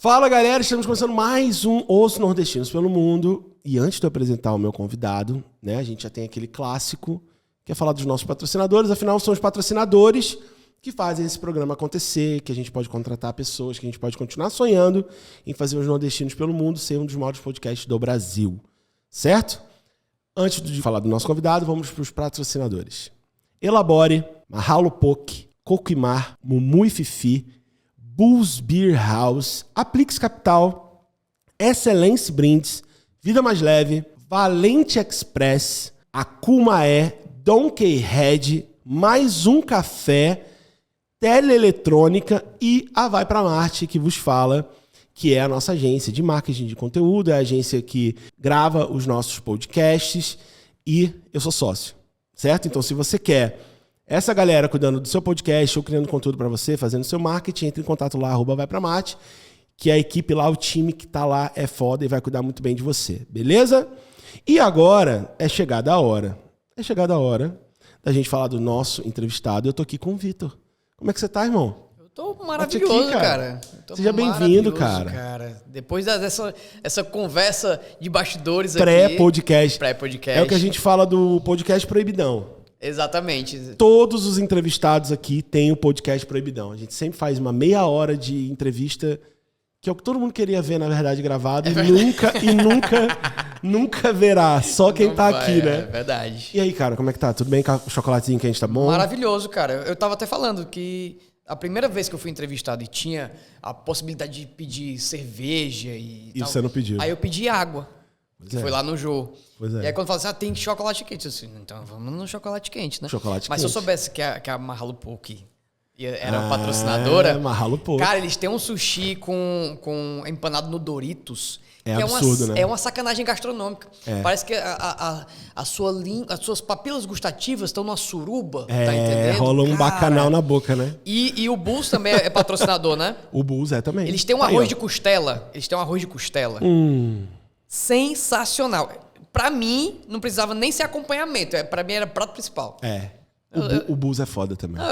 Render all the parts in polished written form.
Fala, galera, estamos começando mais um Os Nordestinos pelo Mundo. E antes de eu apresentar o meu convidado, né, a gente já tem aquele clássico, que é falar dos nossos patrocinadores. Afinal, são os patrocinadores que fazem esse programa acontecer, que a gente pode contratar pessoas, que a gente pode continuar sonhando em fazer os Nordestinos pelo Mundo ser um dos maiores podcasts do Brasil. Certo? Antes de falar do nosso convidado, vamos para os patrocinadores. Elabore, Mahalo Poke, Coquimar, Mumu e Fifi, Bulls Beer House, Aplix Capital, Excelência Brindes, Vida Mais Leve, Valente Express, Akumaé, Donkey Head, Mais Um Café, Teleeletrônica e a Vai Pra Marte, que vos fala, que é a nossa agência de marketing de conteúdo, é a agência que grava os nossos podcasts e eu sou sócio, certo? Então, se você quer essa galera cuidando do seu podcast ou criando conteúdo para você, fazendo seu marketing, entre em contato lá, @vaipramate, que a equipe lá, o time que tá lá é foda e vai cuidar muito bem de você, beleza? E agora é chegada a hora. É chegada a hora da gente falar do nosso entrevistado. Eu tô aqui com o Vitor. Como é que você tá, irmão? Eu tô maravilhoso, aqui, cara. Seja bem-vindo, cara. Depois dessa conversa de bastidores Pré-podcast. Pré-podcast. É o que a gente fala do podcast Proibidão. Exatamente. Todos os entrevistados aqui têm o podcast Proibidão. A gente sempre faz uma meia hora de entrevista, que é o que todo mundo queria ver, na verdade, gravado. Nunca verá. Só quem tá aqui, né? É verdade. E aí, cara, como é que tá? Tudo bem com o chocolatezinho que a gente tá bom? Maravilhoso, cara. Eu tava até falando que a primeira vez que eu fui entrevistado e tinha a possibilidade de pedir cerveja e tal. Você não pediu. Aí eu pedi água. Que foi lá no Jô. Pois é. E aí quando fala assim, tem chocolate quente. Eu assim, então vamos no chocolate quente, né? Chocolate Mas quente. se eu soubesse que a Mahalo Poke era patrocinadora... Mahalo Poke. Cara, eles têm um sushi com empanado no Doritos. É que absurdo, né? É uma sacanagem gastronômica. É. Parece que as suas papilas gustativas estão numa suruba, tá entendendo? Rola um bacanal na boca, né? E o Bulls também é patrocinador, né? O Bulls é também. Eles têm um arroz de costela. Sensacional. Pra mim, não precisava nem ser acompanhamento. Pra mim, era prato principal. O Bulls é foda também.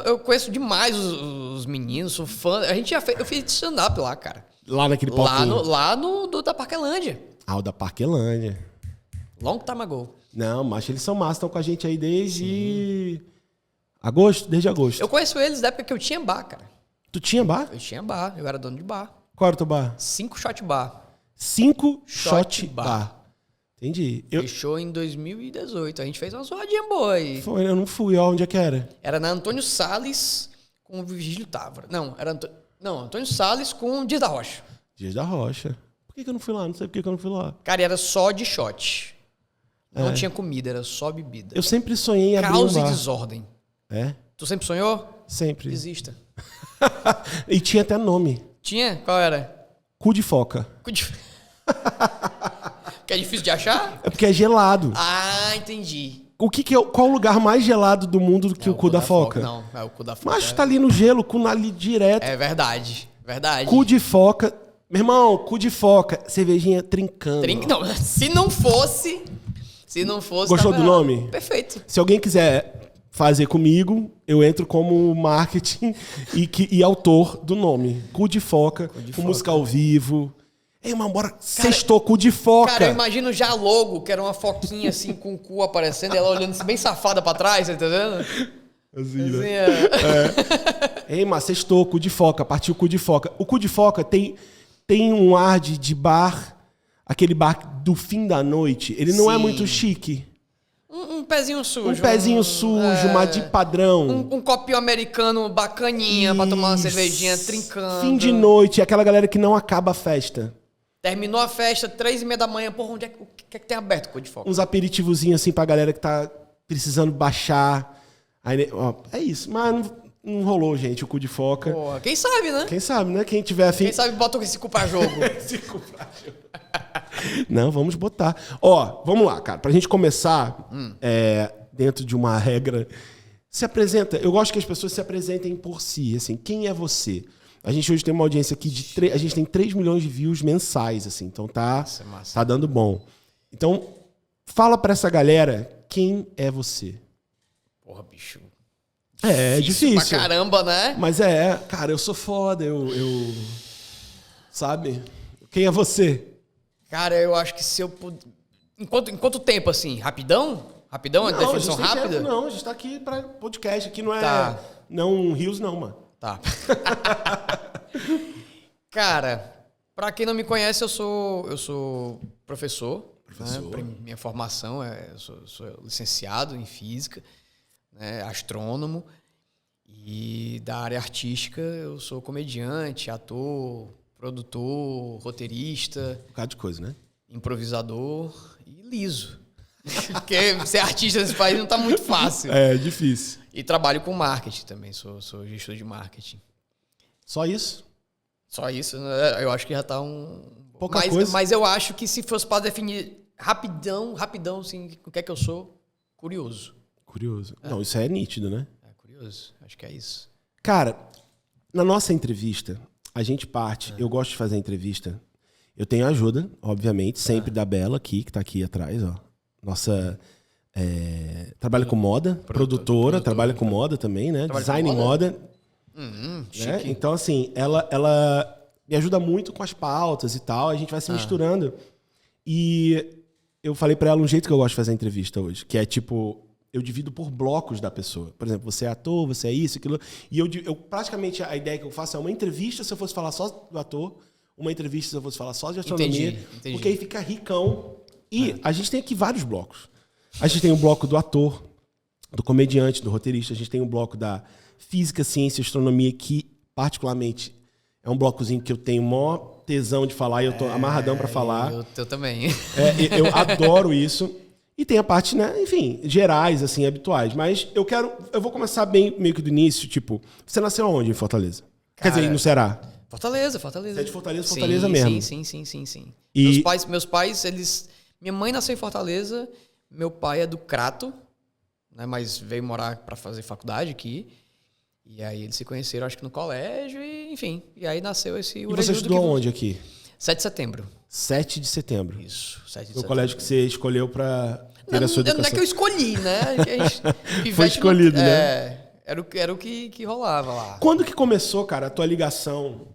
Eu conheço demais os meninos, sou fã. Eu fiz stand-up lá, cara. Lá naquele palquinho? Lá no da Parquelândia. O da Parquelândia. Long time ago. Não, mas eles são massa, estão com a gente aí desde agosto. Eu conheço eles da época que eu tinha bar, cara. Tu tinha bar? Eu tinha bar, eu era dono de bar. Qual era o teu bar? 5 Shot Bar. 5 Shot Bar. Entendi. Fechou em 2018. A gente fez uma zoadinha boa aí. Foi, eu não fui. Onde é que era? Era na Antônio Salles com o Virgílio Távora. Não, Antônio Salles com o Dias da Rocha. Dias da Rocha. Por que eu não fui lá? Não sei por que eu não fui lá. Cara, era só de shot. Não tinha comida, era só bebida. Eu sempre sonhei em abrir um bar. Caos e desordem. É? Tu sempre sonhou? Sempre. Desista. E tinha até nome. Tinha? Qual era? Cu de foca. Que é difícil de achar? É porque é gelado. Ah, entendi. Qual o lugar mais gelado do mundo do que o cu da foca? Não, é o cu da foca. Mas tá ali no gelo, cu ali direto. É verdade. Cu de foca. Meu irmão, cu de foca, cervejinha trincando. Não, se não fosse... Gostou do nome? Perfeito. Se alguém quiser fazer comigo, eu entro como marketing e autor do nome. Cu de foca, com música ao vivo. Ei, mano, bora. Sextou, cu de foca. Cara, eu imagino já logo, que era uma foquinha assim com o cu aparecendo e ela olhando bem safada pra trás, tá entendendo? Assim, né? Ei, mas sextou, cu de foca, partiu cu de foca. O cu de foca tem um ar de bar, aquele bar do fim da noite. Ele não é muito chique. Um pezinho sujo. Um pezinho sujo, mas de padrão. Um copinho americano bacaninha pra tomar uma cervejinha trincando. Fim de noite, aquela galera que não acaba a festa. Terminou a festa, 3h30 da manhã. Porra, o que é que tem aberto, cu de foca? Uns aperitivozinhos assim pra galera que tá precisando baixar. Aí, ó, é isso, mas não rolou, gente, o cu de foca. Porra, quem sabe, né? Quem sabe, né? Quem tiver afim. Quem sabe bota esse cu pra jogo. Esse cu pra jogo. Não, vamos botar. Ó, vamos lá, cara. Pra gente começar, dentro de uma regra, se apresenta. Eu gosto que as pessoas se apresentem por si, assim. Quem é você? A gente hoje tem uma audiência aqui a gente tem 3 milhões de views mensais, assim. Então tá dando bom. Então, fala pra essa galera quem é você. Porra, bicho. É difícil. Pra caramba, né? Mas cara, eu sou foda, Sabe? Quem é você? Cara, eu acho que se eu puder... Em quanto tempo, assim? Rapidão? Rapidão? A definição rápida? Não, a gente tá aqui pra podcast. Aqui não é... Tá. Não Rios, não, mano. Tá. Cara, pra quem não me conhece, eu sou professor. Professor. Né? Minha formação eu sou licenciado em física, né? Astrônomo. E da área artística, eu sou comediante, ator, produtor, roteirista. Um bocado de coisa, né? Improvisador e liso. Porque ser artista nesse país não tá muito fácil. É, difícil. E trabalho com marketing também, sou gestor de marketing. Só isso? Só isso, né? Eu acho que já tá Pouca coisa. Mas eu acho que se fosse para definir rapidão, assim, o que é que eu sou, curioso. Curioso. Não, isso é nítido, né? É curioso, acho que é isso. Cara, na nossa entrevista, a gente parte... Eu gosto de fazer entrevista. Eu tenho ajuda, obviamente, sempre da Bela aqui, que tá aqui atrás, ó. Nossa... trabalha com moda, produtora, trabalha com moda também, né? Trabalha Design com e moda. Né? Né? Então, assim, ela me ajuda muito com as pautas e tal. A gente vai se misturando. E eu falei pra ela um jeito que eu gosto de fazer a entrevista hoje, que é tipo... Eu divido por blocos da pessoa. Por exemplo, você é ator, você é isso, aquilo. E eu praticamente, a ideia que eu faço é uma entrevista se eu fosse falar só do ator, uma entrevista se eu fosse falar só de astronomia. Entendi. Porque aí fica ricão. E a gente tem aqui vários blocos. A gente tem um bloco do ator, do comediante, do roteirista. A gente tem um bloco da física, ciência e astronomia, que particularmente é um blocozinho que eu tenho maior tesão de falar e eu tô amarradão pra falar. Eu também. Eu adoro isso. E tem a parte, né, enfim, gerais, assim, habituais. Mas eu vou começar bem meio que do início, tipo, você nasceu onde em Fortaleza? Cara, Quer dizer, no Ceará? Fortaleza. Você é de Fortaleza mesmo? Sim. E... Meus pais, eles... Minha mãe nasceu em Fortaleza, meu pai é do Crato, né, mas veio morar para fazer faculdade aqui. E aí eles se conheceram, acho que no colégio, e enfim. E aí nasceu esse... E você estudou onde aqui? 7 de setembro. 7 de setembro. Isso, 7 de setembro. Foi o colégio que você escolheu para ter a sua educação. Não é que eu escolhi, né? Foi escolhido, né? Era o que rolava lá. Quando que começou, cara, a tua ligação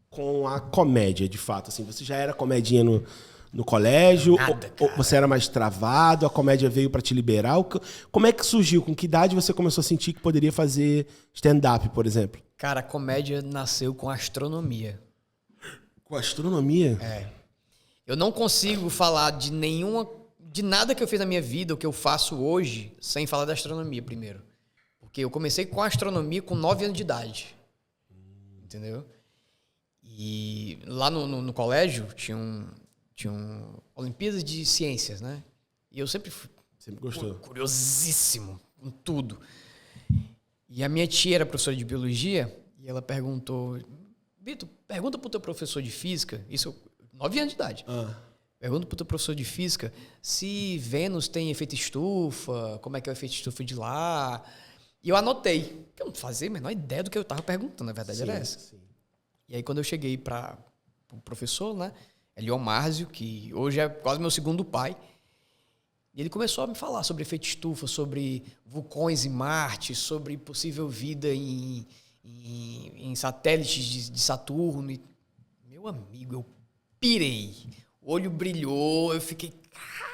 com a comédia, de fato? Assim, você já era comedinha no colégio? Ou você era mais travado? A comédia veio para te liberar? Como é que surgiu? Com que idade você começou a sentir que poderia fazer stand-up, por exemplo? Cara, a comédia nasceu com astronomia. Com astronomia? É. Eu não consigo falar de nada que eu fiz na minha vida, o que eu faço hoje, sem falar da astronomia primeiro. Porque eu comecei com a astronomia com 9 anos de idade. Entendeu? E lá no colégio tinha Olimpíadas de Ciências, né? E eu sempre fui gostou. Curiosíssimo com tudo. E a minha tia era professora de biologia e ela perguntou: Vitor, pergunta pro teu professor de física, isso 9 anos de idade. Pergunta pro teu professor de física se Vênus tem efeito estufa, como é que é o efeito estufa de lá. E eu anotei. Eu não fazia a menor ideia do que eu estava perguntando, na verdade era essa. Sim. E aí quando eu cheguei para o professor, né, Elion Márcio, que hoje é quase meu segundo pai, e ele começou a me falar sobre efeito estufa, sobre vulcões em Marte, sobre possível vida em satélites de Saturno. E, meu amigo, eu pirei. O olho brilhou, eu fiquei,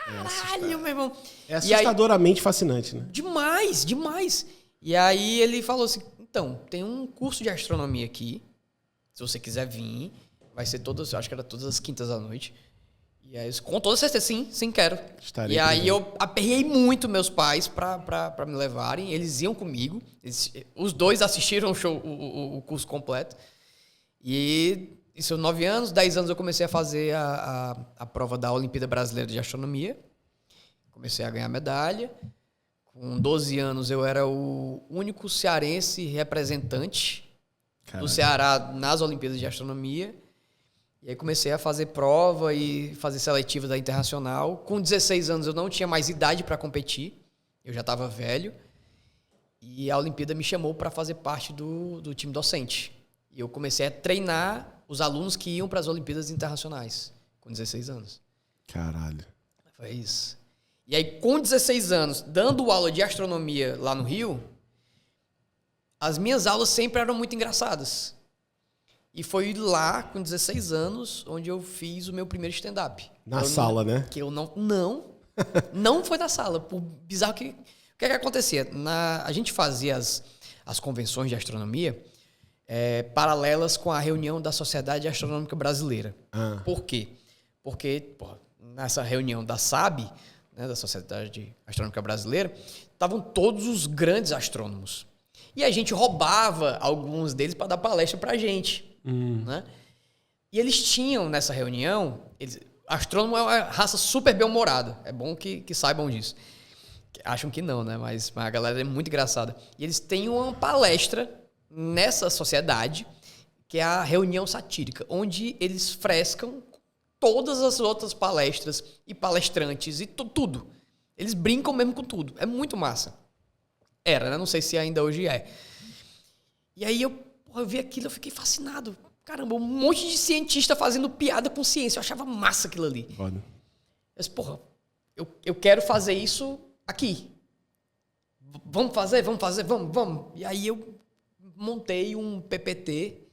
caralho, meu irmão. É assustadoramente fascinante, né? Demais, demais. E aí ele falou assim, então, tem um curso de astronomia aqui, se você quiser vir, vai ser acho que era todas as quintas à noite. E aí, com toda certeza, sim, quero. Estarei e aí eu aperrei muito meus pais pra me levarem, eles iam comigo, os dois assistiram o curso completo. E isso 9 anos, 10 anos eu comecei a fazer a prova da Olimpíada Brasileira de Astronomia. Comecei a ganhar medalha. Com 12 anos eu era o único cearense representante do Ceará nas Olimpíadas de Astronomia. E aí comecei a fazer prova e fazer seletiva da Internacional. Com 16 anos eu não tinha mais idade para competir. Eu já estava velho. E a Olimpíada me chamou para fazer parte do time docente. E eu comecei a treinar os alunos que iam para as Olimpíadas Internacionais. Com 16 anos. Caralho. Foi isso. E aí, com 16 anos, dando aula de astronomia lá no Rio, as minhas aulas sempre eram muito engraçadas. E foi lá, com 16 anos, onde eu fiz o meu primeiro stand-up. Na sala, né? Que eu não foi na sala. Por bizarro que... O que é que acontecia? A gente fazia as convenções de astronomia paralelas com a reunião da Sociedade Astronômica Brasileira. Por quê? Porque nessa reunião da SAB, né, da Sociedade Astronômica Brasileira, estavam todos os grandes astrônomos. E a gente roubava alguns deles para dar palestra para a gente. Né? E eles tinham nessa reunião... Astrônomo é uma raça super bem-humorada. É bom que saibam disso. Acham que não, né? Mas a galera é muito engraçada. E eles têm uma palestra nessa sociedade, que é a reunião satírica, onde eles frescam todas as outras palestras e palestrantes e tudo. Eles brincam mesmo com tudo. É muito massa. Era, né? Não sei se ainda hoje é. E aí eu vi aquilo, eu fiquei fascinado. Caramba, um monte de cientista fazendo piada com ciência. Eu achava massa aquilo ali. Foda. Eu disse, eu quero fazer isso aqui. Vamos fazer? Vamos. E aí eu montei um PPT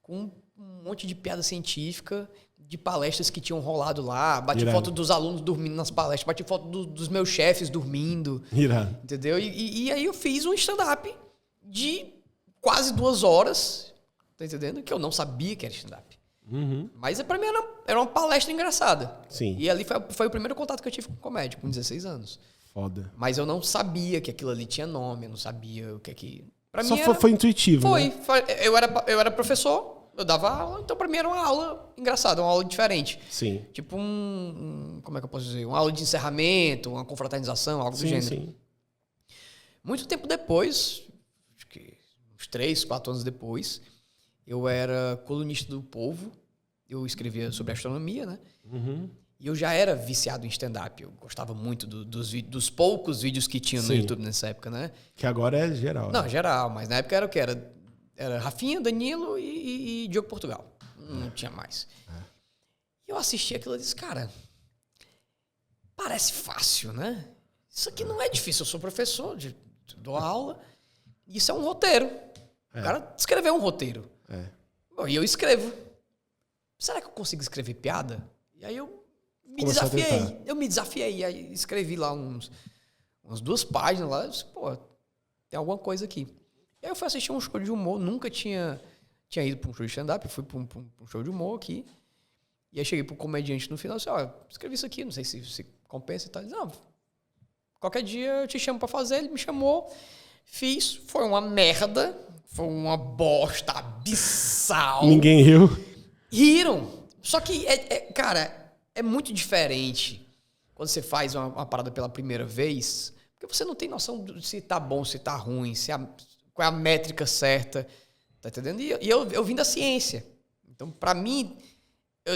com um monte de piada científica, de palestras que tinham rolado lá. Bati foto dos alunos dormindo nas palestras, bati foto dos meus chefes dormindo. Irado. Entendeu? E aí eu fiz um stand-up de quase 2 horas, tá entendendo? Que eu não sabia que era stand-up. Mas pra mim era uma palestra engraçada. Sim. E ali foi o primeiro contato que eu tive com comédia, com 16 anos. Foda. Mas eu não sabia que aquilo ali tinha nome, eu não sabia o que é que... Pra Só mim foi intuitivo, Foi. né? Eu era professor, eu dava aula, então pra mim era uma aula engraçada, uma aula diferente. Sim. Tipo como é que eu posso dizer? Uma aula de encerramento, uma confraternização, algo do gênero. Sim. Muito tempo depois, acho que uns 3, 4 anos depois, eu era colunista do Povo, eu escrevia sobre astronomia, né? E eu já era viciado em stand-up. Eu gostava muito dos poucos vídeos que tinham no YouTube nessa época, né? Que agora é geral. Não, né? geral, mas na época era o quê? Era Rafinha, Danilo e Diogo Portugal. Não tinha mais. E eu assisti aquilo e disse, cara, parece fácil, né? Isso aqui não é difícil. Eu sou professor, dou aula. Isso é um roteiro. O cara escreveu um roteiro. Bom, e eu escrevo. Será que eu consigo escrever piada? E aí eu me desafiei. Aí escrevi lá umas 2 páginas lá. Eu disse, tem alguma coisa aqui. E aí eu fui assistir um show de humor. Nunca tinha ido para um show de stand-up. Fui para um show de humor aqui. E aí cheguei pro comediante no final e disse, escrevi isso aqui, não sei se compensa e tal. Ele disse, não, qualquer dia eu te chamo para fazer. Ele me chamou, fiz. Foi uma merda. Foi uma bosta abissal. Ninguém riu. Riram. Só que, cara... É muito diferente quando você faz uma parada pela primeira vez, porque você não tem noção de se tá bom, se tá ruim, qual é a métrica certa, tá entendendo? E eu vim da ciência. Então, pra mim,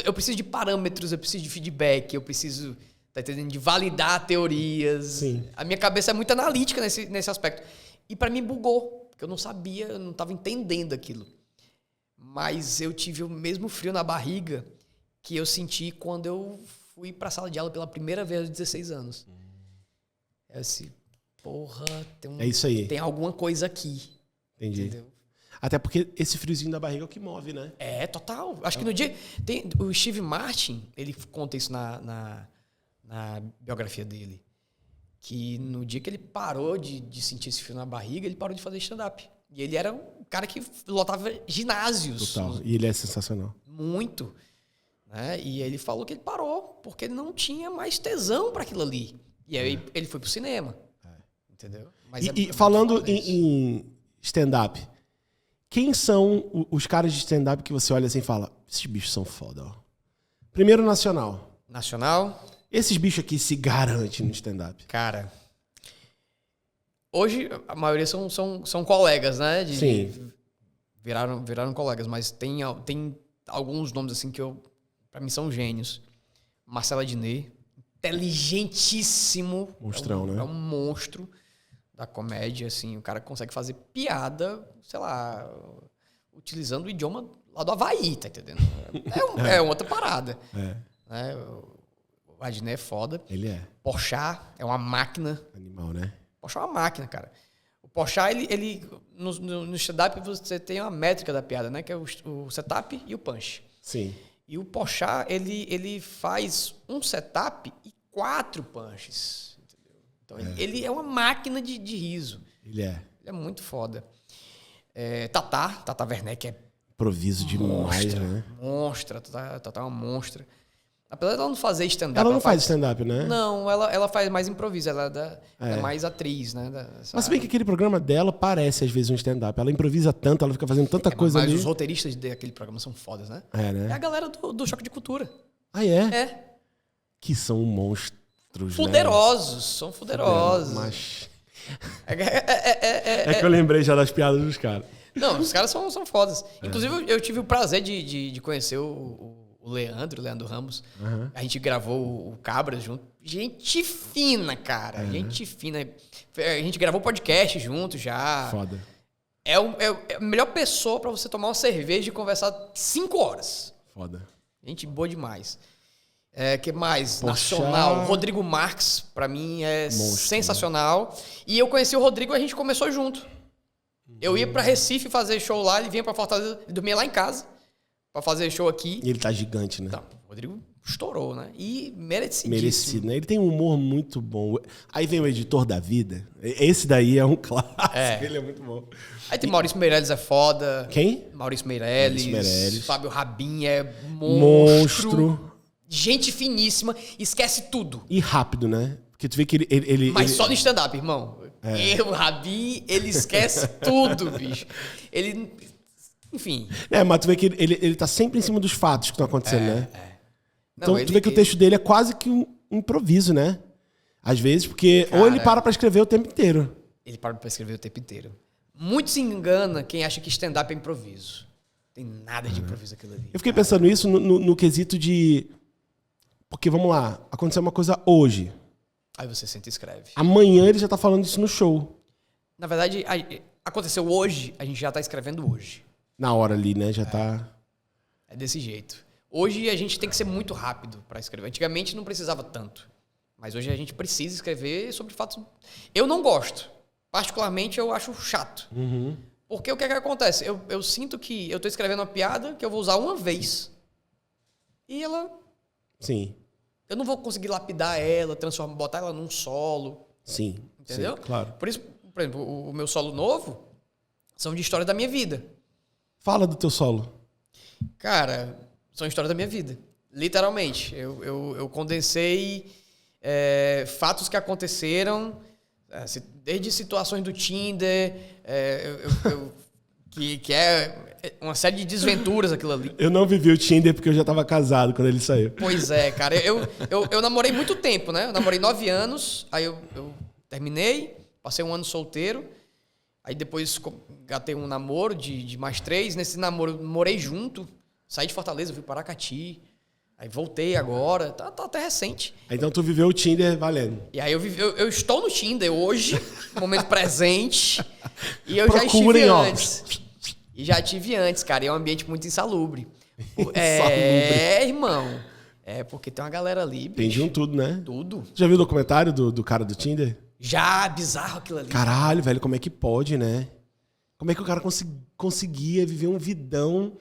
eu preciso de parâmetros, eu preciso de feedback, eu preciso, tá entendendo? De validar teorias. Sim. A minha cabeça é muito analítica nesse aspecto. E pra mim bugou, porque eu não sabia, eu não tava entendendo aquilo. Mas eu tive o mesmo frio na barriga que eu senti quando eu fui pra sala de aula pela primeira vez aos 16 anos. Eu disse, é isso aí. Tem alguma coisa aqui. Entendi. Entendeu? Até porque esse friozinho da barriga é o que move, né? É, total. Acho que no dia... o Steve Martin, ele conta isso na biografia dele, que no dia que ele parou de sentir esse frio na barriga, ele parou de fazer stand-up. E ele era um cara que lotava ginásios. Total. E ele é sensacional. Muito. Né? E ele falou que ele parou porque ele não tinha mais tesão para aquilo ali. E aí ele foi pro cinema. Entendeu? Mas e falando em stand-up, quem são os caras de stand-up que você olha assim e fala, esses bichos são foda, ó. Primeiro, nacional. Nacional? Esses bichos aqui se garantem no stand-up. Cara, hoje a maioria são colegas, né? Sim. Viraram colegas, mas tem alguns nomes assim que pra mim são gênios. Marcelo Adnet, inteligentíssimo. Monstrão, né? É um monstro da comédia, assim. O cara consegue fazer piada, sei lá, utilizando o idioma lá do Havaí, tá entendendo? É outra parada. Né? O Adnet é foda. Ele é. Porchat é uma máquina. Animal, né? Porchat é uma máquina, cara. O Porchat, no stand-up você tem uma métrica da piada, né? Que é o setup e o punch. Sim. E o Porchat, ele faz um setup e 4 punches. Entendeu? Então, ele é uma máquina de riso. Ele é. Ele é muito foda. Tata Werneck é improviso demais, né? Monstra. Tata é uma monstra. Apesar dela não fazer stand-up... Ela não faz stand-up, né? Não, ela faz mais improviso. Ela é mais atriz, né? Mas se bem que aquele programa dela parece, às vezes, um stand-up. Ela improvisa tanto, ela fica fazendo tanta coisa ali. Mas os roteiristas daquele programa são fodas, né? Né? É a galera do Choque de Cultura. Ah, é? É. Que são monstros, fuderosos, né? São fuderosos. Mas... É que eu lembrei já das piadas dos caras. Não, os caras são fodas. Inclusive, eu tive o prazer de conhecer o Leandro Ramos. Uhum. A gente gravou o Cabras junto. Gente fina, cara. Gente fina. A gente gravou podcast junto já. Foda. É a melhor pessoa pra você tomar uma cerveja e conversar 5 horas. Foda. Gente boa demais. Que mais? Poxa. Nacional. Rodrigo Marques, pra mim, é Monstro, sensacional. Né? E eu conheci o Rodrigo e a gente começou junto. Eu ia pra Recife fazer show lá, ele vinha pra Fortaleza, ele dormia lá em casa pra fazer show aqui. E ele tá gigante, né? Então, o Rodrigo estourou, né? E merecidíssimo. Merecido, né? Ele tem um humor muito bom. Aí vem o Editor da Vida. Esse daí é um clássico. Ele é muito bom. Aí tem Maurício Meirelles, é foda. Quem? Maurício Meirelles. Fábio Rabin é monstro. Gente finíssima. Esquece tudo. E rápido, né? Porque tu vê que ele Mas só no stand-up, irmão. O Rabin, ele esquece tudo, bicho. Ele... Enfim. Mas tu vê que ele tá sempre em cima dos fatos que estão acontecendo, né? Não, então tu vê que o texto dele é quase que um improviso, né? Às vezes, porque ou ele para pra escrever o tempo inteiro. Ele para pra escrever o tempo inteiro. Muito se engana quem acha que stand-up é improviso. Tem nada de improviso aquilo ali. Eu fiquei pensando nisso no quesito de... Porque, vamos lá, aconteceu uma coisa hoje. Aí você senta e escreve. Amanhã ele já tá falando isso no show. Na verdade, aconteceu hoje, a gente já tá escrevendo hoje. Na hora ali, né? Já tá... É desse jeito. Hoje a gente tem que ser muito rápido pra escrever. Antigamente não precisava tanto. Mas hoje a gente precisa escrever sobre fatos... Eu não gosto. Particularmente, eu acho chato. Uhum. Porque o que é que acontece? Eu sinto que eu tô escrevendo uma piada que eu vou usar uma vez. E ela... Sim. Eu não vou conseguir lapidar ela, botar ela num solo. Sim. Entendeu? Sim, claro. Por isso, por exemplo, o meu solo novo são de história da minha vida. Fala do teu solo. Cara, são histórias da minha vida. Literalmente. Eu condensei fatos que aconteceram, desde situações do Tinder, que é uma série de desventuras aquilo ali. Eu não vivi o Tinder porque eu já tava casado quando ele saiu. Pois é, cara. Eu namorei muito tempo, né? Eu namorei 9 anos, aí eu terminei, passei 1 ano solteiro, aí depois gatei um namoro de mais 3. Nesse namoro, eu morei junto, saí de Fortaleza, fui para Aracati, aí voltei agora, tá até recente. Então tu viveu o Tinder valendo. E aí eu estou no Tinder hoje, no momento presente, e eu Procurem, já estive antes. E já tive antes, cara, e é um ambiente muito insalubre. Irmão. Porque tem uma galera ali, bicho. Tem de um tudo, né? Tudo. Já viu o documentário do cara do Tinder? Já, bizarro aquilo ali. Caralho, velho, como é que pode, né? Como é que o cara conseguia viver um vidão?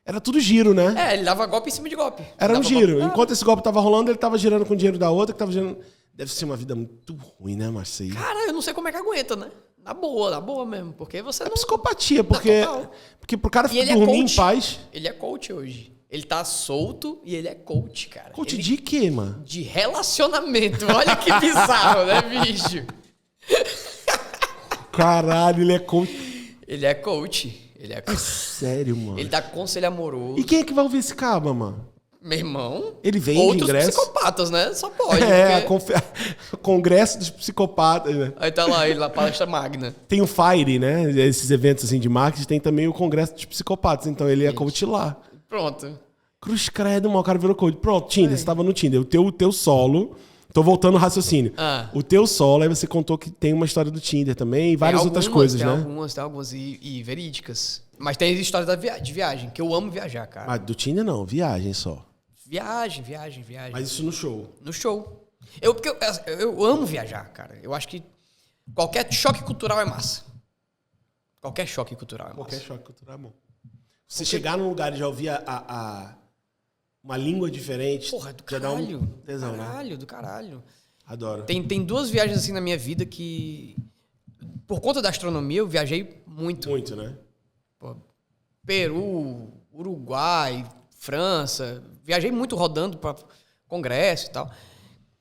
Era tudo giro, né? Ele dava golpe em cima de golpe. Era um giro. Enquanto esse golpe tava rolando, ele tava girando com o dinheiro da outra, que tava girando... Deve ser uma vida muito ruim, né, Marcelo? Cara, eu não sei como é que aguenta, né? Na boa mesmo. Porque você não... Psicopatia, porque pro cara dormir em paz... Ele é coach hoje. Ele tá solto e ele é coach, cara. Coach de quê, mano? De relacionamento. Olha que bizarro, né, bicho? Caralho, ele é coach. Ele é coach. Sério, mano? Ele dá conselho amoroso. E quem é que vai ouvir esse caba, mano? Meu irmão... Ele vende outros ingresso? Psicopatas, né? Só pode. Congresso dos psicopatas, né? Aí tá lá, ele na palestra magna. Tem o FIRE, né? Esses eventos assim de marketing, tem também o Congresso dos Psicopatas. Então ele é coach lá. Pronto. Cruz credo, mano, o cara virou coach. Pronto, Tinder, você tava no Tinder. O teu solo... Tô voltando ao raciocínio. O teu solo, aí você contou que tem uma história do Tinder também e várias outras coisas, né? Tem algumas e verídicas. Mas tem história de viagem, que eu amo viajar, cara. Mas do Tinder não, viagem só. Viagem. Mas isso no show? No show. Eu amo viajar, cara. Eu acho que qualquer choque cultural é massa. Qualquer choque cultural é massa. Qualquer choque cultural é bom. Você chegar num lugar e já ouvir uma língua diferente... Porra, é do já caralho. dá um tesão, né? Do caralho. Adoro. Tem 2 viagens assim na minha vida que... Por conta da astronomia, eu viajei muito. Muito, né? Pô, Peru, Uruguai, França. Viajei muito rodando para congresso e tal.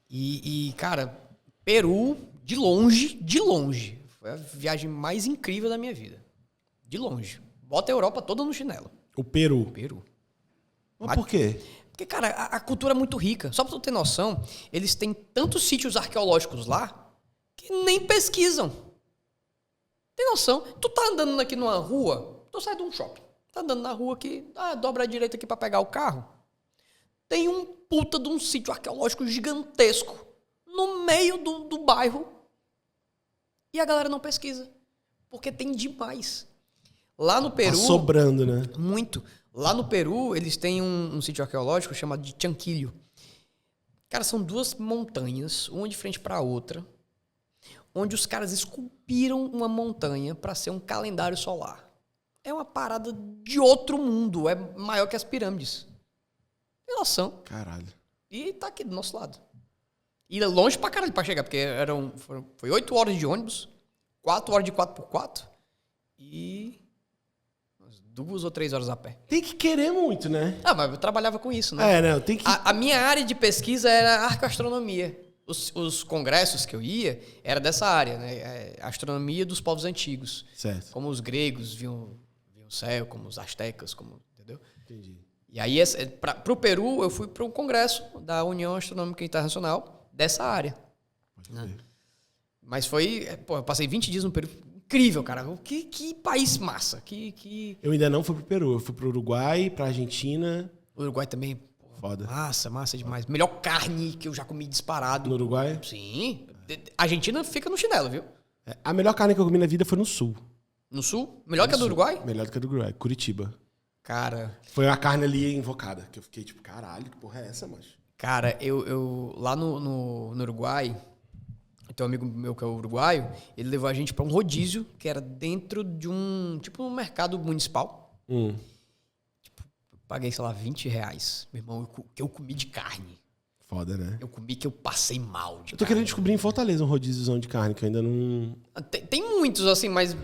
E, cara, Peru, de longe, foi a viagem mais incrível da minha vida. De longe. Bota a Europa toda no chinelo. O Peru. Peru. Mas por quê? Porque, cara, a cultura é muito rica. Só pra tu ter noção, eles têm tantos sítios arqueológicos lá que nem pesquisam. Tem noção? Tu tá andando aqui numa rua, tu sai de um shopping. Tá andando na rua aqui, dobra a direita aqui pra pegar o carro. Tem um puta de um sítio arqueológico gigantesco no meio do bairro. E a galera não pesquisa. Porque tem demais. Lá no Peru... Tá sobrando, né? Muito. Lá no Peru, eles têm um sítio arqueológico chamado de Chanquillo. Cara, são 2 montanhas, uma de frente pra outra, onde os caras esculpiram uma montanha para ser um calendário solar. É uma parada de outro mundo. É maior que as pirâmides. Tem noção. Caralho. E tá aqui do nosso lado. E é longe pra caralho pra chegar, porque foi 8 horas de ônibus, 4 horas de 4x4 e 2 ou 3 horas a pé. Tem que querer muito, né? Mas eu trabalhava com isso, né? Não, tem que... A minha área de pesquisa era arqueastronomia. Os congressos que eu ia era dessa área, né? Astronomia dos povos antigos. Certo. Como os gregos viam o céu, como os astecas, entendeu? Entendi. E aí, pro Peru, eu fui para um congresso da União Astronômica Internacional dessa área. Né? Mas eu passei 20 dias no Peru. Incrível, cara. Que país massa. Eu ainda não fui pro Peru. Eu fui pro Uruguai, pra Argentina. O Uruguai também... Foda. Massa demais. Melhor carne que eu já comi disparado. No Uruguai? Sim. A Argentina fica no chinelo, viu? A melhor carne que eu comi na vida foi no Sul. No Sul? Melhor que a do Uruguai? Melhor do que a do Uruguai. Curitiba. Cara... Foi uma carne ali invocada. Que eu fiquei tipo, caralho, que porra é essa, macho? Cara, eu lá no Uruguai, tem um amigo meu que é uruguaio, ele levou a gente pra um rodízio que era dentro de um mercado municipal. Paguei, sei lá, R$20. Meu irmão, que eu comi de carne. Foda, né? Eu comi que eu passei mal de Eu tô querendo descobrir em Fortaleza um rodíziozão de carne, que eu ainda não... Tem muitos, assim, mas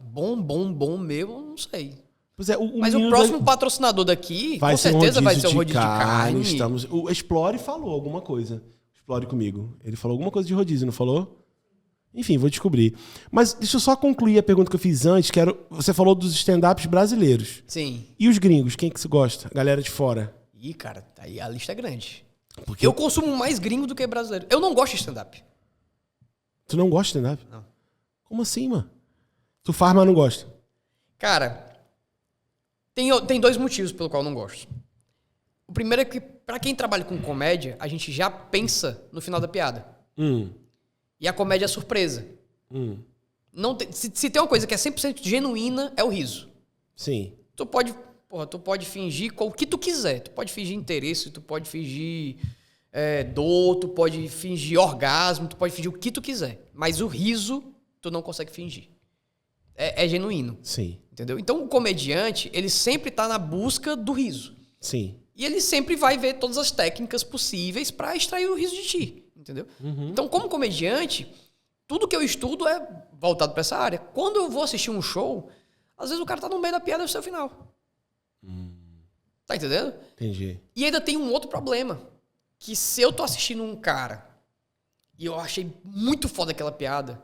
bom mesmo, não sei. Pois é, mas o próximo patrocinador daqui, com certeza vai ser um rodízio de carne. O Explore falou alguma coisa. Explore comigo. Ele falou alguma coisa de rodízio, não falou? Enfim, vou descobrir. Mas deixa eu só concluir a pergunta que eu fiz antes, você falou dos stand-ups brasileiros. Sim. E os gringos, quem que você gosta? A galera de fora. Ih, cara, aí a lista é grande. Porque eu consumo mais gringo do que brasileiro. Eu não gosto de stand-up. Tu não gosta de stand-up? Não. Como assim, mano? Tu faz, mas não gosta? Cara, tem 2 motivos pelo qual eu não gosto. O primeiro é que, pra quem trabalha com comédia, a gente já pensa no final da piada. E a comédia é surpresa. Não se tem uma coisa que é 100% genuína, é o riso. Sim. Tu pode fingir o que tu quiser. Tu pode fingir interesse, tu pode fingir dor, tu pode fingir orgasmo, tu pode fingir o que tu quiser. Mas o riso, tu não consegue fingir. É genuíno. Sim. Entendeu? Então, o comediante, ele sempre tá na busca do riso. Sim. E ele sempre vai ver todas as técnicas possíveis pra extrair o riso de ti. Entendeu? Então, como comediante, tudo que eu estudo é voltado pra essa área. Quando eu vou assistir um show, às vezes o cara tá no meio da piada e é o final. Tá entendendo? Entendi. E ainda tem um outro problema. Que se eu tô assistindo um cara e eu achei muito foda aquela piada,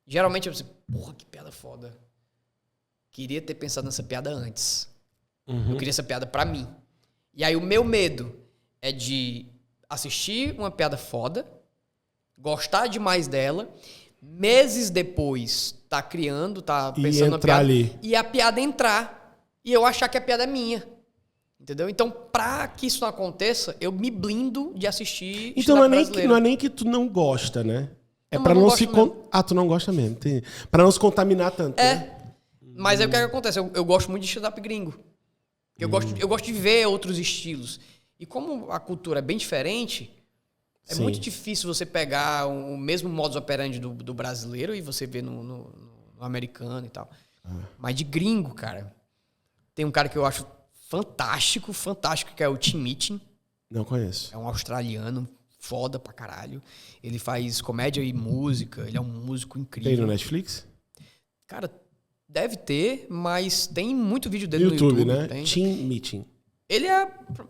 geralmente eu penso, porra, que piada foda. Queria ter pensado nessa piada antes. Eu queria essa piada pra mim. E aí o meu medo é de assistir uma piada foda, gostar demais dela, meses depois tá criando, tá pensando na piada ali. E a piada entrar e eu achar que a piada é minha. Entendeu? Então, pra que isso não aconteça, eu me blindo de assistir. Então não é nem que tu não gosta, né? É não, pra não se... mesmo. tu não gosta mesmo. Pra não se contaminar tanto. Né? Mas aí o que acontece? Eu gosto muito de stand-up gringo. Eu gosto de ver outros estilos. E como a cultura é bem diferente, é muito difícil você pegar o mesmo modus operandi do brasileiro e você ver no americano e tal. Mas de gringo, cara, tem um cara que eu acho fantástico, que é o Tim Minchin. Não conheço. É um australiano, foda pra caralho. Ele faz comédia e música, ele é um músico incrível. Tem no Netflix? Cara, deve ter, mas tem muito vídeo dele no YouTube, YouTube. né? Tem. Tim Minchin. Ele é...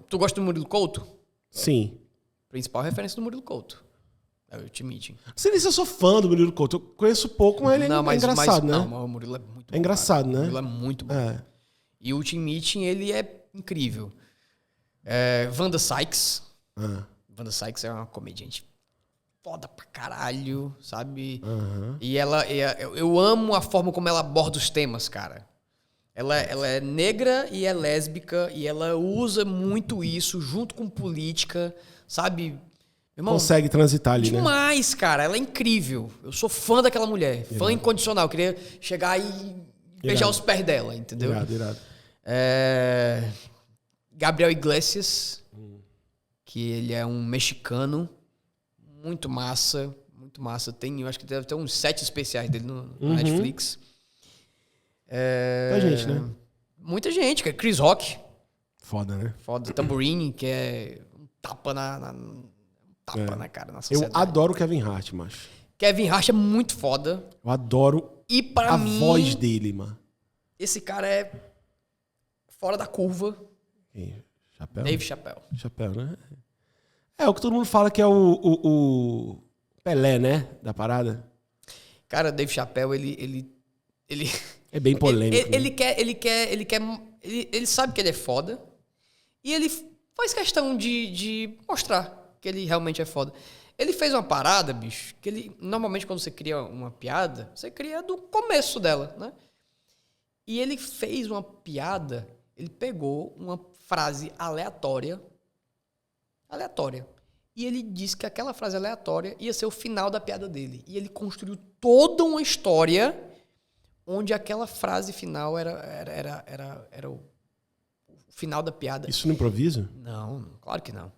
Tu gosta do Murilo Couto? Sim. Principal referência do Murilo Couto. É o Tim Minchin. Não sei nem se eu sou fã do Murilo Couto. Eu conheço pouco, mas ele é engraçado, né? Não, mas o Murilo é muito bom. É engraçado, cara. né? O Murilo é muito bom. É. E o Tim Minchin, ele é incrível. Wanda Sykes. Wanda Sykes é uma comediante foda pra caralho, sabe? E eu amo a forma como ela aborda os temas, cara. Ela é negra e é lésbica e ela usa muito isso junto com política, sabe? Meu irmão, Consegue transitar ali, demais, cara. Ela é incrível. Eu sou fã daquela mulher. Fã incondicional. Eu queria chegar e beijar os pés dela, entendeu? Irado. Gabriel Iglesias, que ele é um mexicano. Muito massa. Eu acho que deve ter uns 7 especiais dele no Netflix. Muita gente, né? Muita gente, cara. Chris Rock. Foda, né? Foda. Tambourine, que é um tapa na cara, na sociedade. Eu adoro o Kevin Hart, macho. Kevin Hart é muito foda. Eu adoro E pra mim, voz dele, mano. esse cara é fora da curva. Chapéu? Dave Chappelle. Chapéu, né? É o que todo mundo fala que é o Pelé, né? Da parada. Cara, Dave Chappelle, ele É bem polêmico. ele sabe que ele é foda e ele faz questão de mostrar que ele realmente é foda. Ele fez uma parada, bicho, que ele... Normalmente, quando você cria uma piada, você cria do começo dela, né? E ele fez uma piada, ele pegou uma frase aleatória, e ele disse que aquela frase aleatória ia ser o final da piada dele. E ele construiu toda uma história onde aquela frase final era o final da piada. Isso no improviso? Não, claro que não.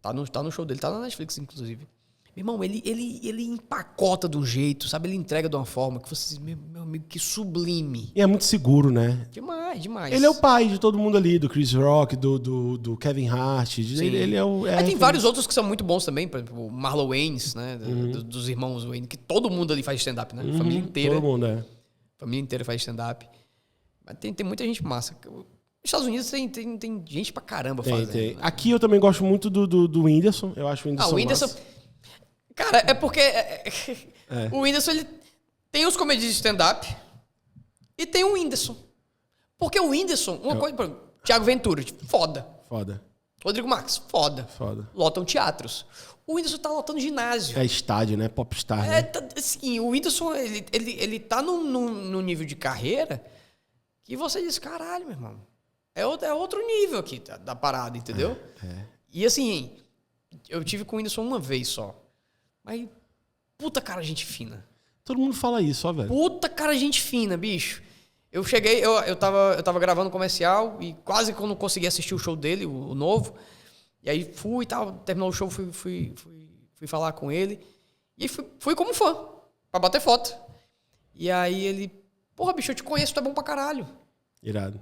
Tá no show dele, tá na Netflix, inclusive. Meu irmão, ele empacota de um jeito, sabe? Ele entrega de uma forma que você diz, meu amigo, que sublime. E é muito seguro, né? Demais. Ele é o pai de todo mundo ali, do Chris Rock, do Kevin Hart. Ele é o... Tem vários outros que são muito bons também, por exemplo, o Marlon Wayans, né? Dos irmãos Wayne, que todo mundo ali faz stand-up, né? Família inteira. Todo mundo, Família inteira faz stand-up. Mas tem muita gente massa. Nos Estados Unidos tem gente pra caramba fazendo. Tem. Né? Aqui eu também gosto muito do Whindersson. Eu acho o Whindersson o Whindersson... massa. Cara, é porque o Whindersson, ele tem os comediantes de stand-up e tem o Whindersson. Porque o Whindersson, coisa... Por exemplo, Thiago Ventura, Foda. Rodrigo Marques, foda. Lotam teatros. O Whindersson tá lotando ginásio. É estádio, né? Popstar, né? Assim, o Whindersson, ele tá num nível de carreira que você diz, caralho, meu irmão, é outro nível aqui da parada, entendeu? E assim, eu tive com o Whindersson uma vez só. Mas, puta cara, gente fina. Todo mundo fala isso, ó, velho. Puta cara, gente fina, bicho. Eu cheguei, eu tava gravando um comercial e quase que eu não consegui assistir o show dele, o novo. E aí fui e tal, terminou o show, fui falar com ele. E fui como fã, pra bater foto. E aí ele, porra, bicho, eu te conheço, tu é bom pra caralho. Irado.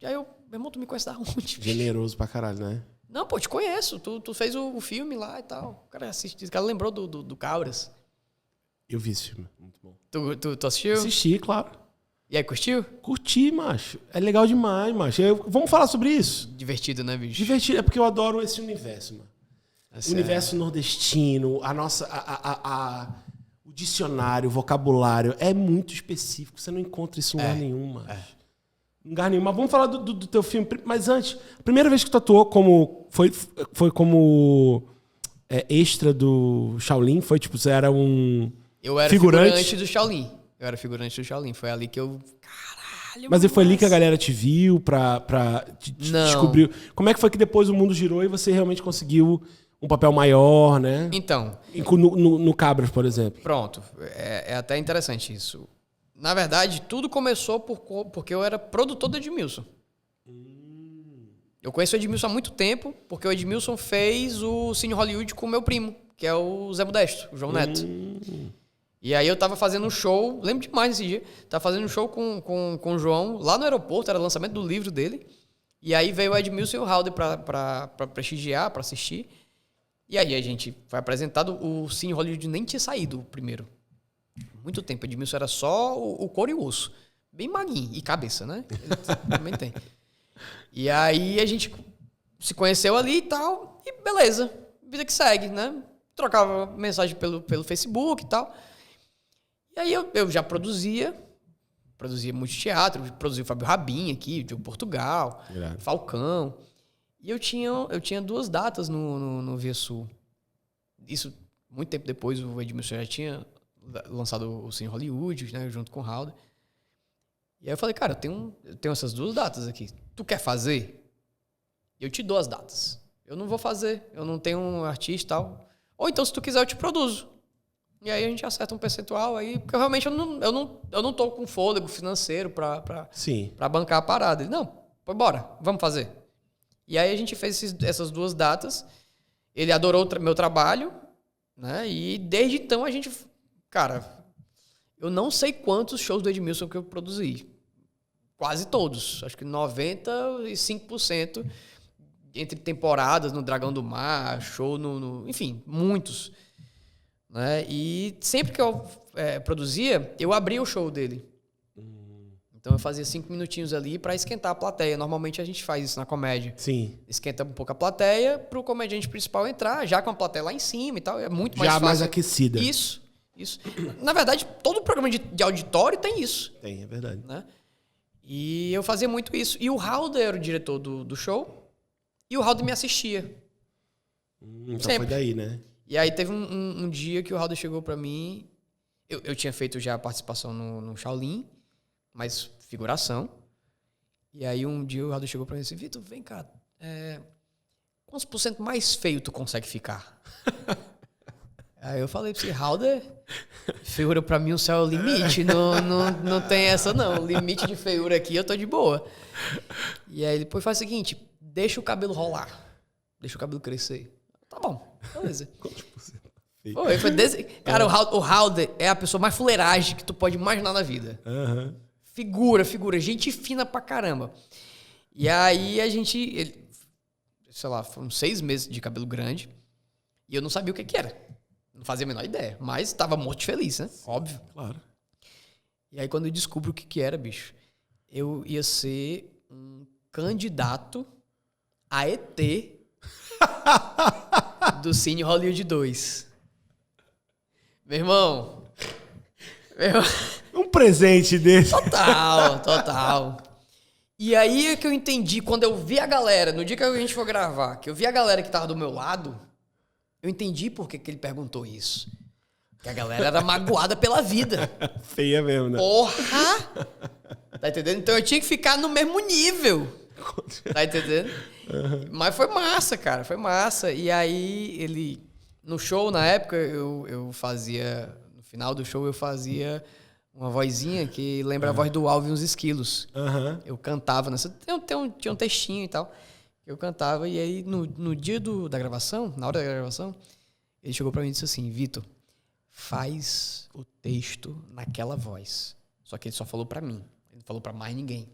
E aí eu, meu irmão, tu me conhece da onde? Generoso pra caralho, né? Não, pô, te conheço. Tu fez o filme lá e tal. O cara assiste, o cara lembrou do Cabras. Eu vi esse filme, muito bom. Tu assistiu? Assisti, claro. E aí, curtiu? Curti, macho. É legal demais, macho. Vamos falar sobre isso? Divertido, né, bicho? Divertido. É porque eu adoro esse universo, mano. O universo nordestino, a nossa... o dicionário, o vocabulário é muito específico. Você não encontra isso em lugar nenhum, macho. Em lugar nenhum. Mas vamos falar do teu filme. Mas antes, a primeira vez que tu atuou foi como extra do Shaolin? Foi tipo, você era um Eu era figurante do Shaolin. Foi ali que eu... Caralho, mas foi ali que a galera te viu te descobriu. Como é que foi que depois o mundo girou e você realmente conseguiu um papel maior, né? Então... No Cabras, por exemplo. Pronto. É até interessante isso. Na verdade, tudo começou porque eu era produtor do Edmilson. Eu conheço o Edmilson há muito tempo, porque o Edmilson fez o Cine Hollywood com o meu primo, que é o Zé Modesto, o João Neto. E aí eu tava fazendo um show, lembro demais desse dia, tava fazendo um show com o João lá no aeroporto, era o lançamento do livro dele. E aí veio o Edmilson e o Halder pra prestigiar, pra assistir. E aí a gente foi apresentado, o Cine Hollywood nem tinha saído o primeiro. Muito tempo, Edmilson era só o couro e o osso. Bem maguinho, e cabeça, né? Ele também tem. E aí a gente se conheceu ali e tal, e beleza, vida que segue, né? Trocava mensagem pelo Facebook e tal. E aí eu já produzia muito teatro, produzia o Fábio Rabin aqui, de Portugal, Falcão. E eu tinha 2 datas no Via Sul. Isso, muito tempo depois, o Edmilson já tinha lançado o Cine Hollywood, né, junto com o Halder. E aí eu falei, cara, eu tenho essas 2 datas aqui. Tu quer fazer? Eu te dou as datas. Eu não vou fazer, eu não tenho um artista e tal. Ou então, se tu quiser, eu te produzo. E aí a gente acerta um percentual aí, porque realmente eu não tô com fôlego financeiro pra bancar a parada. Ele, não, pô, bora, vamos fazer. E aí a gente fez essas 2 datas. Ele adorou meu trabalho, né? E desde então a gente... Cara, eu não sei quantos shows do Edmilson que eu produzi. Quase todos. Acho que 95% entre temporadas no Dragão do Mar, show enfim, muitos. Né? E sempre que eu produzia, eu abria o show dele. Então eu fazia 5 minutinhos ali pra esquentar a plateia. Normalmente a gente faz isso na comédia. Sim. Esquenta um pouco a plateia pro comediante principal entrar, já com a plateia lá em cima e tal. É muito mais já fácil. Já mais aquecida. Isso. Na verdade, todo programa de auditório tem isso. Tem, é verdade. Né? E eu fazia muito isso. E o Halder era o diretor do show. E o Halder me assistia. Então sempre. Foi daí, né? E aí teve um dia que o Halder chegou pra mim. Eu tinha feito já a participação no Shaolin, mas figuração. E aí um dia o Halder chegou pra mim e disse, Vitor, vem cá, quantos % mais feio tu consegue ficar? Aí eu falei pra você, Halder, feiura pra mim o céu é o limite, não tem essa não, o limite de feiura aqui eu tô de boa. E aí depois faz o seguinte, deixa o cabelo rolar, deixa o cabelo crescer. Tá bom, beleza. Cara, o Halder é a pessoa mais fuleiragem que tu pode imaginar na vida. Uhum. Figura, gente fina pra caramba. E aí sei lá, foram 6 meses de cabelo grande e eu não sabia o que era. Não fazia a menor ideia, mas tava morto de feliz, né? Óbvio. Claro. E aí quando eu descubro o que era, bicho, eu ia ser um candidato a ET do Cine Hollywood 2. Meu irmão. Um presente desse. Total. E aí é que eu entendi, quando eu vi a galera, no dia que a gente for gravar, que eu vi a galera que tava do meu lado, eu entendi por que ele perguntou isso. Que a galera era magoada pela vida. Feia mesmo, né? Porra! Tá entendendo? Então eu tinha que ficar no mesmo nível. Tá entendendo? Uhum. Mas foi massa, cara. Foi massa. E aí, no show, na época, eu fazia... No final do show, eu fazia uma vozinha que lembra a voz do Alvin e os Esquilos. Uhum. Eu cantava nessa... Tinha um textinho e tal. Eu cantava. E aí, no dia da gravação, na hora da gravação, ele chegou pra mim e disse assim, Vitor, faz o texto naquela voz. Só que ele só falou pra mim. Ele não falou pra mais ninguém.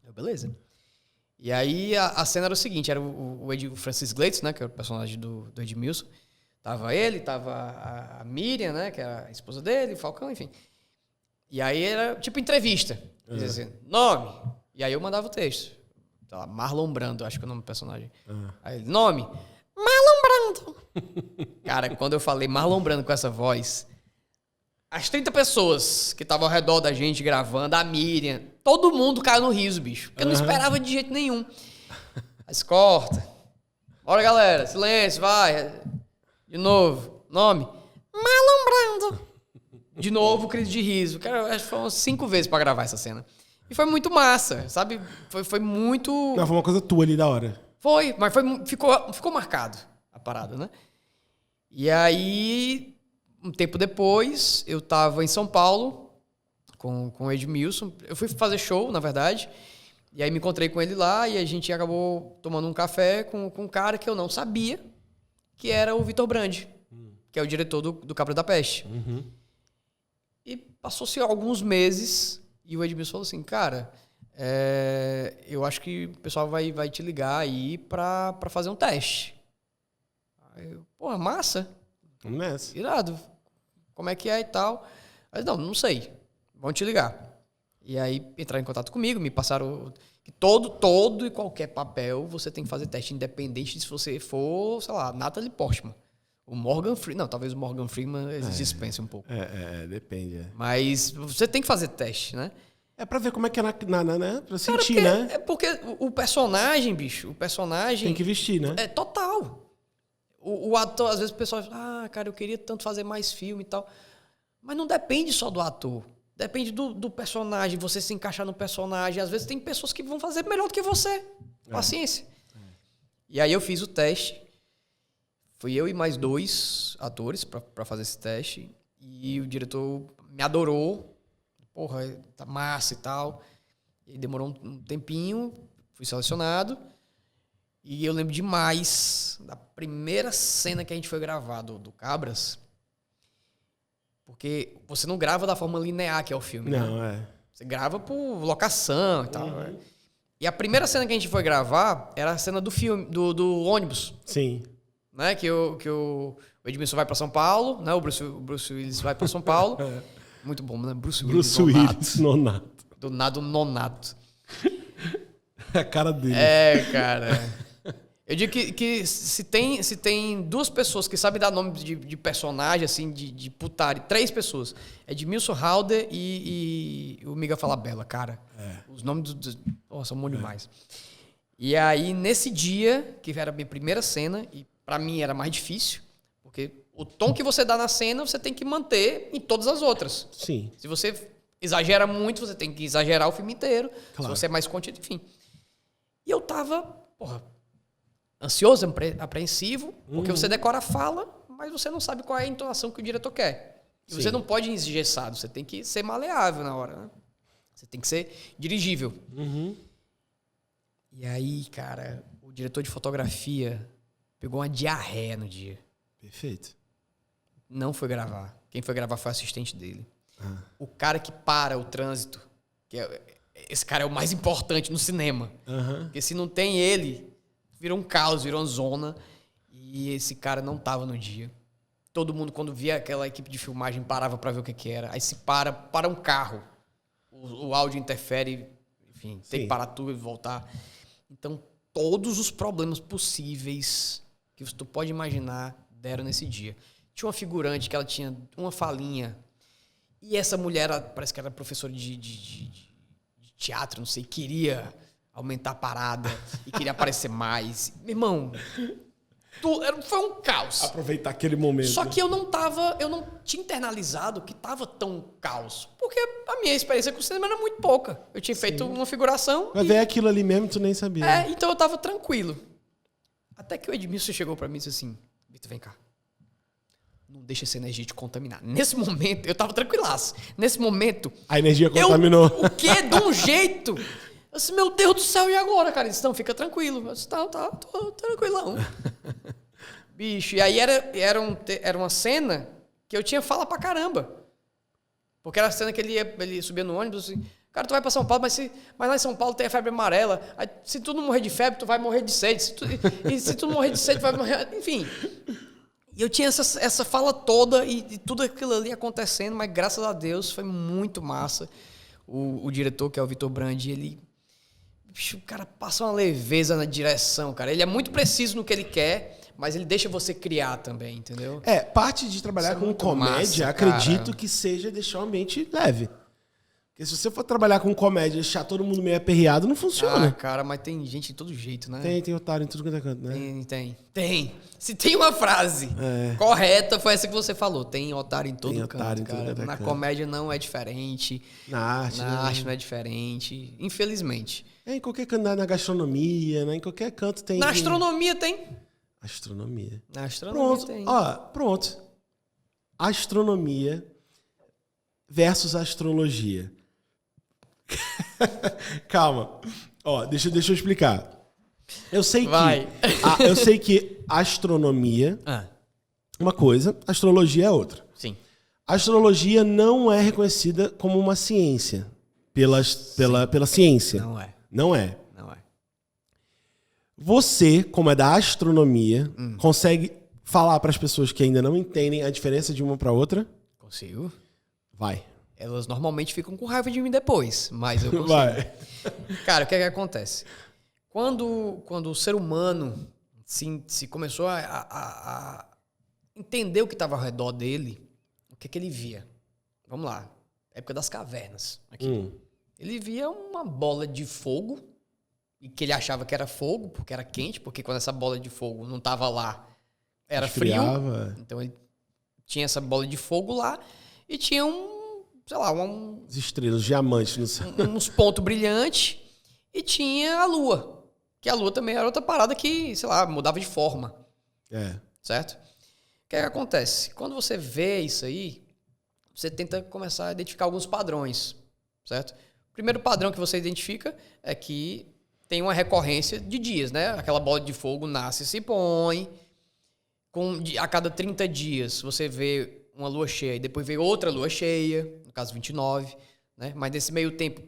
Eu, beleza. E aí a cena era o seguinte, era o Francis Gleitz, né, que era o personagem do Edmilson. Tava ele, tava a Miriam, né, que era a esposa dele, o Falcão, enfim. E aí era tipo entrevista. Dizia assim, nome. E aí eu mandava o texto. Tá lá, Marlon Brando, acho que é o nome do personagem. Aí ele, nome. Marlon Brando. Cara, quando eu falei Marlon Brando com essa voz, as 30 pessoas que estavam ao redor da gente gravando, a Miriam, todo mundo caiu no riso, bicho. Porque eu não esperava de jeito nenhum. Aí corta. Bora, galera. Silêncio, vai. De novo. Nome. Marlon Brando. De novo, crise de riso. Cara, acho que foram 5 vezes pra gravar essa cena. E foi muito massa, sabe? Foi muito... Não, foi uma coisa tua ali da hora. Foi, mas ficou marcado a parada, né? E aí, um tempo depois, eu tava em São Paulo com o Edmilson. Eu fui fazer show, na verdade. E aí me encontrei com ele lá e a gente acabou tomando um café com um cara que eu não sabia, que era o Vitor Brandi, que é o diretor do Cabra da Peste. Uhum. E passou-se alguns meses e o Edmilson falou assim, cara, eu acho que o pessoal vai te ligar aí pra fazer um teste. Aí eu, porra, massa. Vamos nessa. Irado. Como é que é e tal. Mas não sei. Vão te ligar. E aí entraram em contato comigo, me passaram que todo e qualquer papel você tem que fazer teste, independente se você for, sei lá, Natalie Portman. O Morgan Freeman. Não, talvez o Morgan Freeman dispense um pouco. Depende. Mas você tem que fazer teste, né? É pra ver como é que é né? Pra sentir, né? É porque o personagem, bicho, Tem que vestir, né? É total. O ator, às vezes o pessoal fala, cara, eu queria tanto fazer mais filme e tal. Mas não depende só do ator. Depende do personagem, você se encaixar no personagem. Às vezes tem pessoas que vão fazer melhor do que você. Paciência. E aí eu fiz o teste. Fui eu e mais 2 atores pra fazer esse teste. E o diretor me adorou. Porra, tá massa e tal. E demorou um tempinho. Fui selecionado. E eu lembro demais da primeira cena que a gente foi gravar do Cabras. Porque você não grava da forma linear que é o filme. Não, né? Você grava por locação e tal. Né? E a primeira cena que a gente foi gravar era a cena do filme, do ônibus. Sim. Né? Que o Edmilson vai pra São Paulo, né? O Bruce Willis vai pra São Paulo. Muito bom, né? Bruce Willis Nonato. Do nada, Nonato. É a cara dele. Cara. Eu digo que se tem 2 pessoas que sabem dar nome de personagem, assim, de putaria, 3 pessoas. Edmilson Halder e o Miga Falabella, cara. Os nomes são bons demais. E aí, nesse dia, que era a minha primeira cena, e pra mim era mais difícil, porque o tom que você dá na cena, você tem que manter em todas as outras. Sim. Se você exagera muito, você tem que exagerar o filme inteiro. Claro. Se você é mais contido, enfim. E eu tava, ansioso, apreensivo, porque você decora a fala, mas você não sabe qual é a entonação que o diretor quer. E você não pode ir engessado, você tem que ser maleável na hora, né? Você tem que ser dirigível. E aí, cara, o diretor de fotografia pegou uma diarreia no dia. Perfeito. Não foi gravar. Quem foi gravar foi o assistente dele. O cara que para o trânsito, esse cara é o mais importante no cinema. Porque se não tem ele, virou um caos, virou uma zona. E esse cara não tava no dia. Todo mundo, quando via aquela equipe de filmagem, parava pra ver o que era. Aí se para um carro. O áudio interfere, enfim, tem que parar tudo e voltar. Então, todos os problemas possíveis que tu pode imaginar deram nesse dia. Tinha uma figurante que ela tinha uma falinha. E essa mulher, parece que era professora de teatro, não sei, queria aumentar a parada e queria aparecer mais. Meu irmão, foi um caos. Aproveitar aquele momento. Só que eu não tinha internalizado que tava tão caos. Porque a minha experiência com o cinema era muito pouca. Eu tinha feito uma figuração. Mas ver aquilo ali mesmo, tu nem sabia. Então eu tava tranquilo. Até que o Edmilson chegou pra mim e disse assim, Vitor, vem cá. Não deixa essa energia te contaminar. Nesse momento, eu tava tranquilaço. Nesse momento... A energia contaminou. O quê? De um jeito... Eu disse, meu Deus do céu, e agora, cara? Ele disse, não, fica tranquilo. Eu disse, tô tranquilão. Bicho, e aí era uma cena que eu tinha fala pra caramba. Porque era a cena que ele subia no ônibus assim, cara, tu vai pra São Paulo, mas lá em São Paulo tem a febre amarela. Aí, se tu não morrer de febre, tu vai morrer de sede. Se tu não morrer de sede, tu vai morrer... Enfim. E eu tinha essa fala toda e tudo aquilo ali acontecendo, mas graças a Deus foi muito massa. O diretor, que é o Vitor Brandi, ele... Bicho, o cara passa uma leveza na direção, cara. Ele é muito preciso no que ele quer, mas ele deixa você criar também, entendeu? Parte de trabalhar com comédia, acredito que seja deixar o ambiente leve. Porque se você for trabalhar com comédia e deixar todo mundo meio aperreado, não funciona. Cara, mas tem gente de todo jeito, né? Tem otário em tudo quanto é canto, né? Tem. Se tem uma frase correta, foi essa que você falou. Tem otário em todo canto, cara. Na comédia não é diferente. Na arte não é diferente. Infelizmente. Em qualquer canto, na gastronomia, né? Em qualquer canto tem... Na astronomia tem. Astronomia. Na astronomia tem. Pronto. Astronomia versus astrologia. Calma. Deixa eu explicar. Eu sei que astronomia é uma coisa, astrologia é outra. Sim. A astrologia não é reconhecida como uma ciência pela ciência. Não é. Não é. Não é. Você, como é da astronomia, consegue falar para as pessoas que ainda não entendem a diferença de uma para outra? Consigo. Vai. Elas normalmente ficam com raiva de mim depois, mas eu consigo. Vai. Cara, o que é que acontece? Quando o ser humano se começou a entender o que estava ao redor dele, o que ele via? Vamos lá. Época das cavernas. Aqui. Ele via uma bola de fogo, e que ele achava que era fogo, porque era quente, porque quando essa bola de fogo não estava lá, era Esfriava. frio. Então ele tinha essa bola de fogo lá e tinha As estrelas, os diamantes no céu. uns pontos brilhantes, e tinha a lua. Que a lua também era outra parada que, sei lá, mudava de forma. Certo? O que é que acontece? Quando você vê isso aí, você tenta começar a identificar alguns padrões. Certo? O primeiro padrão que você identifica é que tem uma recorrência de dias, né? Aquela bola de fogo nasce e se põe. A cada 30 dias você vê uma lua cheia e depois vê outra lua cheia, no caso 29, né? Mas nesse meio tempo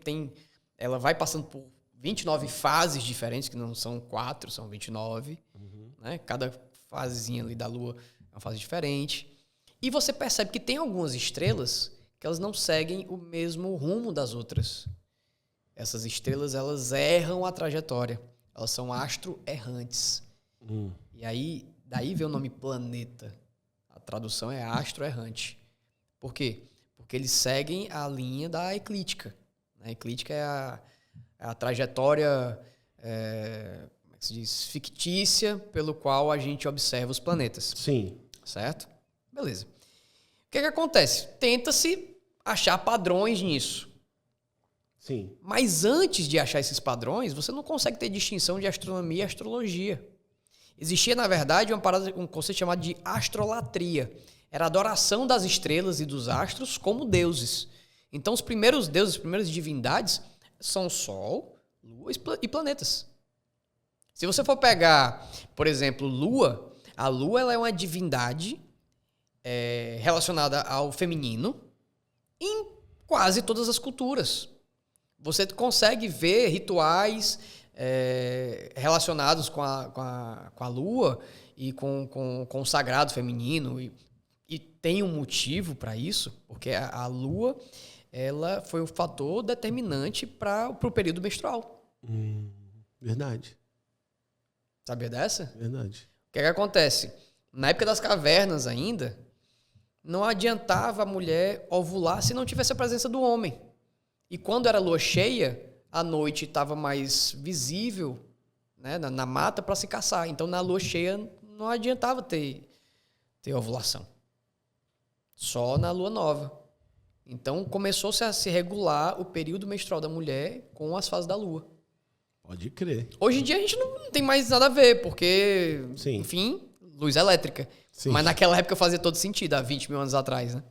ela vai passando por 29 fases diferentes, que não são 4, são 29, né? Cada fasezinha ali da lua é uma fase diferente. E você percebe que tem algumas estrelas que elas não seguem o mesmo rumo das outras. Essas estrelas, elas erram a trajetória. Elas são astro-errantes. E aí, daí vem o nome planeta. A tradução é astro-errante. Por quê? Porque eles seguem a linha da eclíptica. A eclíptica é a trajetória, como é que se diz? Fictícia, pelo qual a gente observa os planetas. Sim. Certo? Beleza. O que acontece? Tenta-se achar padrões nisso. Sim. Mas antes de achar esses padrões, você não consegue ter distinção de astronomia e astrologia. Existia, na verdade, um conceito chamado de astrolatria. Era a adoração das estrelas e dos astros como deuses. Então, os primeiros deuses, as primeiras divindades são Sol, Lua e planetas. Se você for pegar, por exemplo, Lua, a Lua ela é uma divindade relacionada ao feminino em quase todas as culturas. Você consegue ver rituais relacionados com a lua e com o sagrado feminino. E tem um motivo para isso, porque a lua ela foi um fator determinante para o período menstrual. Verdade. Sabia dessa? Verdade. O que acontece? Na época das cavernas ainda, não adiantava a mulher ovular se não tivesse a presença do homem. E quando era lua cheia, a noite estava mais visível, né, na mata para se caçar. Então, na lua cheia, não adiantava ter ovulação. Só na lua nova. Então, começou-se a se regular o período menstrual da mulher com as fases da lua. Pode crer. Hoje em dia, a gente não tem mais nada a ver, porque, Sim. enfim, luz elétrica. Sim. Mas naquela época fazia todo sentido, há 20 mil anos atrás, né?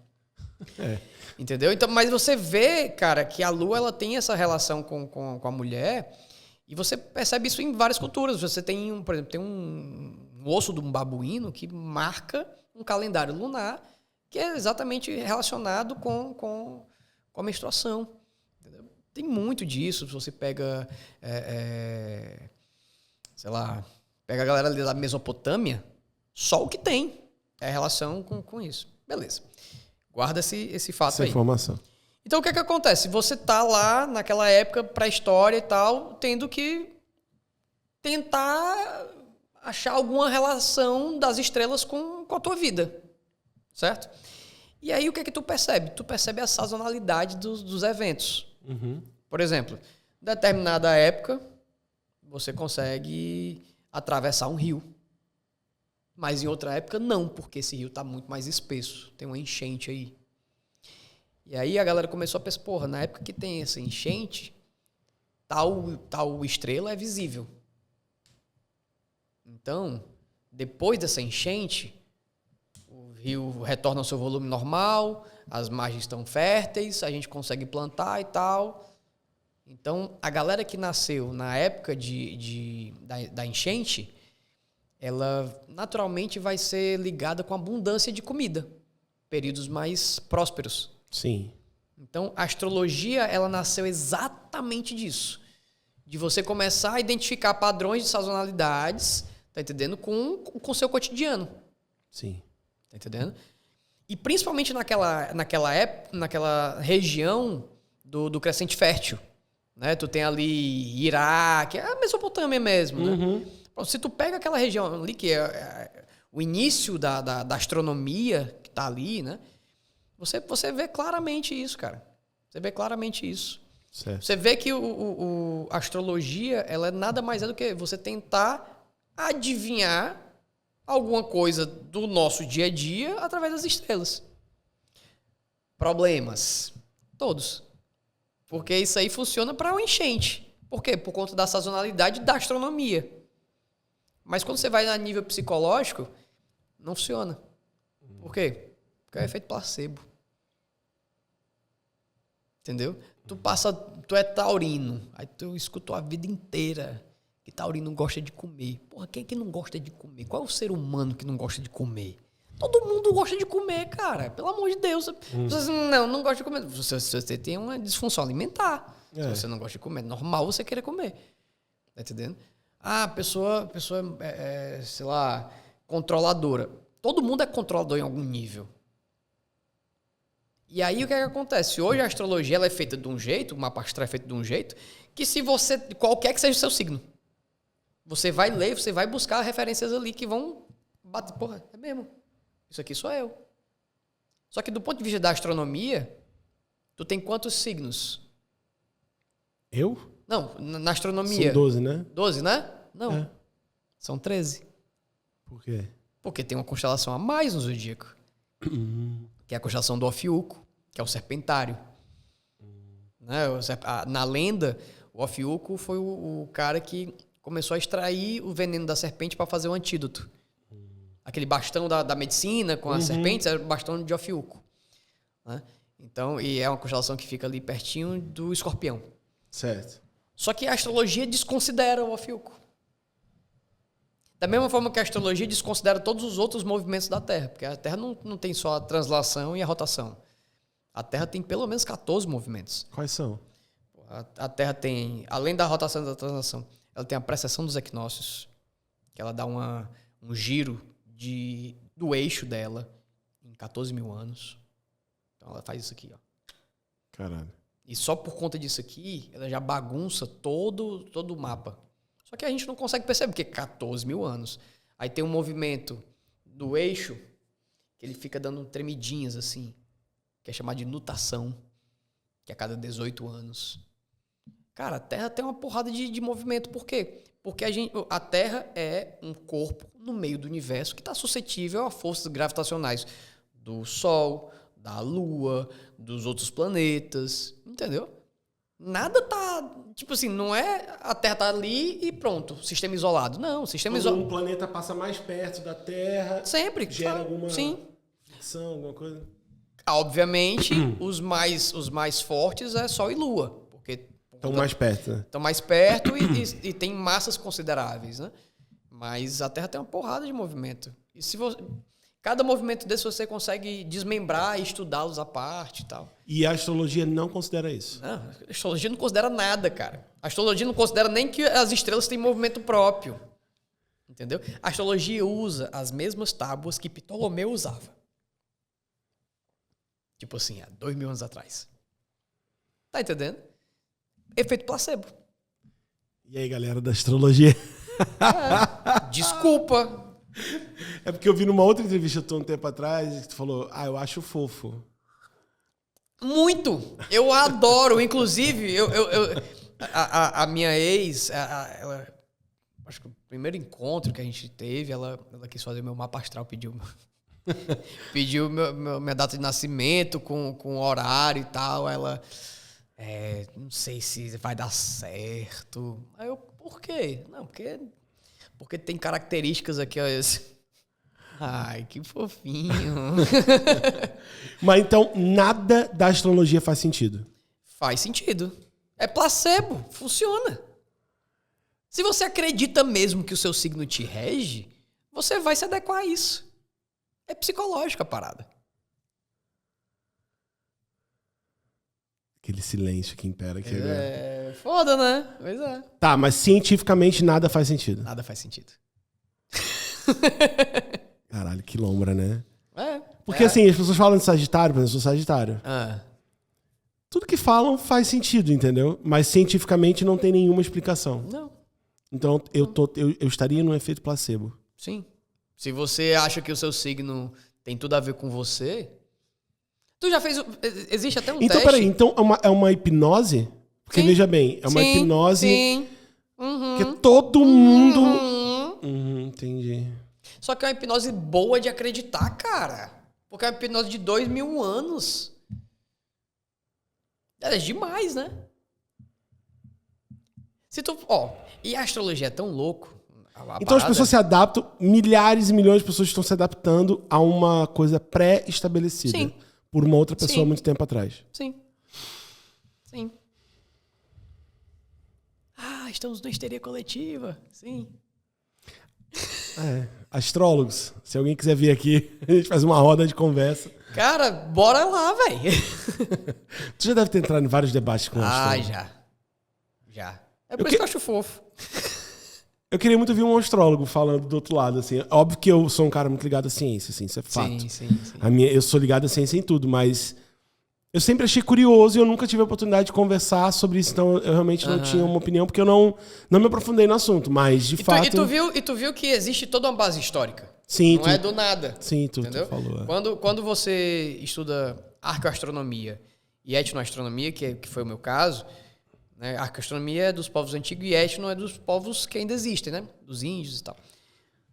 Entendeu? Então, mas você vê, cara, que a lua ela tem essa relação com a mulher e você percebe isso em várias culturas. Você tem, por exemplo, tem um osso de um babuíno que marca um calendário lunar que é exatamente relacionado com a menstruação. Entendeu? Tem muito disso. Se você pega, sei lá, pega a galera ali da Mesopotâmia, só o que tem é relação com isso. Beleza. Guarda esse fato Essa aí. informação. Então, o que acontece? Você tá lá, naquela época, pré-história e tal, tendo que tentar achar alguma relação das estrelas com a tua vida. Certo? E aí, o que tu percebe? Tu percebe a sazonalidade dos eventos. Por exemplo, em determinada época, você consegue atravessar um rio. Mas em outra época, não, porque esse rio está muito mais espesso. Tem uma enchente aí. E aí a galera começou a pensar, porra, na época que tem essa enchente, tal estrela é visível. Então, depois dessa enchente, o rio retorna ao seu volume normal, as margens estão férteis, a gente consegue plantar e tal. Então, a galera que nasceu na época da enchente, ela naturalmente vai ser ligada com abundância de comida. períodos mais prósperos. Sim. Então, a astrologia, ela nasceu exatamente disso. De você começar a identificar padrões de sazonalidades, tá entendendo? Com o seu cotidiano. Sim. Tá entendendo? E principalmente naquela época, naquela região do crescente fértil. Né? Tu tem ali Iraque, a Mesopotâmia mesmo, né? Se tu pega aquela região ali, que é o início da astronomia que tá ali, né? Você vê claramente isso, cara. Você vê claramente isso. Certo. Você vê que a astrologia, ela é nada mais é do que você tentar adivinhar alguma coisa do nosso dia a dia através das estrelas. Problemas. Todos. Porque isso aí funciona para um enchente. Por quê? Por conta da sazonalidade da astronomia. Mas quando você vai a nível psicológico, não funciona. Por quê? Porque é o efeito placebo. Entendeu? Tu é taurino, aí tu escutou a vida inteira que taurino gosta de comer. Porra, quem é que não gosta de comer? Qual é o ser humano que não gosta de comer? Todo mundo gosta de comer, cara. Pelo amor de Deus. Você não gosta de comer. Você tem uma disfunção alimentar. Se você não gosta de comer, é normal você querer comer. Tá entendendo? A pessoa sei lá, controladora. Todo mundo é controlador em algum nível. E aí o que é que acontece? Hoje a astrologia ela é feita de um jeito, o mapa astral é feito de um jeito, que se você, qualquer que seja o seu signo, você vai ler, você vai buscar referências ali que vão bater. Porra, é mesmo. Isso aqui sou eu. Só que do ponto de vista da astronomia, tu tem quantos signos? Eu? Não, na astronomia. São 12, né? 12, né? Não. É. São 13. Por quê? Porque tem uma constelação a mais no zodíaco. Que é a constelação do Ofiuco, que é o Serpentário. Né? Na lenda, o Ofiuco foi o cara que começou a extrair o veneno da serpente para fazer o antídoto. Aquele bastão da medicina com as serpentes era o bastão de Ofiuco. Né? Então, e é uma constelação que fica ali pertinho do Escorpião. Certo. Só que a astrologia desconsidera o Ofiuco. Da mesma forma que a astrologia desconsidera todos os outros movimentos da Terra, porque a Terra não tem só a translação e a rotação. A Terra tem pelo menos 14 movimentos. Quais são? A Terra tem, além da rotação e da translação, ela tem a precessão dos equinócios, que ela dá um giro do eixo dela em 14 mil anos. Então ela faz isso aqui, ó. Caralho. E só por conta disso aqui, ela já bagunça todo o mapa. Só que a gente não consegue perceber, porque 14 mil anos. Aí tem um movimento do eixo, que ele fica dando tremidinhas assim, que é chamado de nutação, que é a cada 18 anos. Cara, a Terra tem uma porrada de movimento. Por quê? Porque a Terra é um corpo no meio do universo que está suscetível a forças gravitacionais do Sol, da Lua, dos outros planetas, entendeu? Nada tá... Tipo assim, não é a Terra tá ali e pronto, sistema isolado. Não, o sistema isolado... Um planeta passa mais perto da Terra... Sempre. Gera alguma Sim. fricção, alguma coisa... Obviamente, os mais fortes é Sol e Lua. Porque Estão mais perto, né? estão mais perto e tem massas consideráveis, né? Mas a Terra tem uma porrada de movimento. E se você... Cada movimento desse você consegue desmembrar e estudá-los à parte e tal. E a astrologia não considera isso? Não, a astrologia não considera nada, cara. A astrologia não considera nem que as estrelas têm movimento próprio. Entendeu? A astrologia usa as mesmas tábuas que Ptolomeu usava. Tipo assim, há 2000 anos atrás. Tá entendendo? Efeito placebo. E aí, galera da astrologia? Desculpa. É porque eu vi numa outra entrevista um tempo atrás que tu falou, eu acho fofo. Muito. Eu adoro. Inclusive, a minha ex, ela, acho que o primeiro encontro que a gente teve, ela quis fazer meu mapa astral, pediu minha data de nascimento com horário e tal. Ela, não sei se vai dar certo. Aí eu, por quê? Não, porque tem características aqui, ó. Ai, que fofinho. Mas então, nada da astrologia faz sentido? Faz sentido. É placebo. Funciona. Se você acredita mesmo que o seu signo te rege, você vai se adequar a isso. É psicológica a parada. Aquele silêncio que impera aqui agora. É foda, né? Pois é. Tá, mas cientificamente nada faz sentido. Nada faz sentido. Caralho, que lombra, né? É. Porque assim, as pessoas falam de Sagitário, por exemplo, eu sou Sagitário. Tudo que falam faz sentido, entendeu? Mas cientificamente não tem nenhuma explicação. Não. Então eu estaria num efeito placebo. Sim. Se você acha que o seu signo tem tudo a ver com você... Tu já fez... Existe até um então, teste... Peraí, então é uma hipnose? Porque Sim. veja bem, é uma Sim. hipnose Sim. que todo mundo... entendi. Só que é uma hipnose boa de acreditar, cara. Porque é uma hipnose de 2000 anos. É demais, né? Se tu... e a astrologia é tão louco. Então as pessoas se adaptam, milhares e milhões de pessoas estão se adaptando a uma coisa pré-estabelecida. Sim. Por uma outra pessoa há Sim. muito tempo atrás. Sim. Sim. Estamos na histeria coletiva. Sim. Astrólogos, se alguém quiser vir aqui, a gente faz uma roda de conversa. Cara, bora lá, velho. Tu já deve ter entrado em vários debates com astrólogos. Já. É por isso que eu acho fofo. Eu queria muito ouvir um astrólogo falando do outro lado, assim. Óbvio que eu sou um cara muito ligado à ciência, assim, isso é fato. Sim. Eu sou ligado à ciência em tudo, mas eu sempre achei curioso e eu nunca tive a oportunidade de conversar sobre isso, então eu realmente não tinha uma opinião, porque eu não me aprofundei no assunto, mas de fato... E tu viu que existe toda uma base histórica. Sim, não é do nada. Sim, tu entendeu? falou. Quando você estuda arqueoastronomia e etnoastronomia, que foi o meu caso... Né? A arqueoastronomia é dos povos antigos e etno é dos povos que ainda existem, né? Dos índios e tal.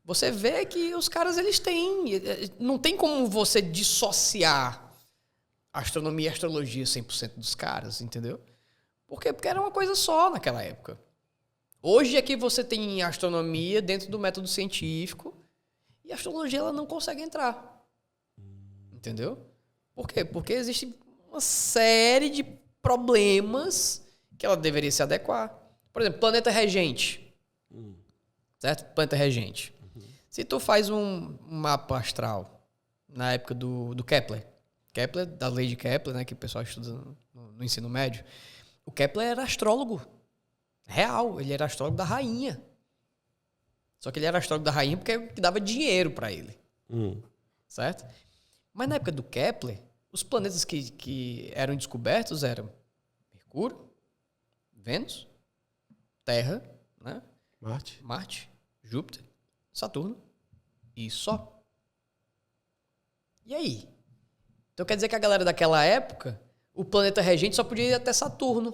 Você vê que os caras, eles têm... Não tem como você dissociar a astronomia e a astrologia 100% dos caras, entendeu? Por quê? Porque era uma coisa só naquela época. Hoje é que você tem astronomia dentro do método científico e a astrologia ela não consegue entrar. Entendeu? Por quê? Porque existe uma série de problemas... que ela deveria se adequar. Por exemplo, planeta regente. Certo? Planeta regente. Se tu faz um mapa astral na época do Kepler, da lei de Kepler, né, que o pessoal estuda no ensino médio, o Kepler era astrólogo real, ele era astrólogo da rainha. Só que ele era astrólogo da rainha porque dava dinheiro para ele. Certo? Mas na época do Kepler, os planetas que eram descobertos eram Mercúrio, Vênus, Terra, né? Marte, Júpiter, Saturno e Sol. E aí? Então quer dizer que a galera daquela época, o planeta regente só podia ir até Saturno.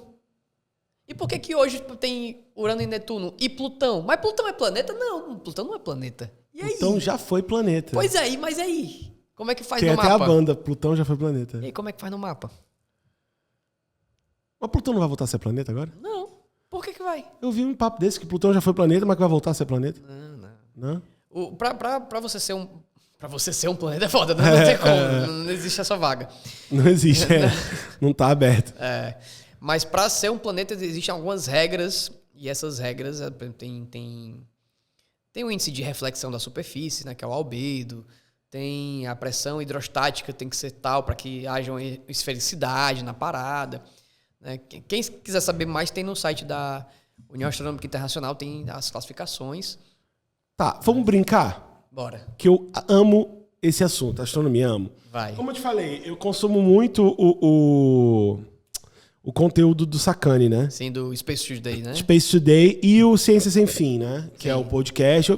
E por que hoje tem Urano e Netuno e Plutão? Mas Plutão é planeta? Não, Plutão não é planeta. E aí? Plutão já foi planeta. Pois é, mas aí? Como é que faz tem no mapa? Tem até a banda, Plutão já foi planeta. E aí, como é que faz no mapa? Mas Plutão não vai voltar a ser planeta agora? Não. Por que vai? Eu vi um papo desse que Plutão já foi planeta, mas que vai voltar a ser planeta. Não? Pra você ser um planeta é foda, né? Não tem como. Não existe essa vaga. Não existe, não tá aberto. Mas pra ser um planeta existem algumas regras, e essas regras tem o índice de reflexão da superfície, né, que é o albedo, tem a pressão hidrostática, tem que ser tal para que haja uma esfericidade na parada. Né? Quem quiser saber mais, tem no site da União Astronômica Internacional, tem as classificações. Tá, vamos brincar? Bora. Que eu amo esse assunto, astronomia, amo. Vai. Como eu te falei, eu consumo muito o conteúdo do Sacani, né? Sim, do Space Today, né? Space Today e o Ciência Sem Fim, né? Que é o podcast.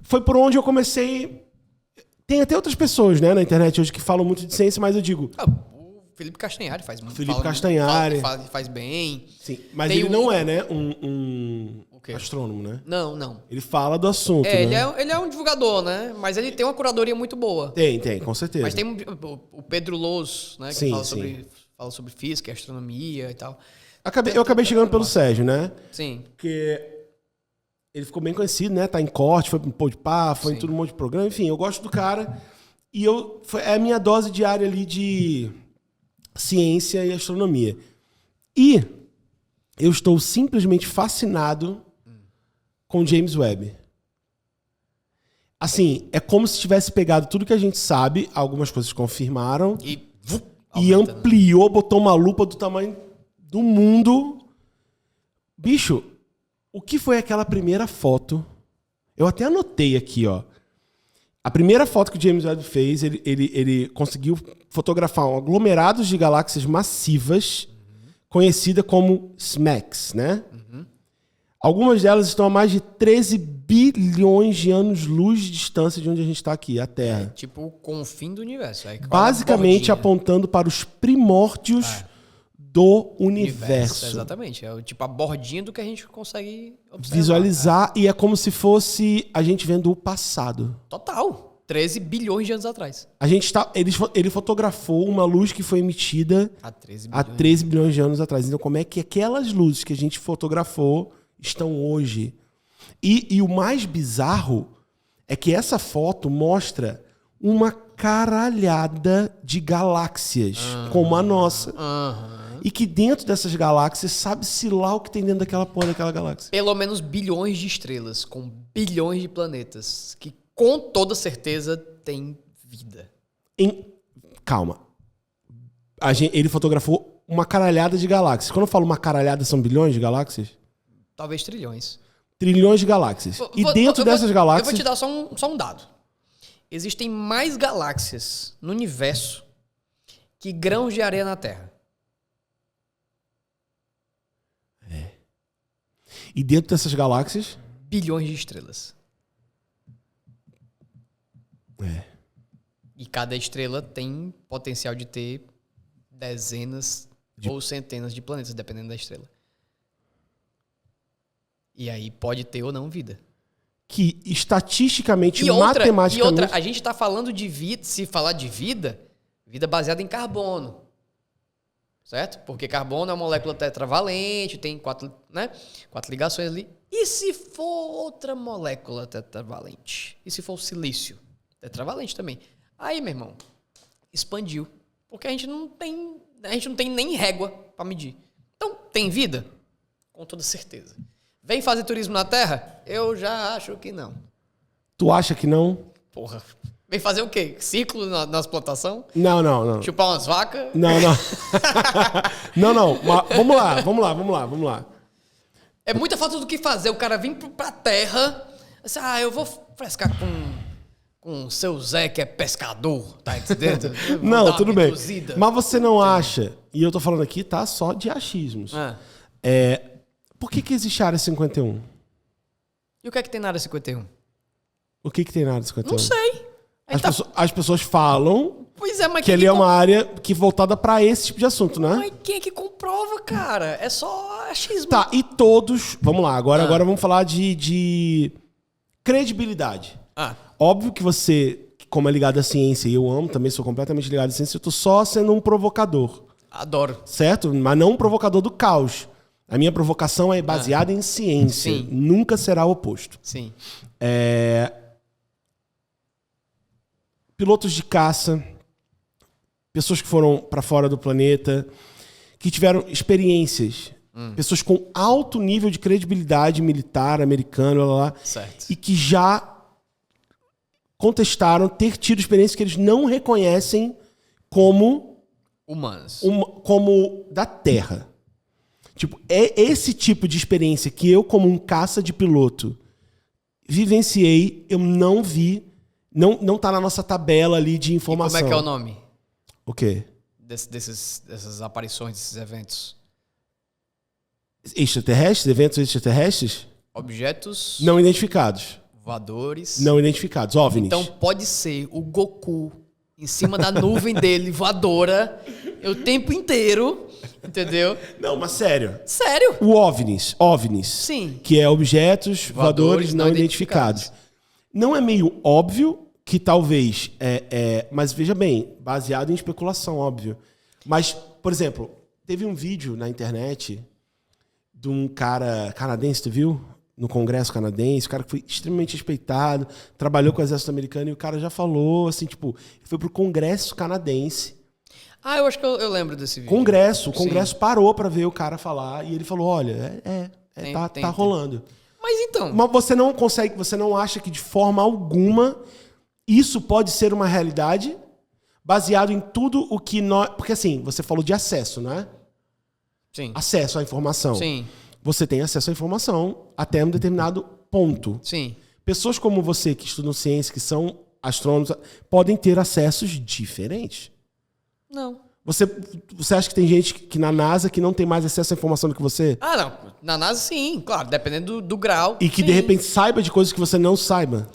Foi por onde eu comecei... Tem até outras pessoas, né, na internet hoje que falam muito de ciência, mas eu digo... O Felipe Castanhari faz muito. Faz bem. Sim, mas ele não é, né, um astrônomo, né? Não. Ele fala do assunto, né? Ele é um divulgador, né? Mas ele tem uma curadoria muito boa. Tem, com certeza. Mas tem o Pedro Loz, né? Que fala sobre física, astronomia e tal. Eu acabei chegando pelo Sérgio, né? Sim. Porque ele ficou bem conhecido, né? Tá em corte, foi pro Podpah, foi em todo um monte de programa. Enfim, eu gosto do cara. E é a minha dose diária ali de ciência e astronomia. E eu estou simplesmente fascinado com James Webb. Assim, é como se tivesse pegado tudo que a gente sabe, algumas coisas confirmaram, e Aumentando. ampliou, botou uma lupa do tamanho do mundo. Bicho, o que foi aquela primeira foto? Eu até anotei aqui, ó. A primeira foto que o James Webb fez, ele conseguiu fotografar um aglomerado de galáxias massivas, conhecida como SMACS, né? Algumas delas estão a mais de 13 bilhões de anos-luz de distância de onde a gente está aqui, a Terra. Tipo o confim do universo. Aí, Basicamente bordinha. apontando para os primórdios do universo. Exatamente. É tipo a bordinha do que a gente consegue observar. Visualizar, e é como se fosse a gente vendo o passado. Total. 13 bilhões de anos atrás. Ele fotografou uma luz que foi emitida Há 13 há bilhões. 13 bilhões de anos atrás. Então, como é que aquelas luzes que a gente fotografou estão hoje? E o mais bizarro é que essa foto mostra uma caralhada de galáxias como a nossa. E que dentro dessas galáxias, sabe-se lá o que tem dentro daquela porra daquela galáxia. Pelo menos bilhões de estrelas, com bilhões de planetas, que com toda certeza tem vida. Calma. Ele fotografou uma caralhada de galáxias. Quando eu falo uma caralhada, são bilhões de galáxias? Talvez trilhões. Trilhões de galáxias. E dentro dessas galáxias... Eu vou te dar só um dado. Existem mais galáxias no universo que grãos de areia na Terra. E dentro dessas galáxias... Bilhões de estrelas. E cada estrela tem potencial de ter dezenas ou centenas de planetas, dependendo da estrela. E aí pode ter ou não vida. Que estatisticamente, E outra, matematicamente... a gente está falando de vida, se falar de vida, vida baseada em carbono. Certo? Porque carbono é uma molécula tetravalente, tem quatro ligações ali. E se for outra molécula tetravalente? E se for o silício? Tetravalente também. Aí, meu irmão, expandiu. Porque a gente não tem nem régua para medir. Então, tem vida? Com toda certeza. Vem fazer turismo na Terra? Eu já acho que não. Tu acha que não? Porra. Vem fazer o quê? Ciclo nas plantações? Não. Chupar umas vacas? Não. Não. Mas vamos lá. É muita falta do que fazer. O cara vir pra Terra. Assim, eu vou frescar com o seu Zé, que é pescador, tá entendendo? Não, tudo bem. Reduzida. Mas você não acha, e eu tô falando aqui, tá, só de achismos. Por que existe a Área 51? E o que é que tem na Área 51? O que tem na Área 51? Não sei. As pessoas falam Pois é, mas que ali é uma área que voltada pra esse tipo de assunto, né? Mas quem é que comprova, cara? É só achismo. Tá, e todos... Vamos lá, agora vamos falar de credibilidade. Óbvio que você, como é ligado à ciência, e eu amo, também sou completamente ligado à ciência, eu tô só sendo um provocador. Adoro. Certo? Mas não um provocador do caos. A minha provocação é baseada em ciência. Sim. Nunca será o oposto. Sim. Pilotos de caça, pessoas que foram para fora do planeta, que tiveram experiências, pessoas com alto nível de credibilidade militar, americano, lá, Certo. e que já contestaram ter tido experiências que eles não reconhecem como Humanos. como da Terra. Tipo, é esse tipo de experiência que eu, como um caça de piloto, vivenciei, eu não vi, não tá na nossa tabela ali de informação. E como é que é o nome? O quê? Dessas aparições, desses eventos? Extraterrestres? Eventos extraterrestres? Objetos Não identificados. voadores. Não identificados. OVNIs. Então pode ser o Goku em cima da nuvem dele, voadora, o tempo inteiro, entendeu? Não, mas sério. Sério? O OVNIs. Sim. Que é objetos voadores não identificados. Não é meio óbvio que talvez... mas veja bem, baseado em especulação, óbvio. Mas, por exemplo, teve um vídeo na internet de um cara canadense, tu viu? No Congresso canadense, o cara que foi extremamente respeitado, trabalhou com o exército americano, e o cara já falou, assim, tipo, ele foi pro Congresso canadense. Eu acho que eu lembro desse vídeo. O Congresso parou pra ver o cara falar, e ele falou, olha, tá rolando. Mas então... Mas você não acha que de forma alguma isso pode ser uma realidade baseado em tudo o que nós... Porque assim, você falou de acesso, não é? Sim. Acesso à informação. Sim. Você tem acesso à informação até um determinado ponto. Sim. Pessoas como você, que estudam ciência, que são astrônomos, podem ter acessos diferentes. Não. Você acha que tem gente que na NASA que não tem mais acesso à informação do que você? Ah, não. Na NASA, sim, claro. Dependendo do grau. E que sim. de repente saiba de coisas que você não saiba?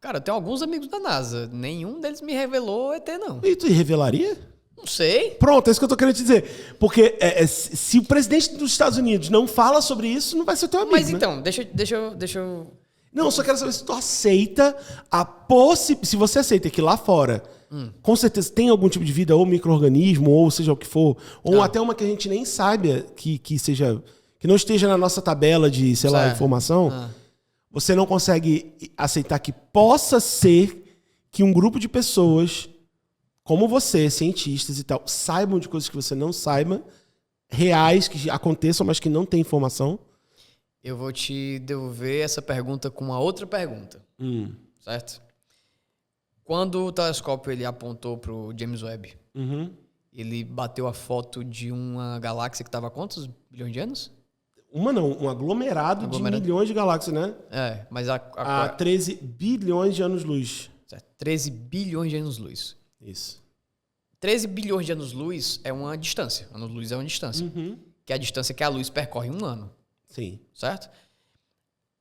Cara, eu tenho alguns amigos da NASA. Nenhum deles me revelou ET, não. E tu revelaria? Não sei. Pronto, é isso que eu tô querendo te dizer. Porque se o presidente dos Estados Unidos não fala sobre isso, não vai ser teu amigo, Mas né? então, deixa eu... Não, eu só quero saber se tu aceita a possibilidade... Se você aceita que lá fora, com certeza tem algum tipo de vida, ou micro-organismo, ou seja o que for, ou até uma que a gente nem saiba que seja... Que não esteja na nossa tabela de, sei lá, Certo. informação. Você não consegue aceitar que possa ser que um grupo de pessoas, como você, cientistas e tal, saibam de coisas que você não saiba, reais, que aconteçam, mas que não tem informação? Eu vou te devolver essa pergunta com uma outra pergunta. Certo? Quando o telescópio ele apontou para o James Webb, ele bateu a foto de uma galáxia que estava há quantos bilhões de anos? Um aglomerado de milhões de galáxias, né? É, mas Há 13 bilhões de anos-luz. 13 bilhões de anos-luz. Isso. 13 bilhões de anos-luz é uma distância. Anos-luz é uma distância. Que é a distância que a luz percorre em um ano. Sim. Certo?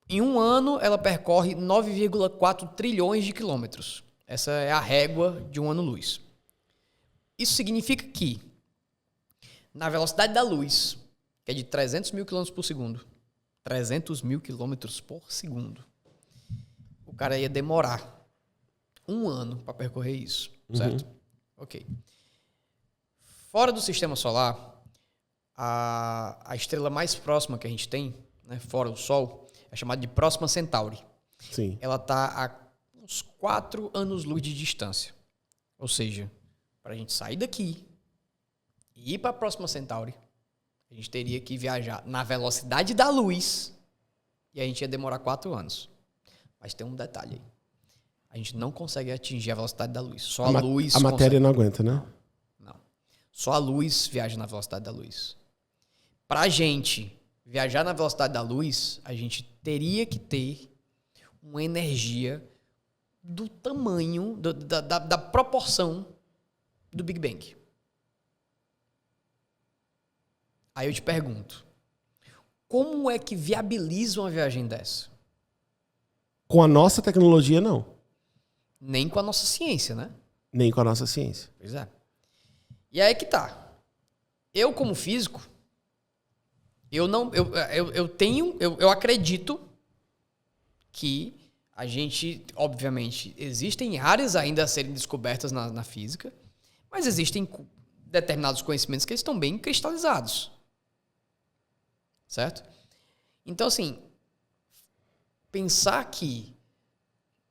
Em um ano, ela percorre 9,4 trilhões de quilômetros. Essa é a régua de um ano-luz. Isso significa que, na velocidade da luz, que é de 300 mil quilômetros por segundo, 300 mil quilômetros por segundo, o cara ia demorar um ano para percorrer isso, certo? Ok. Fora do sistema solar, a estrela mais próxima que a gente tem, né, fora o Sol, é chamada de Próxima Centauri. Sim. Ela está a uns 4 anos-luz de distância. Ou seja, para a gente sair daqui e ir para a Próxima Centauri, a gente teria que viajar na velocidade da luz e a gente ia demorar 4 anos. Mas tem um detalhe aí. A gente não consegue atingir a velocidade da luz. Só a luz A matéria consegue. não aguenta, né? Não. Só a luz viaja na velocidade da luz. Para a gente viajar na velocidade da luz, a gente teria que ter uma energia do tamanho, da proporção do Big Bang. Aí eu te pergunto, como é que viabiliza uma viagem dessa? Com a nossa tecnologia, não. Nem com a nossa ciência, né? Nem com a nossa ciência. Pois é. E aí que tá. Eu, como físico, eu acredito que a gente, obviamente, existem áreas ainda a serem descobertas na física, mas existem determinados conhecimentos que eles estão bem cristalizados. Certo? Então, assim, pensar que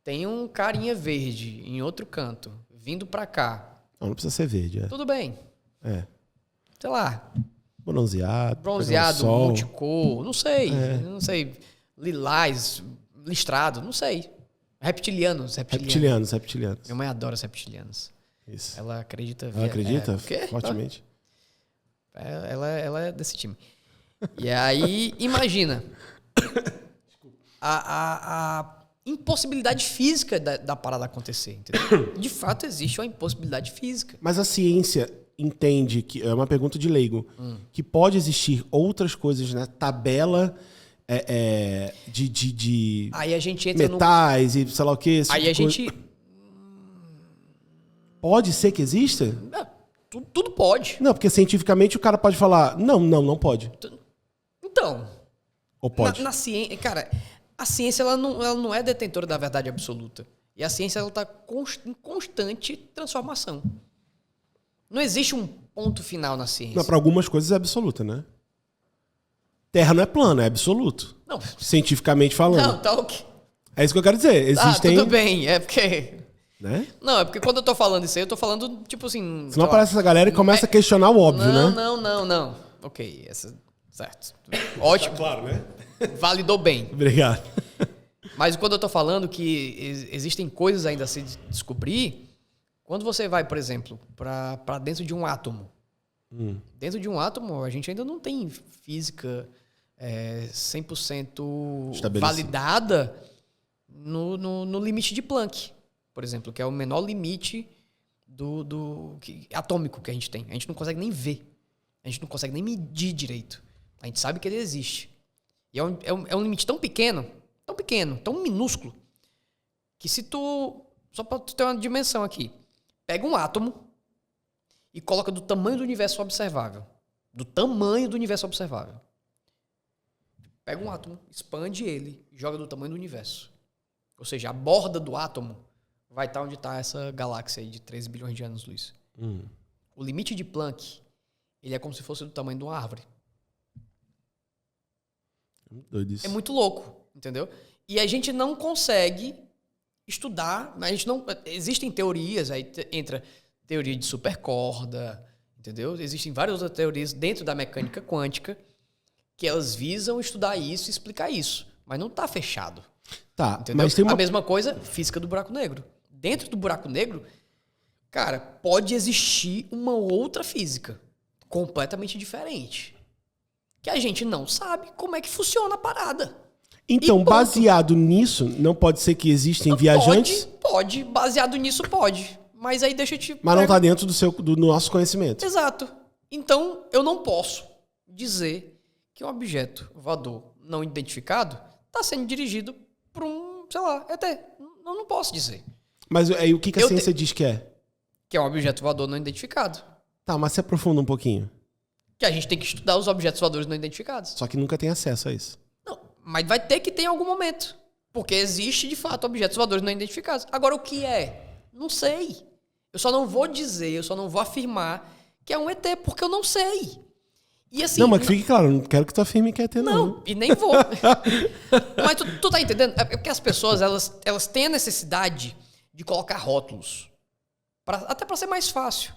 tem um carinha verde em outro canto, vindo pra cá. Não precisa ser verde, é. Tudo bem. É. Sei lá. Bronzeado, sol. multicor, não sei. Não sei. Lilás, listrado, não sei. Reptilianos. Reptilianos. Minha mãe adora os reptilianos. Isso. Ela acredita... Ela acredita? O quê? Fortemente. Ela é desse time. E aí, imagina. A impossibilidade física da parada acontecer, entendeu? De fato, existe uma impossibilidade física. Mas a ciência entende que, é uma pergunta de leigo, que pode existir outras coisas, né? Tabela de Aí a gente entra metais e sei lá o que. Aí a gente... Pode ser que exista? Tudo pode. Não, porque cientificamente o cara pode falar, não pode. Então... Ou pode? Na ciência... Cara, a ciência ela não é detentora da verdade absoluta. E a ciência ela está em constante transformação. Não existe um ponto final na ciência. Não, para algumas coisas é absoluta, né? Terra não é plana, é absoluto. Não. Cientificamente falando. Não, tá ok. É isso que eu quero dizer. Existem... tudo bem. É porque... Né? Não, é porque quando eu tô falando isso aí, eu tô falando, tipo assim... Senão aparece essa galera e começa a questionar o óbvio, né? Não. Ok, certo. Ótimo. Claro, né? Validou bem. Obrigado. Mas quando eu tô falando que existem coisas ainda a se descobrir, Quando você vai, por exemplo, para dentro de um átomo, dentro de um átomo a gente ainda não tem física 100% validada no limite de Planck, por exemplo, que é o menor limite atômico que a gente tem. A gente não consegue nem ver. A gente não consegue nem medir direito. A gente sabe que ele existe. E é um limite tão pequeno, tão minúsculo, que se tu... Só para tu ter uma dimensão aqui. Pega um átomo e coloca do tamanho do universo observável. Do tamanho do universo observável. Pega um átomo, expande ele e joga do tamanho do universo. Ou seja, a borda do átomo vai estar onde está essa galáxia aí de 13 bilhões de anos-luz. O limite de Planck, ele é como se fosse do tamanho de uma árvore. É muito louco, entendeu? E a gente não consegue estudar, existem teorias, aí entra teoria de supercorda, entendeu? Existem várias outras teorias dentro da mecânica quântica que elas visam estudar isso e explicar isso, mas não está fechado. Tá, entendeu? mas tem A mesma coisa, física do buraco negro. Dentro do buraco negro, cara, pode existir uma outra física completamente diferente, que a gente não sabe como é que funciona a parada. Então, baseado nisso, não pode ser que existem viajantes? Pode, baseado nisso pode. Mas aí deixa eu te... Mas não está dentro do nosso conhecimento. Exato. Então, eu não posso dizer que um objeto voador não identificado está sendo dirigido por um, sei lá, ET. Eu não posso dizer. Mas aí o que a ciência diz que é? Que é um objeto voador não identificado. Tá, mas se aprofunda um pouquinho. Que a gente tem que estudar os objetos voadores não identificados. Só que nunca tem acesso a isso. Não, mas vai ter que ter em algum momento. Porque existe, de fato, objetos voadores não identificados. Agora, o que é? Não sei. Eu só não vou dizer, eu só não vou afirmar que é um ET, porque eu não sei. E assim... Não, mas que fique claro, não quero que tu afirme que é ET, não. Não, e nem vou. Mas tu tá entendendo? É porque as pessoas, elas têm a necessidade de colocar rótulos. Até para ser mais fácil.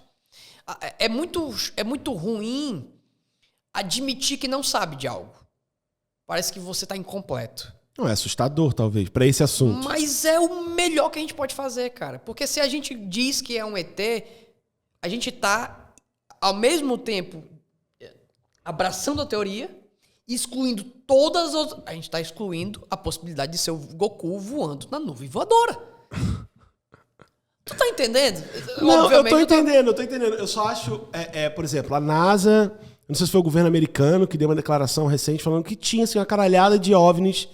É muito ruim admitir que não sabe de algo. Parece que você tá incompleto. Não, é assustador, talvez, para esse assunto. Mas é o melhor que a gente pode fazer, cara. Porque se a gente diz que é um ET, a gente tá, ao mesmo tempo, abraçando a teoria e excluindo todas as outras... A gente tá excluindo a possibilidade de ser o Goku voando na nuvem voadora. Tu tá entendendo? Não, eu tô entendendo. Eu só acho, por exemplo, a NASA, não sei se foi o governo americano que deu uma declaração recente falando que tinha assim, uma caralhada de OVNIs.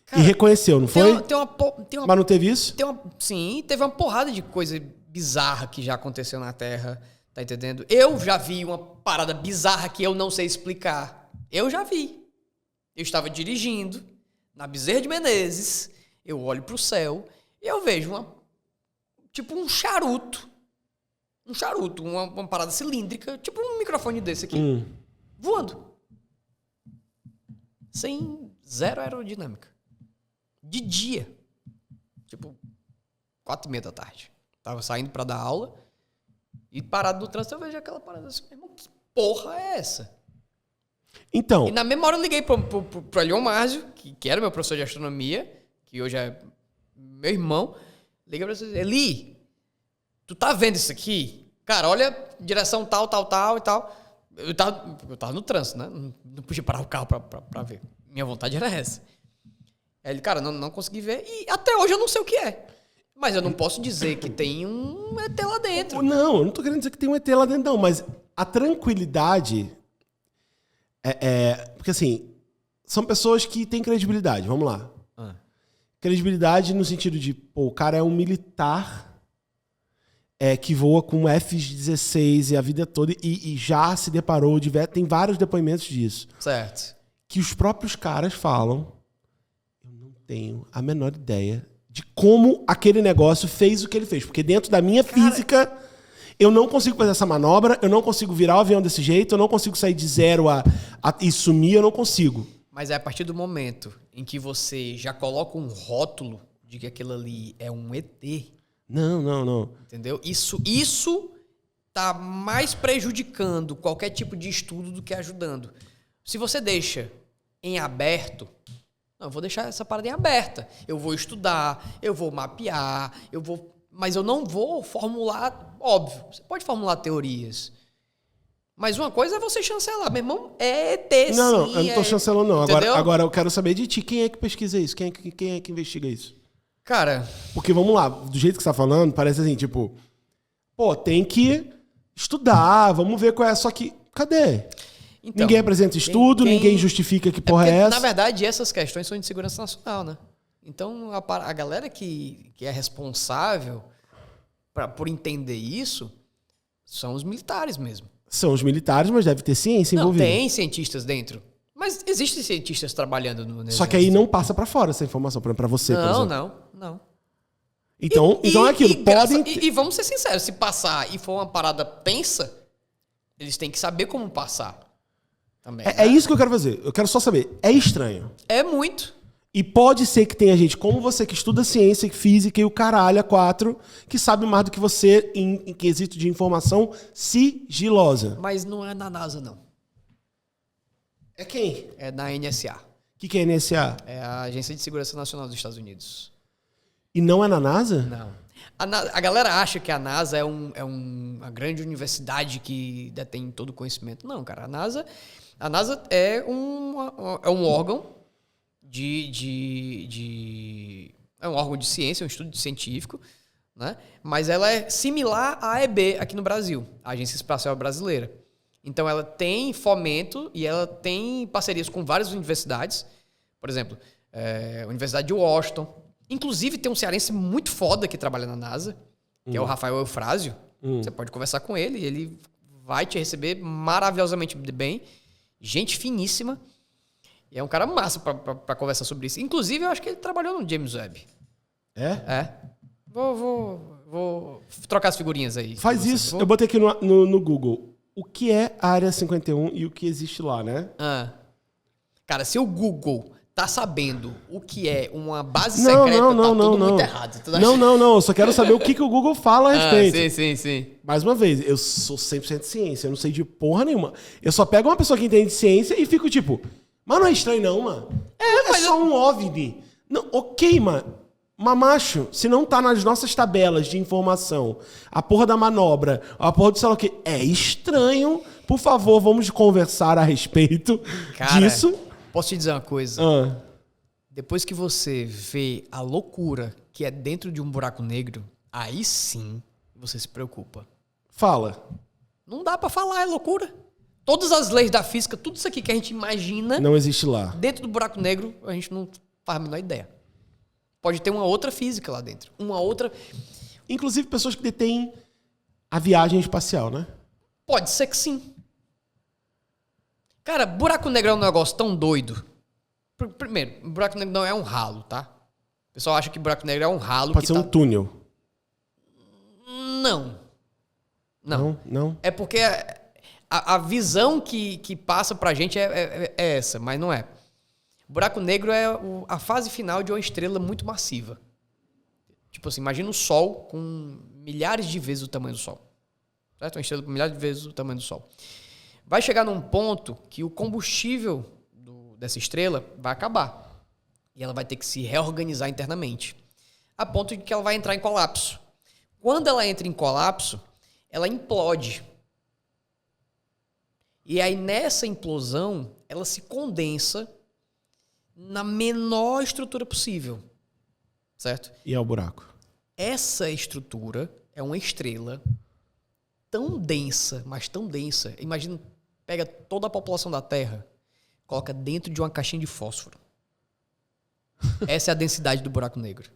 Cara, e reconheceu, não foi? Mas não teve isso? Sim, teve uma porrada de coisa bizarra que já aconteceu na Terra, tá entendendo? Eu já vi uma parada bizarra que eu não sei explicar. Eu já vi. Eu estava dirigindo na Bezerra de Menezes, eu olho pro céu e eu vejo um charuto. Um charuto, uma parada cilíndrica, tipo um microfone desse aqui, voando. Sem zero aerodinâmica. De dia. 4:30 da tarde. Tava saindo pra dar aula e parado no trânsito eu vejo aquela parada assim, meu irmão, que porra é essa? Então... E na mesma hora eu liguei pro Elion Márcio, que era meu professor de astronomia, que hoje é meu irmão. Liguei pra ele, Eli, tu tá vendo isso aqui? Cara, olha, direção tal e tal. Eu tava no trânsito, né? Não podia parar o carro pra ver. Minha vontade era essa. Aí ele, cara, não consegui ver. E até hoje eu não sei o que é. Mas eu não posso dizer que tem um ET lá dentro. Não, eu não tô querendo dizer que tem um ET lá dentro, não. Mas a tranquilidade... Porque assim, são pessoas que têm credibilidade. Vamos lá. Credibilidade no sentido de, o cara é um militar que voa com F-16 e a vida toda e já se deparou, tem vários depoimentos disso. Certo. Que os próprios caras falam, eu não tenho a menor ideia de como aquele negócio fez o que ele fez. Porque dentro da minha física, eu não consigo fazer essa manobra, eu não consigo virar o avião desse jeito, eu não consigo sair de zero e sumir, eu não consigo. Mas é a partir do momento em que você já coloca um rótulo de que aquilo ali é um ET. Não. Entendeu? Isso tá mais prejudicando qualquer tipo de estudo do que ajudando. Se você deixa em aberto, eu vou deixar essa parada em aberta. Eu vou estudar, eu vou mapear, eu vou Mas eu não vou formular... Óbvio, você pode formular teorias. Mas uma coisa é você chancelar. Meu irmão, é ET, Não, sim, eu não tô chancelando, não. Entendeu? Agora eu quero saber de ti. Quem é que pesquisa isso? Quem é que investiga isso? Cara... Porque, vamos lá, do jeito que você tá falando, parece assim, tipo... Pô, tem que estudar, vamos ver qual é. Só que, cadê? Então, ninguém apresenta estudo, ninguém justifica que porra é essa. Na verdade, essas questões são de segurança nacional, né? Então, a galera que é responsável por entender isso são os militares mesmo. São os militares, mas deve ter ciência Não, envolvida. tem cientistas dentro. Mas existem cientistas trabalhando no Só que aí não passa pra fora essa informação, pra você, por exemplo. Não. Então é aquilo, podem... E vamos ser sinceros, se passar e for uma parada tensa, eles têm que saber como passar. Também, É isso que eu quero fazer. Eu quero só saber. É estranho. É muito. E pode ser que tenha gente como você que estuda ciência, física e o caralho a quatro, que sabe mais do que você em quesito de informação sigilosa. Mas não é na NASA, não. É quem? É na NSA. O que é NSA? É a Agência de Segurança Nacional dos Estados Unidos. E não é na NASA? Não. A galera acha que a NASA é uma grande universidade que detém todo o conhecimento. Não, cara. A NASA é um órgão é um órgão de ciência, um estudo científico, né? Mas ela é similar à AEB aqui no Brasil, a Agência Espacial Brasileira. Então ela tem fomento e ela tem parcerias com várias universidades. Por exemplo, a Universidade de Washington. Inclusive tem um cearense muito foda que trabalha na NASA, que é o Rafael Eufrásio. Você pode conversar com ele, ele vai te receber maravilhosamente bem. Gente finíssima. E é um cara massa pra conversar sobre isso. Inclusive, eu acho que ele trabalhou no James Webb. É? Vou trocar as figurinhas aí. Faz isso. Eu botei aqui no Google. O que é a Área 51 e o que existe lá, né? Cara, se o Google tá sabendo o que é uma base secreta, tudo muito errado. Não. Eu só quero saber o que o Google fala a respeito. Sim. Mais uma vez, eu sou 100% ciência. Eu não sei de porra nenhuma. Eu só pego uma pessoa que entende de ciência e fico tipo... Mas não é estranho não, mano. É só um OVNI. Não, ok, mano. Mas, macho, se não tá nas nossas tabelas de informação, a porra da manobra, a porra do sei lá o quê, é estranho. Por favor, vamos conversar a respeito disso. Posso te dizer uma coisa? Depois que você vê a loucura que é dentro de um buraco negro, aí sim você se preocupa. Fala. Não dá pra falar, é loucura. Todas as leis da física, tudo isso aqui que a gente imagina... Não existe lá. Dentro do buraco negro, a gente não faz a menor ideia. Pode ter uma outra física lá dentro. Uma outra... Inclusive pessoas que detêm a viagem espacial, né? Pode ser que sim. Cara, buraco negro é um negócio tão doido. Primeiro, buraco negro não é um ralo, tá? O pessoal acha que buraco negro é um ralo. Pode ser um túnel. Não. Não? É porque a visão que passa pra gente é essa, mas não é. Buraco negro é a fase final de uma estrela muito massiva. Tipo assim, imagina o Sol com milhares de vezes o tamanho do Sol. Certo? Uma estrela com milhares de vezes o tamanho do Sol. Vai chegar num ponto que o combustível dessa estrela vai acabar. E ela vai ter que se reorganizar internamente. A ponto de que ela vai entrar em colapso. Quando ela entra em colapso, ela implode. E aí, nessa implosão, ela se condensa na menor estrutura possível. Certo? E é o buraco. Essa estrutura é uma estrela tão densa, mas tão densa. Imagina, pega toda a população da Terra, coloca dentro de uma caixinha de fósforo. Essa é a densidade do buraco negro.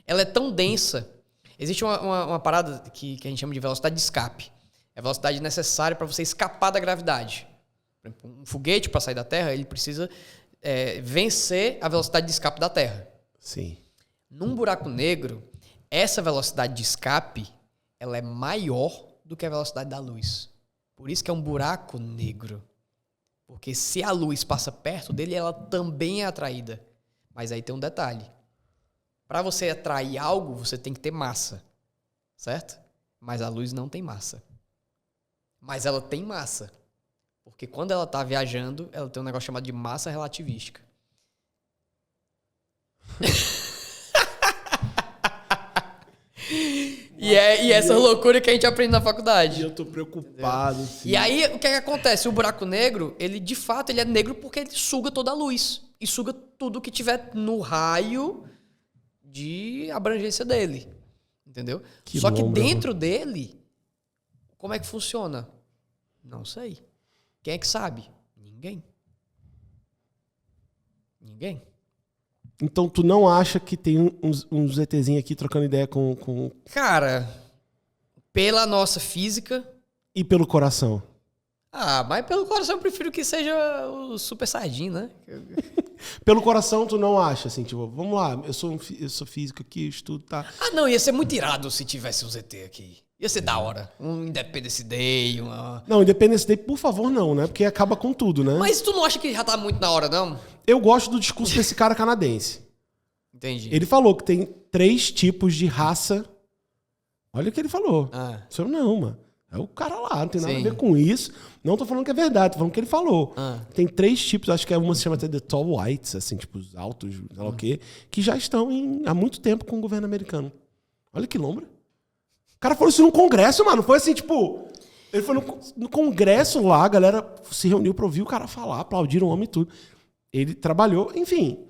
Ela é tão densa. Existe uma parada que a gente chama de velocidade de escape. É a velocidade necessária para você escapar da gravidade. Por exemplo, um foguete, para sair da Terra, ele precisa vencer a velocidade de escape da Terra. Sim. Num buraco negro, essa velocidade de escape ela é maior do que a velocidade da luz. Por isso que é um buraco negro. Porque se a luz passa perto dele, ela também é atraída. Mas aí tem um detalhe. Para você atrair algo, você tem que ter massa. Certo? Mas a luz não tem massa. Mas ela tem massa. Porque quando ela está viajando, ela tem um negócio chamado de massa relativística. E essa loucura que a gente aprende na faculdade. E eu tô preocupado. E aí, o que é que acontece? O buraco negro, ele de fato ele é negro porque ele suga toda a luz. E suga tudo que tiver no raio de abrangência dele. Entendeu? Só que dentro dele, como é que funciona? Não sei. Quem é que sabe? Ninguém. Então tu não acha que tem uns ETzinhos aqui trocando ideia com... Cara, pela nossa física... E pelo coração? Mas pelo coração eu prefiro que seja o Super Saiyajin, né? Pelo coração tu não acha, assim, tipo, vamos lá, eu sou físico aqui, estudo, tá... Não, ia ser muito irado se tivesse um ZT aqui. Ia ser da hora. Um Independence Day, uma... Não, Independence Day, por favor, não, né? Porque acaba com tudo, né? Mas tu não acha que já tá muito na hora, não? Eu gosto do discurso desse cara canadense. Entendi. Ele falou que tem 3 tipos de raça. Olha o que ele falou. Isso não, mano. É o cara lá, não tem nada a ver com isso. Não tô falando que é verdade, tô falando que ele falou. Tem 3 tipos, acho que uma se chama até The Tall Whites, assim, tipo, os altos, sei lá o quê, que já estão há muito tempo com o governo americano. Olha que lombra. O cara falou isso no Congresso, mano. Foi assim, tipo... Ele foi no Congresso lá, a galera se reuniu pra ouvir o cara falar, aplaudiram o homem e tudo. Ele trabalhou, enfim...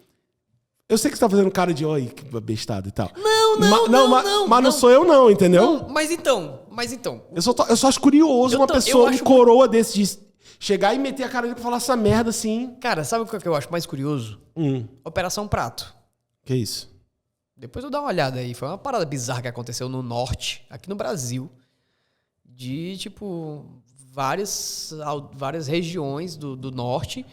Eu sei que você tá fazendo cara de, oi, que bestada e tal. Não. Mas não sou eu não, entendeu? Não, mas então. Eu só acho curioso uma pessoa um coroa desse de chegar e meter a cara dele pra falar essa merda assim. Cara, sabe o que eu acho mais curioso? Operação Prato. Que isso? Depois eu dou uma olhada aí. Foi uma parada bizarra que aconteceu no norte, aqui no Brasil. De, tipo, várias regiões do norte...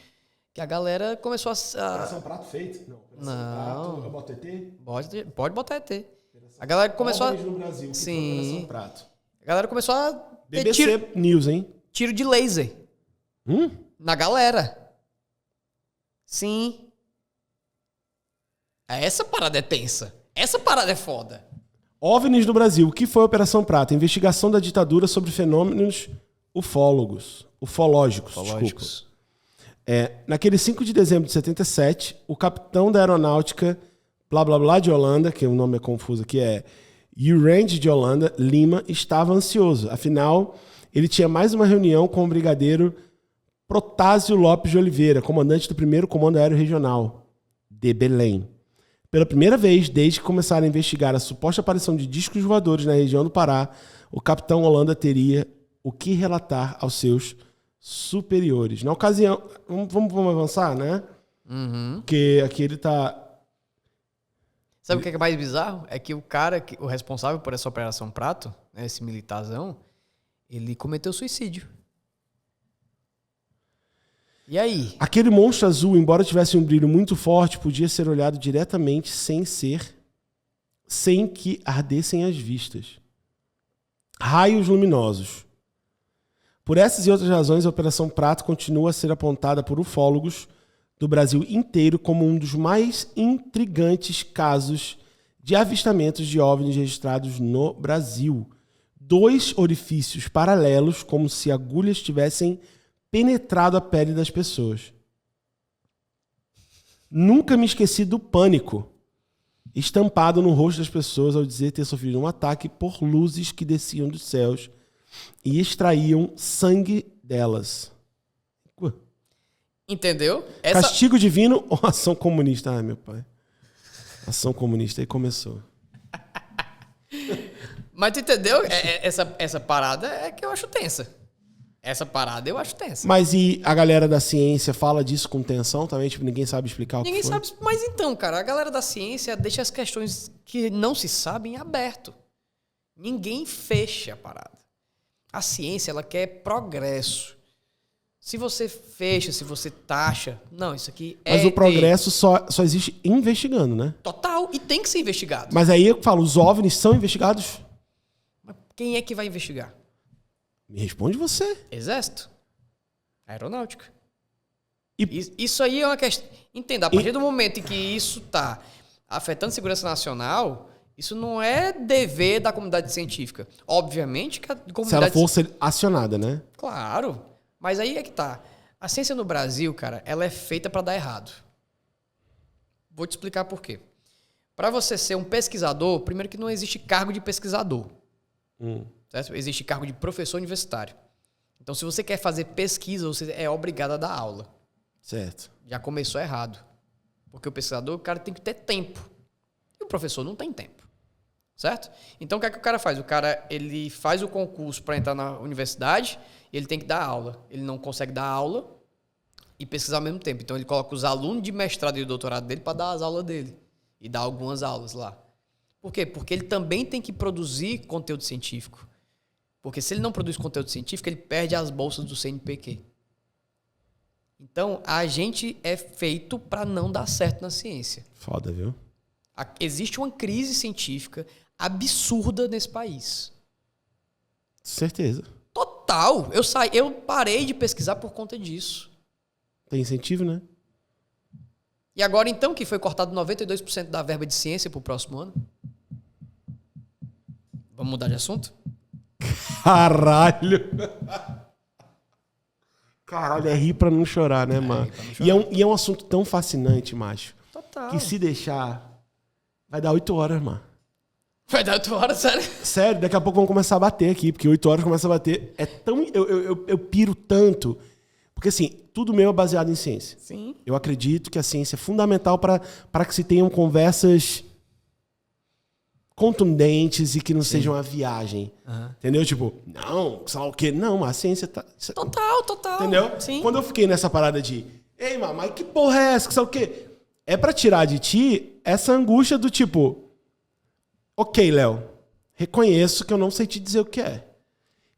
Que a galera começou a... Operação Prato feito? Não. Prato, eu boto ET? Pode botar ET. A galera começou no Brasil, que Sim. Operação Prato. A galera começou a... BBC News, hein? Tiro de laser. Na galera. Sim. Essa parada é tensa. Essa parada é foda. OVNIs no Brasil. O que foi a Operação Prato? Investigação da ditadura sobre fenômenos ufológicos. Desculpa. Naquele 5 de dezembro de 77, o capitão da aeronáutica blá blá blá de Holanda, que o nome é confuso aqui, é Urand de Holanda, Lima, estava ansioso. Afinal, ele tinha mais uma reunião com o brigadeiro Protásio Lopes de Oliveira, comandante do 1º Comando Aéreo Regional de Belém. Pela primeira vez, desde que começaram a investigar a suposta aparição de discos voadores na região do Pará, o capitão Holanda teria o que relatar aos seus superiores. Na ocasião... Vamos avançar, né? Porque aqui ele tá... Sabe o que é mais bizarro? É que o cara, o responsável por essa Operação Prato, né, esse militarzão, ele cometeu suicídio. E aí? Aquele monstro azul, embora tivesse um brilho muito forte, podia ser olhado diretamente sem que ardessem as vistas. Raios luminosos. Por essas e outras razões, a Operação Prato continua a ser apontada por ufólogos do Brasil inteiro como um dos mais intrigantes casos de avistamentos de OVNIs registrados no Brasil. 2 orifícios paralelos, como se agulhas tivessem penetrado a pele das pessoas. Nunca me esqueci do pânico estampado no rosto das pessoas ao dizer ter sofrido um ataque por luzes que desciam dos céus e extraíam sangue delas. Entendeu? Castigo divino ou ação comunista? Ai, meu pai. Ação comunista, aí começou. Mas tu entendeu? Essa parada é que eu acho tensa. Essa parada eu acho tensa. Mas e a galera da ciência fala disso com tensão também? Tipo, ninguém sabe explicar o que foi? Ninguém sabe. Mas então, cara, a galera da ciência deixa as questões que não se sabem aberto. Ninguém fecha a parada. A ciência, ela quer progresso. Se você fecha, se você taxa... Não, isso aqui é... Mas o progresso só existe investigando, né? Total. E tem que ser investigado. Mas aí eu falo, os OVNIs são investigados? Mas quem é que vai investigar? Me responde você. Exército. Aeronáutica. Isso aí é uma questão... Entenda, a partir do momento em que isso está afetando a segurança nacional... Isso não é dever da comunidade científica. Obviamente que a comunidade... Se ela fosse acionada, né? Claro. Mas aí é que tá. A ciência no Brasil, cara, ela é feita para dar errado. Vou te explicar por quê. Para você ser um pesquisador, primeiro que não existe cargo de pesquisador. Certo? Existe cargo de professor universitário. Então, se você quer fazer pesquisa, você é obrigado a dar aula. Certo. Já começou errado. Porque o pesquisador, o cara tem que ter tempo. E o professor não tem tempo. Certo? Então, o que é que o cara faz? O cara, ele faz o concurso para entrar na universidade e ele tem que dar aula. Ele não consegue dar aula e pesquisar ao mesmo tempo. Então, ele coloca os alunos de mestrado e doutorado dele para dar as aulas dele. E dar algumas aulas lá. Por quê? Porque ele também tem que produzir conteúdo científico. Porque se ele não produz conteúdo científico, ele perde as bolsas do CNPq. Então, a gente é feito para não dar certo na ciência. Foda, viu? Existe uma crise científica absurda nesse país. Certeza. Total. Eu parei de pesquisar por conta disso. Tem incentivo, né? E agora, então, que foi cortado 92% da verba de ciência para o próximo ano? Vamos mudar de assunto? Caralho! Caralho, é rir pra não chorar, né, mano? E é um assunto tão fascinante, macho. Total. Que se deixar, vai dar 8 horas, mano. Vai dar 8 horas, sério? Sério, daqui a pouco vamos começar a bater aqui, porque 8 horas começa a bater. É tão. Eu piro tanto. Porque, assim, tudo meu é baseado em ciência. Sim. Eu acredito que a ciência é fundamental para que se tenham conversas contundentes e que não sejam uma viagem. Entendeu? Tipo, não, sei lá o quê. Não, a ciência tá... Total. Entendeu? Sim. Quando eu fiquei nessa parada de, ei, mas que porra é essa? Que sabe o quê? É pra tirar de ti essa angústia do tipo, ok, Léo, reconheço que eu não sei te dizer o que é.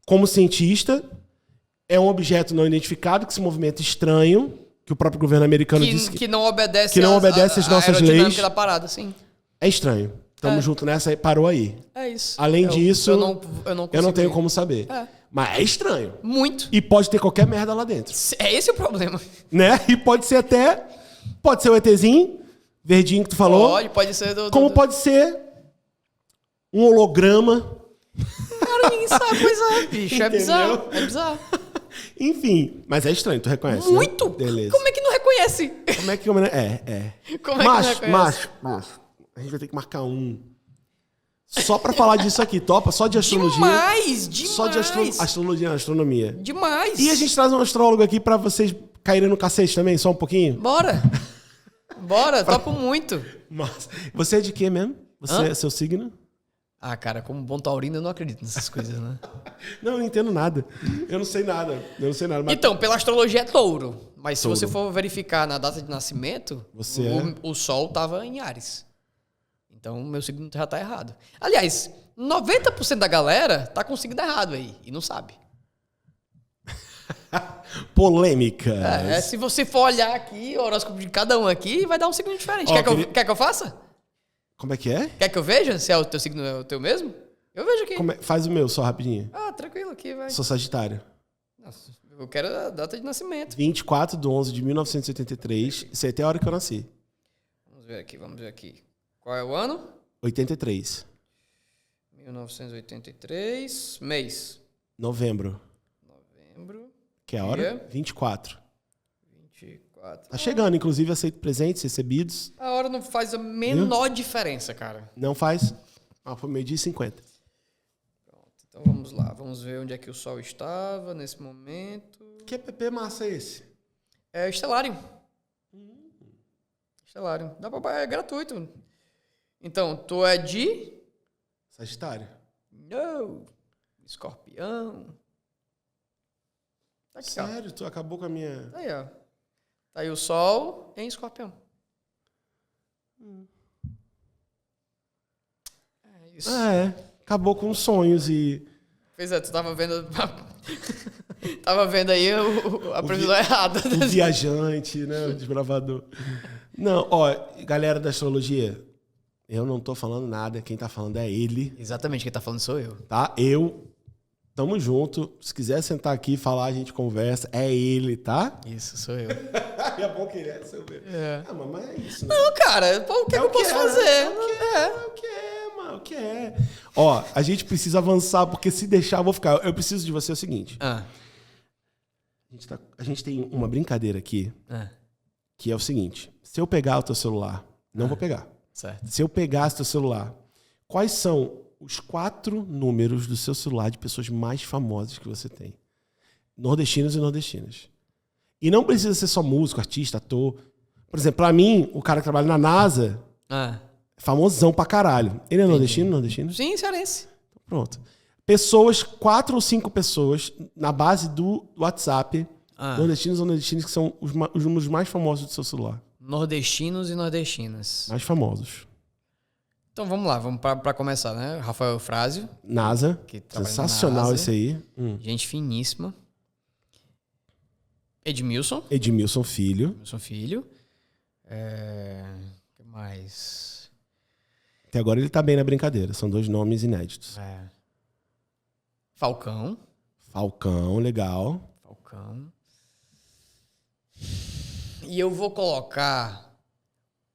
Como cientista, é um objeto não identificado que se movimenta estranho, que o próprio governo americano disse que não obedece às nossas leis. da parada, sim. É estranho. Tamo junto nessa e parou aí. É isso. Além disso, eu não tenho como saber. Mas é estranho. Muito. E pode ter qualquer merda lá dentro. É esse o problema. Né? E pode ser até... Pode ser o ETzinho, verdinho que tu falou. Pode ser Como pode ser um holograma. Cara, ninguém sabe, pois é, bicho. Entendeu? É bizarro. Enfim, mas é estranho, tu reconhece, Muito! Né? Beleza. Como é que não reconhece? Como é que... Como é que não reconhece? Macho. A gente vai ter que marcar um. Só pra falar disso aqui, topa? Só de astrologia. Demais! Só de astronomia. Demais! E a gente traz um astrólogo aqui pra vocês caírem no cacete também, só um pouquinho? Bora, topo muito. Mas, você é de quê mesmo? Você é seu signo? Ah, cara, como bom taurino, eu não acredito nessas coisas, né? Não, eu não entendo nada. Eu não sei nada. Mas... Então, pela astrologia é touro. Mas se você for verificar na data de nascimento, o Sol tava em Áries. Então, meu signo já tá errado. Aliás, 90% da galera tá com o signo errado aí. E não sabe. Polêmica. Se você for olhar aqui, o horóscopo de cada um aqui, vai dar um signo diferente. Quer que eu faça? Como é que é? Quer que eu veja se é o teu signo é o teu mesmo? Eu vejo aqui. Faz o meu, só rapidinho. Tranquilo aqui, vai. Sou Sagitário. Nossa, eu quero a data de nascimento. 24/11/1983. Isso aí até a hora que eu nasci. Vamos ver aqui. Qual é o ano? 83. 1983. Mês? Novembro. Que é a hora? Dia? 24. 24. Tá chegando, inclusive aceito presentes recebidos. A hora não faz a menor diferença, cara. Não faz? Foi 12h50. Pronto, então vamos lá. Vamos ver onde é que o Sol estava nesse momento. Que PP massa é esse? É Stellarium. Stellarium. É gratuito. Então, tu é de... Sagitário. Não. Escorpião. Tá aqui, sério? Tu acabou com a minha... Tá aí, ó. Tá aí o Sol em Escorpião. É isso. Acabou com os sonhos e... Pois é, tu tava vendo... tava vendo aí a previsão errada. O viajante, né? O desbravador. Não, galera da astrologia, eu não tô falando nada. Quem tá falando é ele. Exatamente, quem tá falando sou eu. Tá? Tamo junto. Se quiser sentar aqui e falar, a gente conversa. É ele, tá? Isso, sou eu. É bom que ele é seu mesmo. Mas é isso, né? Não, cara, o que eu posso fazer? O que é? A gente precisa avançar, porque se deixar, eu vou ficar. Eu preciso de você o seguinte. A gente tem uma brincadeira aqui, que é o seguinte. Se eu pegar o teu celular, não vou pegar. Certo. Se eu pegasse o teu celular, quais são os 4 números do seu celular de pessoas mais famosas que você tem. Nordestinos e nordestinas. E não precisa ser só músico, artista, ator. Por exemplo, pra mim, o cara que trabalha na NASA é famosão pra caralho. Ele é nordestino? Sim, cearense. Pronto. Pessoas, 4 ou 5 pessoas, na base do WhatsApp, nordestinos ou nordestinas, que são os números mais famosos do seu celular. Nordestinos e nordestinas. Mais famosos. Então vamos lá, vamos pra começar, né? Rafael Eufrásio. NASA. Sensacional na NASA. esse aí. Gente finíssima. Edmilson. Edmilson Filho. Edmilson Filho. O que mais? Até agora ele tá bem na brincadeira. São 2 nomes inéditos. Falcão. Falcão, legal. Falcão. E eu vou colocar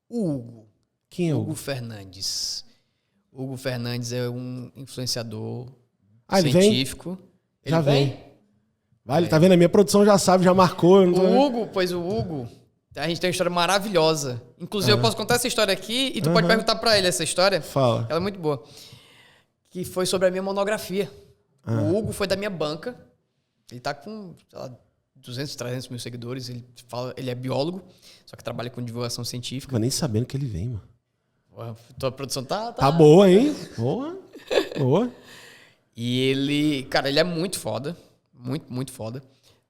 o Hugo. Quem é o Hugo Fernandes. Hugo Fernandes é um influenciador ele científico. Vem? Já vem. Vale, tá vendo? A minha produção já sabe, já marcou. Eu não tô o Hugo, a gente tem uma história maravilhosa. Inclusive, eu posso contar essa história aqui e tu pode perguntar pra ele essa história. Fala. Ela é muito boa. Que foi sobre a minha monografia. O Hugo foi da minha banca. Ele tá com, sei lá, 200, 300 mil seguidores. Ele é biólogo, só que trabalha com divulgação científica. Não tô nem sabendo que ele vem, mano. Tua produção tá boa, hein? Boa. E ele, cara, ele é muito foda. Muito, muito foda.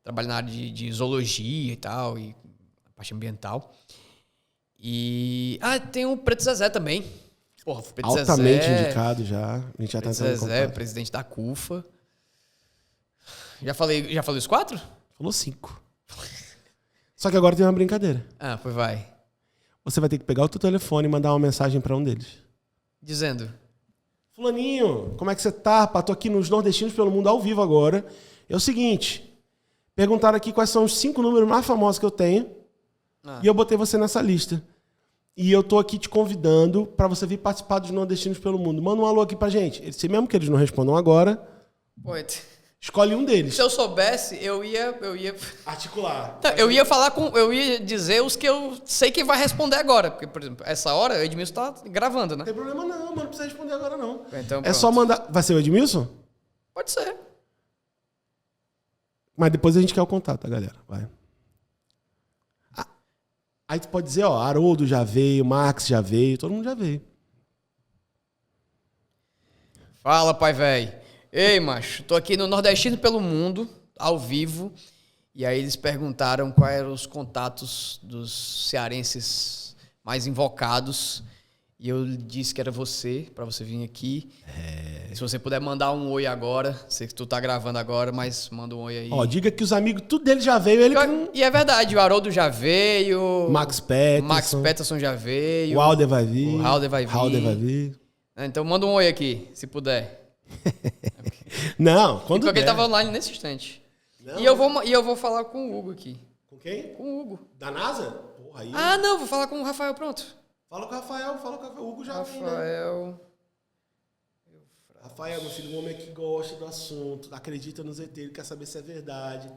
Trabalha na área de zoologia e tal, e a parte ambiental. E... tem o Preto Zezé também. Porra, o Preto Zezé... Altamente indicado já. A gente já tá entrando em contato. Zezé, presidente da CUFA. Já falei os 4? Falou 5. Só que agora tem uma brincadeira. Pois vai. Você vai ter que pegar o teu telefone e mandar uma mensagem pra um deles. Dizendo... Fulaninho, como é que você tá? Tô aqui nos Nordestinos pelo Mundo ao vivo agora. É o seguinte, perguntaram aqui quais são os 5 números mais famosos que eu tenho e eu botei você nessa lista. E eu tô aqui te convidando pra você vir participar dos Nordestinos pelo Mundo. Manda um alô aqui pra gente. Se mesmo que eles não respondam agora, escolhe um deles. Se eu soubesse, eu ia... Articular. Não, eu ia dizer os que eu sei que vai responder agora. Porque, por exemplo, essa hora o Edmilson tá gravando, né? Não tem problema não, mano. Não precisa responder agora não. Então, é só mandar... Vai ser o Edmilson? Pode ser. Mas depois a gente quer o contato, tá, galera? Vai. Aí tu pode dizer, Haroldo já veio, Max já veio, todo mundo já veio. Fala, pai velho. Ei, macho, tô aqui no Nordestino pelo Mundo, ao vivo, e aí eles perguntaram quais eram os contatos dos cearenses mais invocados, e eu disse que era você, pra você vir aqui. Se você puder mandar um oi agora, sei que tu tá gravando agora, mas manda um oi aí. Diga que os amigos, tudo dele já veio. E é verdade, o Haroldo já veio. Max Peterson já veio. O Alder vai vir. O Alder vai vir. Então manda um oi aqui, se puder. Não, quando porque ele tava online nesse instante. Não. E eu vou falar com o Hugo aqui. Com quem? Com o Hugo. Da NASA? Porra, aí... Não, vou falar com o Rafael, pronto. Fala com o Rafael, o Hugo já Rafael... Rafael, meu filho, um homem que gosta do assunto, acredita nos ET, ele quer saber se é verdade.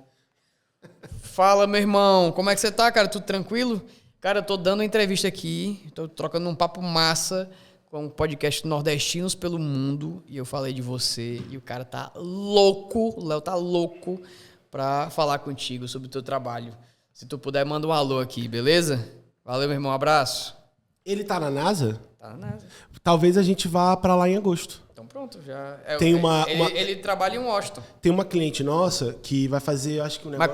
Fala, meu irmão, como é que você tá, cara? Tudo tranquilo? Cara, eu tô dando uma entrevista aqui, tô trocando um papo massa com o podcast Nordestinos pelo Mundo, e eu falei de você, e o cara tá louco, o Léo tá louco pra falar contigo sobre o teu trabalho. Se tu puder, manda um alô aqui, beleza? Valeu, meu irmão, um abraço. Ele tá na NASA? Tá na NASA. Talvez a gente vá pra lá em agosto. Então pronto, já... Ele trabalha em Washington. Tem uma cliente nossa que vai fazer, acho que um negócio...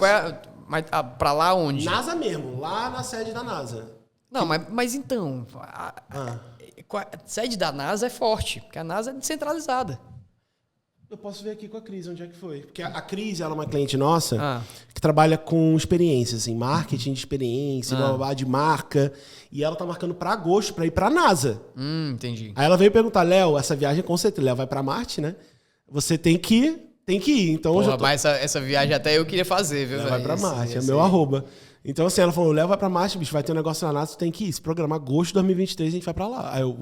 Mas pra lá onde? NASA mesmo, lá na sede da NASA. Não, mas então... A sede da NASA é forte, porque a NASA é descentralizada. Eu posso ver aqui com a Cris onde é que foi. Porque a Cris, ela é uma cliente nossa que trabalha com experiência, assim, marketing de experiência, blá, blá, blá, de marca. E ela tá marcando pra agosto pra ir pra NASA. Entendi. Aí ela veio perguntar, Léo, essa viagem com certeza, Léo vai pra Marte, né? Você tem que ir. Então, porra, mas essa viagem até eu queria fazer, viu, velho? Léo vai pra Marte, é meu arroba. Então, assim, ela falou, Léo vai pra Marte, bicho, vai ter um negócio na NASA, tu tem que ir. Esse programa, agosto de 2023, a gente vai pra lá. Aí eu,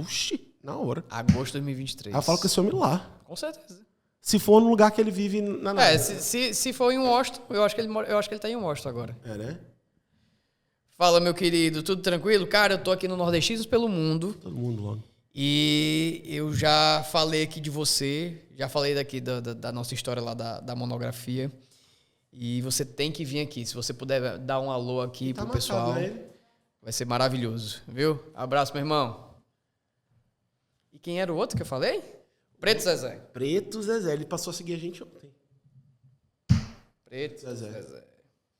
na hora. Agosto de 2023. Aí eu falo com esse homem lá. Com certeza. Se for no lugar que ele vive na NASA. Se for em Washington, eu acho que ele tá em Washington agora. É, né? Fala, meu querido, tudo tranquilo? Cara, eu tô aqui no Nordestinos pelo Mundo. Todo mundo logo. E eu já falei aqui de você, já falei daqui da nossa história lá da monografia. E você tem que vir aqui. Se você puder dar um alô aqui pro pessoal, vai ser maravilhoso, viu? Abraço, meu irmão. E quem era o outro que eu falei? Preto Zezé. Preto Zezé. Ele passou a seguir a gente ontem. Preto Zezé.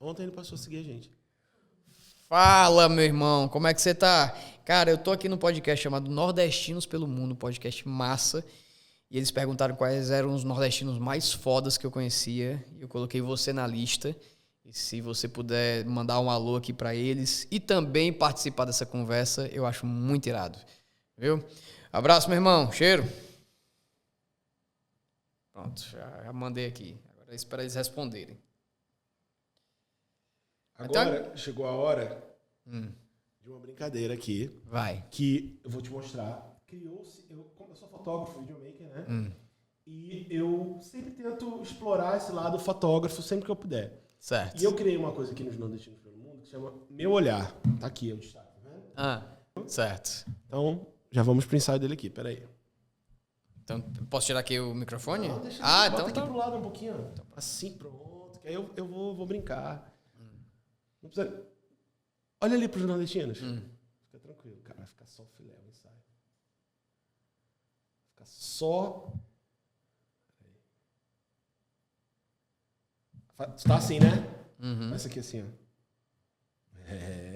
Ontem ele passou a seguir a gente. Fala, meu irmão. Como é que você tá? Cara, eu tô aqui no podcast chamado Nordestinos pelo Mundo, podcast massa. E eles perguntaram quais eram os nordestinos mais fodas que eu conhecia. E eu coloquei você na lista. E se você puder mandar um alô aqui pra eles e também participar dessa conversa, eu acho muito irado. Viu? Abraço, meu irmão. Cheiro. Pronto, já mandei aqui. Agora é esperar eles responderem. Agora chegou a hora de uma brincadeira aqui. Vai. Que eu vou te mostrar. Criou-se, como eu sou fotógrafo, videomaker, né? E eu sempre tento explorar esse lado fotógrafo sempre que eu puder. Certo. E eu criei uma coisa aqui nos Nordestinos pelo Mundo que se chama Meu Olhar. Tá aqui o destaque, tá vendo? Certo. Então, já vamos pro ensaio dele aqui, peraí. Então, posso tirar aqui o microfone? Não, deixa então bota aqui tá. pro lado um pouquinho. Assim, pronto. Que aí eu vou brincar. Não precisa... Olha ali pros nordestinos. Fica tranquilo, cara. Vai ficar só o filé, o ensaio. Vai ficar só... Tá assim, né? Essa aqui assim, ó.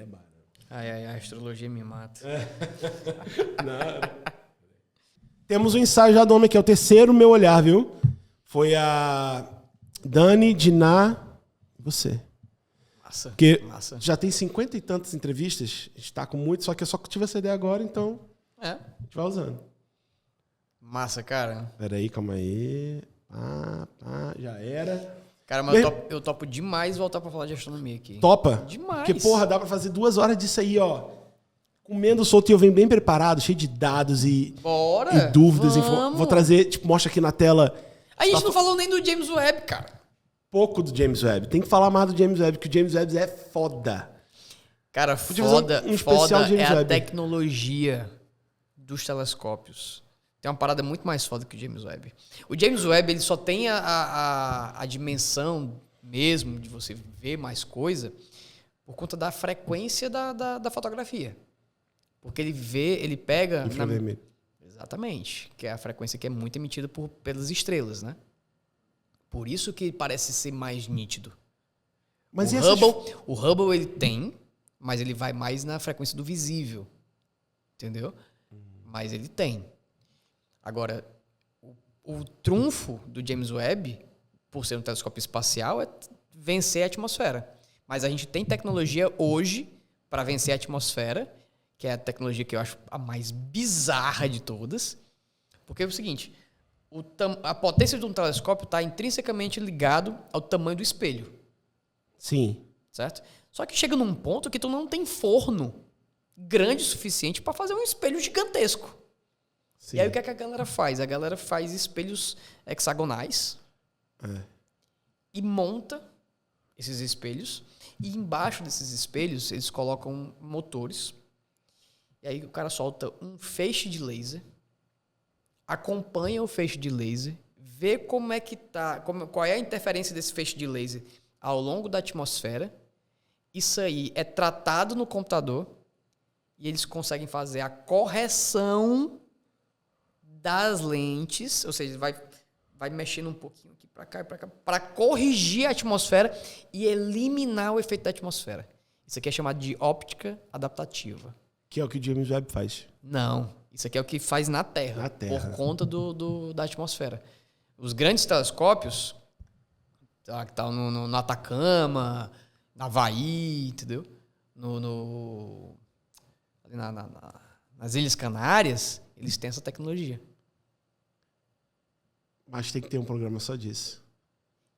Barão. Ai, a astrologia me mata. Não. Temos um ensaio já do homem, que é o terceiro Meu Olhar, viu? Foi a Dani, Diná e você. Massa. Porque massa. já tem 50 e tantas entrevistas, a gente tá com muito, só que eu só tive essa ideia agora, então a gente vai usando. Massa, cara. Peraí, calma aí. Já era. Cara, mas eu topo demais voltar pra falar de astronomia aqui. Topa? Demais. Porque, porra, dá pra fazer 2 horas disso aí, ó. Comendo solto, e eu venho bem preparado, cheio de dados e dúvidas. Vou trazer, tipo, mostra aqui na tela. A gente não falou nem do James Webb, cara. Pouco do James Webb. Tem que falar mais do James Webb, que o James Webb é foda. Cara, foda é a tecnologia dos telescópios. Tem uma parada muito mais foda que o James Webb. O James Webb, ele só tem a dimensão mesmo de você ver mais coisa por conta da frequência da fotografia. Porque ele pega... Infravermelho. Exatamente. Que é a frequência que é muito emitida pelas estrelas, né? Por isso que parece ser mais nítido. Mas o Hubble ele tem, mas ele vai mais na frequência do visível. Entendeu? Mas ele tem. Agora, o trunfo do James Webb, por ser um telescópio espacial, é vencer a atmosfera. Mas a gente tem tecnologia hoje para vencer a atmosfera, que é a tecnologia que eu acho a mais bizarra de todas. Porque é o seguinte, a potência de um telescópio está intrinsecamente ligado ao tamanho do espelho. Sim. Certo? Só que chega num ponto que tu não tem forno grande o suficiente para fazer um espelho gigantesco. Sim. E aí o que a galera faz? A galera faz espelhos hexagonais e monta esses espelhos. E embaixo desses espelhos eles colocam motores. E aí o cara solta um feixe de laser, acompanha o feixe de laser, vê como é que tá, qual é a interferência desse feixe de laser ao longo da atmosfera. Isso aí é tratado no computador e eles conseguem fazer a correção das lentes, ou seja, vai mexendo um pouquinho aqui para cá e para cá, para corrigir a atmosfera e eliminar o efeito da atmosfera. Isso aqui é chamado de óptica adaptativa. Que é o que o James Webb faz. Não, isso aqui é o que faz na Terra. Por conta da atmosfera. Os grandes telescópios, que estão no Atacama, na Havaí, entendeu? Nas Ilhas Canárias, eles têm essa tecnologia. Mas tem que ter um programa só disso.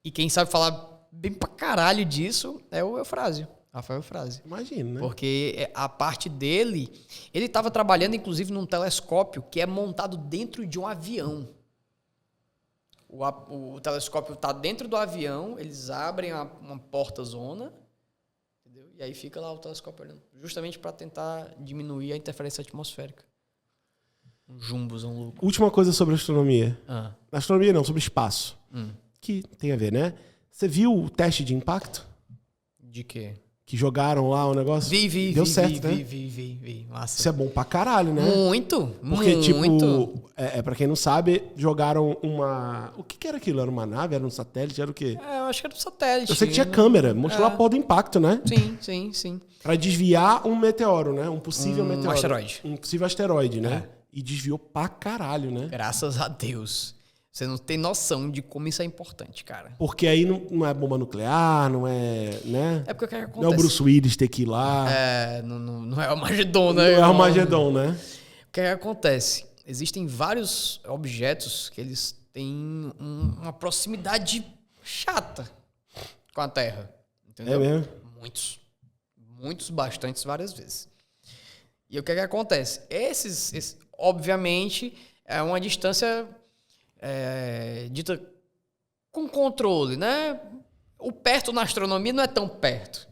E quem sabe falar bem pra caralho disso é o Eufrásio. Rafael Eufrásio. Imagina, né? Porque a parte dele... Ele estava trabalhando, inclusive, num telescópio que é montado dentro de um avião. O telescópio está dentro do avião, eles abrem uma porta-zona, entendeu? E aí fica lá o telescópio olhando. Justamente para tentar diminuir a interferência atmosférica. Um jumbozão louco. Última coisa sobre astronomia. Ah. Astronomia não, sobre espaço. Que tem a ver, né? Você viu o teste de impacto? De quê? Que jogaram lá o negócio? Vi. Deu certo, né? Vi. Massa. Isso é bom pra caralho, né? Muito, Porque, muito. tipo, pra quem não sabe, jogaram uma... O que era aquilo? Era uma nave? Era um satélite? Era o quê? Eu acho que era do satélite. Eu sei que tinha câmera. Mostrou a porra do impacto, né? Sim. Pra desviar um meteoro, né? Um possível meteoro. Asteroide. Um possível asteroide, né? E desviou pra caralho, né? Graças a Deus. Você não tem noção de como isso é importante, cara. Porque aí não é bomba nuclear, não é... né? É porque o que acontece? Não é o Bruce Willis ter que ir lá. Não é o Armagedon, né? Não é o Armagedon, né? O que acontece? Existem vários objetos que eles têm uma proximidade chata com a Terra. Entendeu? É mesmo? Muitos, bastantes, várias vezes. E o que acontece? Esses obviamente, é uma distância dita com controle, né? O perto na astronomia não é tão perto.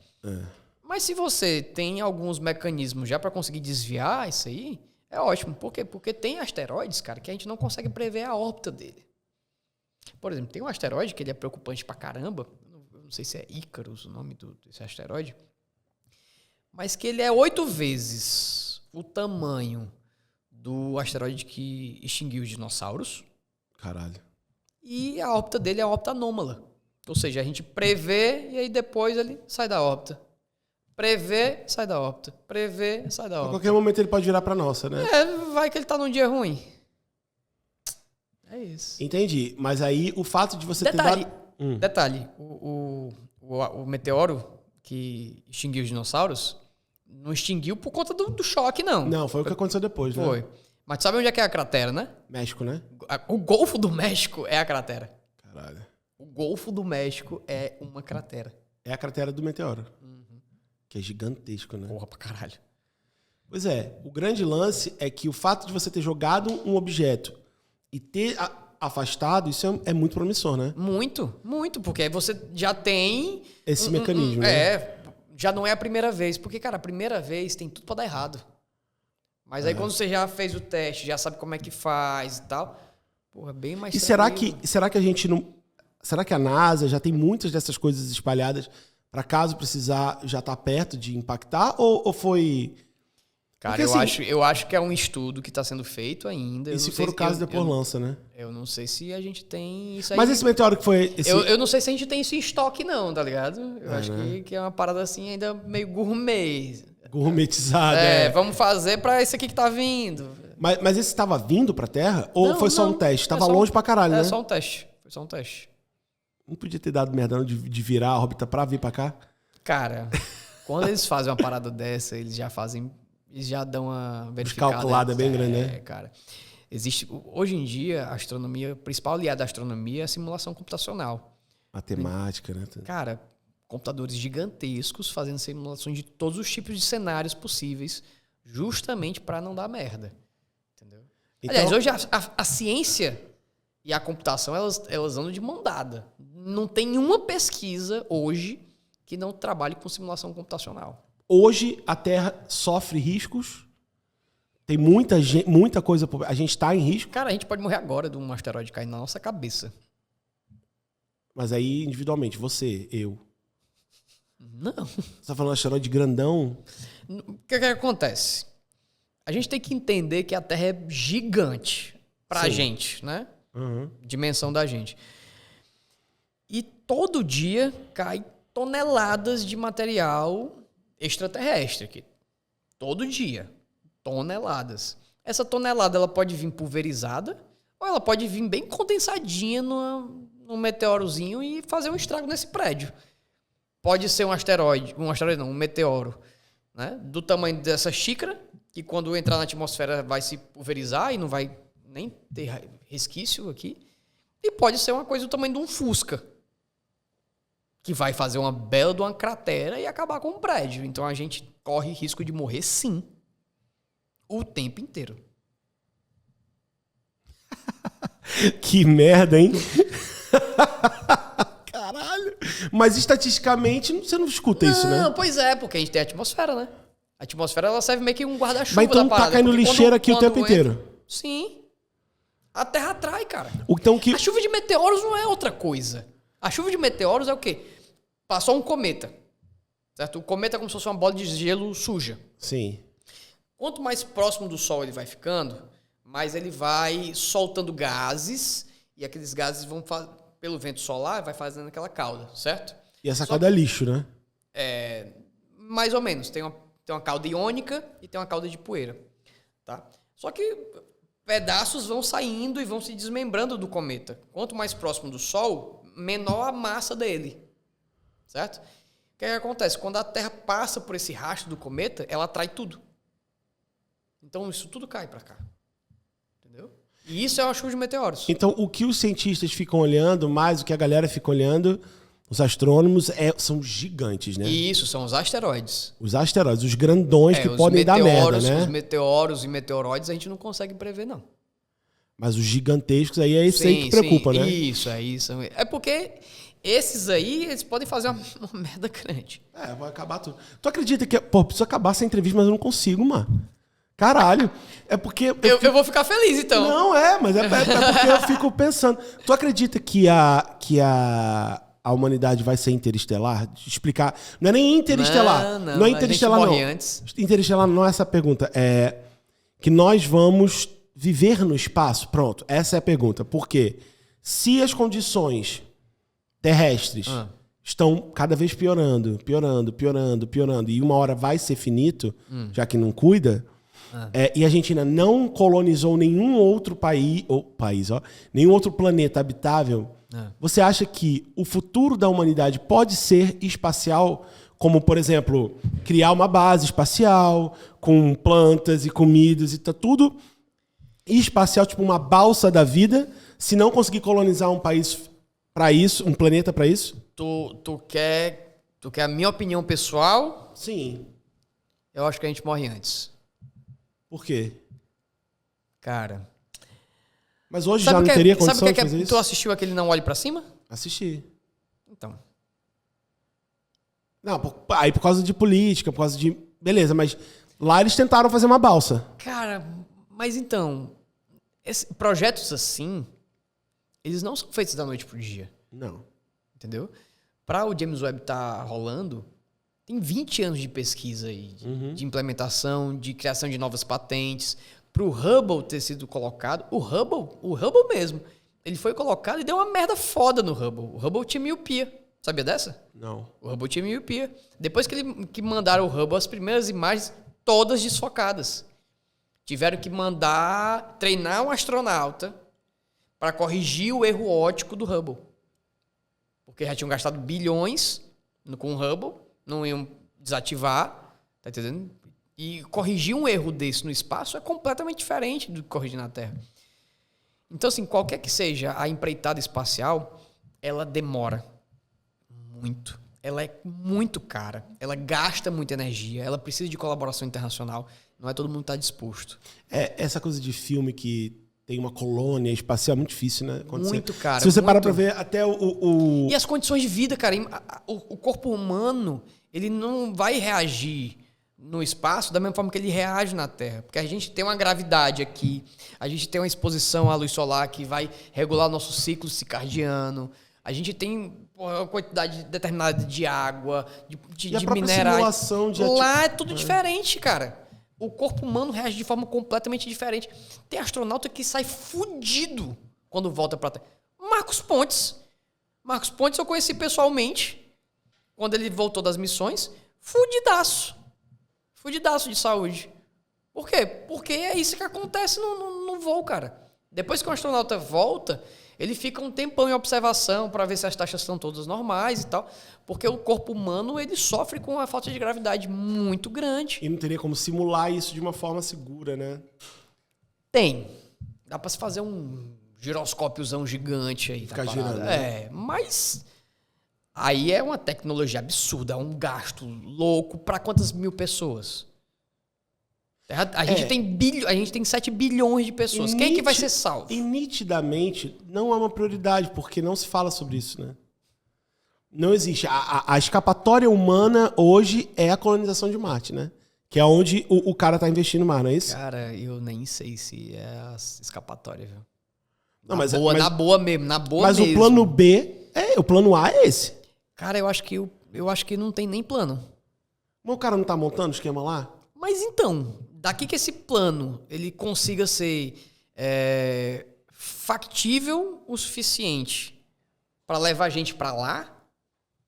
Mas se você tem alguns mecanismos já para conseguir desviar isso aí, é ótimo. Por quê? Porque tem asteroides, cara, que a gente não consegue prever a órbita dele. Por exemplo, tem um asteroide que ele é preocupante pra caramba. Eu não sei se é Ícaros o nome desse asteroide. Mas que ele é 8 vezes o tamanho do asteroide que extinguiu os dinossauros. Caralho. E a órbita dele é a órbita anômala. Ou seja, a gente prevê e aí depois ele sai da órbita. Prevê, sai da órbita. Prevê, sai da A órbita. qualquer momento ele pode virar pra nossa, né? Vai que ele tá num dia ruim. É isso. Entendi. Mas aí o fato de você Detalhe, ter dado... Detalhe, o meteoro que extinguiu os dinossauros não extinguiu por conta do choque, não. Não, foi o que aconteceu depois, né? Foi. Mas sabe onde é que é a cratera, né? México, né? O Golfo do México é a cratera. Caralho. O Golfo do México é uma cratera. É a cratera do meteoro. Que é gigantesco, né? Porra pra caralho. Pois é. O grande lance é que o fato de você ter jogado um objeto e ter afastado, isso é muito promissor, né? Muito. Porque aí você já tem... Esse mecanismo, né? Já não é a primeira vez. Porque, cara, a primeira vez tem tudo pra dar errado. Mas aí quando você já fez o teste, já sabe como é que faz e tal, porra, bem mais E será que a gente não... Será que a NASA já tem muitas dessas coisas espalhadas para caso precisar já estar perto de impactar? Ou foi... Cara, Porque, eu acho que é um estudo que está sendo feito ainda. E se for o caso, depois lança, né? Eu não sei se a gente tem isso aí. Mas esse meteoro que foi... Eu não sei se a gente tem isso em estoque, não, tá ligado? Eu acho que é uma parada assim ainda meio gourmet. Gourmetizada. Vamos fazer pra esse aqui que tá vindo. Mas esse estava vindo pra Terra? Ou foi só um teste? Tava só longe pra caralho, né? Foi só um teste. Não podia ter dado merda não de virar a órbita pra vir pra cá? Cara, quando eles fazem uma parada dessa, eles já dão uma verificada. Calculada bem grande, né? Cara. Hoje em dia, a astronomia, o principal aliado da astronomia é a simulação computacional. Matemática, né? Cara, computadores gigantescos fazendo simulações de todos os tipos de cenários possíveis, justamente para não dar merda. Entendeu? Então, aliás, hoje a ciência e a computação, elas andam de mão dada. Não tem uma pesquisa hoje que não trabalhe com simulação computacional. Hoje a Terra sofre riscos. Tem muita coisa. A gente está em risco. Cara, a gente pode morrer agora de um asteroide cair na nossa cabeça. Mas aí, individualmente, você, eu. Não. Você tá falando de asteroide grandão? O que acontece? A gente tem que entender que a Terra é gigante pra gente, né? Dimensão da gente. E todo dia cai toneladas de material extraterrestre aqui. Todo dia. Toneladas. Essa tonelada ela pode vir pulverizada ou ela pode vir bem condensadinha num meteorozinho e fazer um estrago nesse prédio. Pode ser um meteoro, né? Do tamanho dessa xícara, que quando entrar na atmosfera vai se pulverizar e não vai nem ter resquício aqui. E pode ser uma coisa do tamanho de um Fusca, que vai fazer uma bela de uma cratera e acabar com um prédio. Então a gente corre risco de morrer, sim, o tempo inteiro. Que merda, hein? Caralho. Mas estatisticamente você não escuta isso, né? Não, pois é, porque a gente tem a atmosfera, né? A atmosfera ela serve meio que um guarda-chuva. Mas então da parada, tá caindo lixeira aqui o tempo inteiro. Sim. A Terra atrai, cara. Então, A chuva de meteoros não é outra coisa. A chuva de meteoros é o quê? Passou um cometa. Certo? O cometa é como se fosse uma bola de gelo suja. Sim. Quanto mais próximo do Sol ele vai ficando, mais ele vai soltando gases, e aqueles gases vão, pelo vento solar, vai fazendo aquela cauda, certo? E essa cauda é lixo, né? Mais ou menos. Tem uma cauda iônica e tem uma cauda de poeira. Tá? Só que pedaços vão saindo e vão se desmembrando do cometa. Quanto mais próximo do Sol, menor a massa dele. Certo? O que acontece? Quando a Terra passa por esse rastro do cometa, ela atrai tudo. Então isso tudo cai para cá. Entendeu? E isso é uma chuva de meteoros. Então, o que os cientistas ficam olhando, mais o que a galera fica olhando, os astrônomos, são gigantes, né? E isso, são os asteroides. Os asteroides, os grandões que podem dar merda, né? Os meteoros e meteoroides a gente não consegue prever, não. Mas os gigantescos aí é isso aí que preocupa, né? Isso, é isso. É porque esses aí, eles podem fazer uma merda grande. Vai acabar tudo. Tu acredita que... Pô, preciso acabar essa entrevista, mas eu não consigo, mano. Caralho. É porque... Eu vou ficar feliz, então. Não, mas é porque eu fico pensando. Tu acredita que a humanidade vai ser interestelar? Explicar. Não é nem interestelar. Não é interestelar, não. Antes. Interestelar não é essa a pergunta. É que nós vamos viver no espaço. Pronto, essa é a pergunta. Por quê? Se as condições terrestres estão cada vez piorando, e uma hora vai ser finito, já que não cuida, e a gente ainda não colonizou nenhum outro nenhum outro planeta habitável, você acha que o futuro da humanidade pode ser espacial, como, por exemplo, criar uma base espacial com plantas e comidas e tudo espacial, tipo uma balsa da vida, se não conseguir colonizar um país para isso, um planeta para isso? Tu quer a minha opinião pessoal? Sim. Eu acho que a gente morre antes. Por quê? Cara... Mas hoje já não teria condição de fazer isso? Tu assistiu aquele Não Olhe Pra Cima? Assisti. Então. Não, aí por causa de política, por causa de... Beleza, mas lá eles tentaram fazer uma balsa. Cara, mas então... projetos assim, eles não são feitos da noite pro dia. Não. Entendeu? Para o James Webb estar rolando, tem 20 anos de pesquisa aí, de implementação, de criação de novas patentes. Para o Hubble ter sido colocado, o Hubble mesmo, ele foi colocado e deu uma merda foda no Hubble. O Hubble tinha miopia. Sabia dessa? Não. O Hubble tinha miopia. Depois que mandaram o Hubble, as primeiras imagens todas desfocadas. Tiveram que treinar um astronauta para corrigir o erro óptico do Hubble. Porque já tinham gastado bilhões com o Hubble, não iam desativar, tá entendendo? E corrigir um erro desse no espaço é completamente diferente do que corrigir na Terra. Então, assim, qualquer que seja a empreitada espacial, ela demora muito. Ela é muito cara. Ela gasta muita energia. Ela precisa de colaboração internacional. Não é todo mundo que está disposto. Essa coisa de filme que tem uma colônia espacial é muito difícil, né? Muito, cara. Se você parar pra ver até E as condições de vida, cara. O corpo humano, ele não vai reagir no espaço da mesma forma que ele reage na Terra. Porque a gente tem uma gravidade aqui, a gente tem uma exposição à luz solar que vai regular o nosso ciclo circadiano, a gente tem uma quantidade determinada de água, de minerais. Lá é tudo diferente, cara. O corpo humano reage de forma completamente diferente. Tem astronauta que sai fudido quando volta pra Terra. Marcos Pontes eu conheci pessoalmente quando ele voltou das missões. Fudidaço de saúde. Por quê? Porque é isso que acontece no voo, cara. Depois que o astronauta volta, ele fica um tempão em observação para ver se as taxas estão todas normais e tal. Porque o corpo humano, ele sofre com uma falta de gravidade muito grande. E não teria como simular isso de uma forma segura, né? Tem. Dá para se fazer um giroscópiozão gigante aí. Ficar girando. Né? Mas... aí é uma tecnologia absurda, é um gasto louco para quantas mil pessoas? A gente tem 7 bilhões de pessoas. Quem é que vai ser salvo? E nitidamente não é uma prioridade, porque não se fala sobre isso, né? Não existe. A escapatória humana hoje é a colonização de Marte, né? Que é onde o cara tá investindo mais, não é isso? Cara, eu nem sei se é a escapatória, viu? Não, Na boa mesmo, na boa mas mesmo. o plano B, o plano A é esse. Cara, eu acho que não tem nem plano. Mas o cara não tá montando o esquema lá? Mas então, daqui que esse plano ele consiga ser factível o suficiente para levar a gente para lá,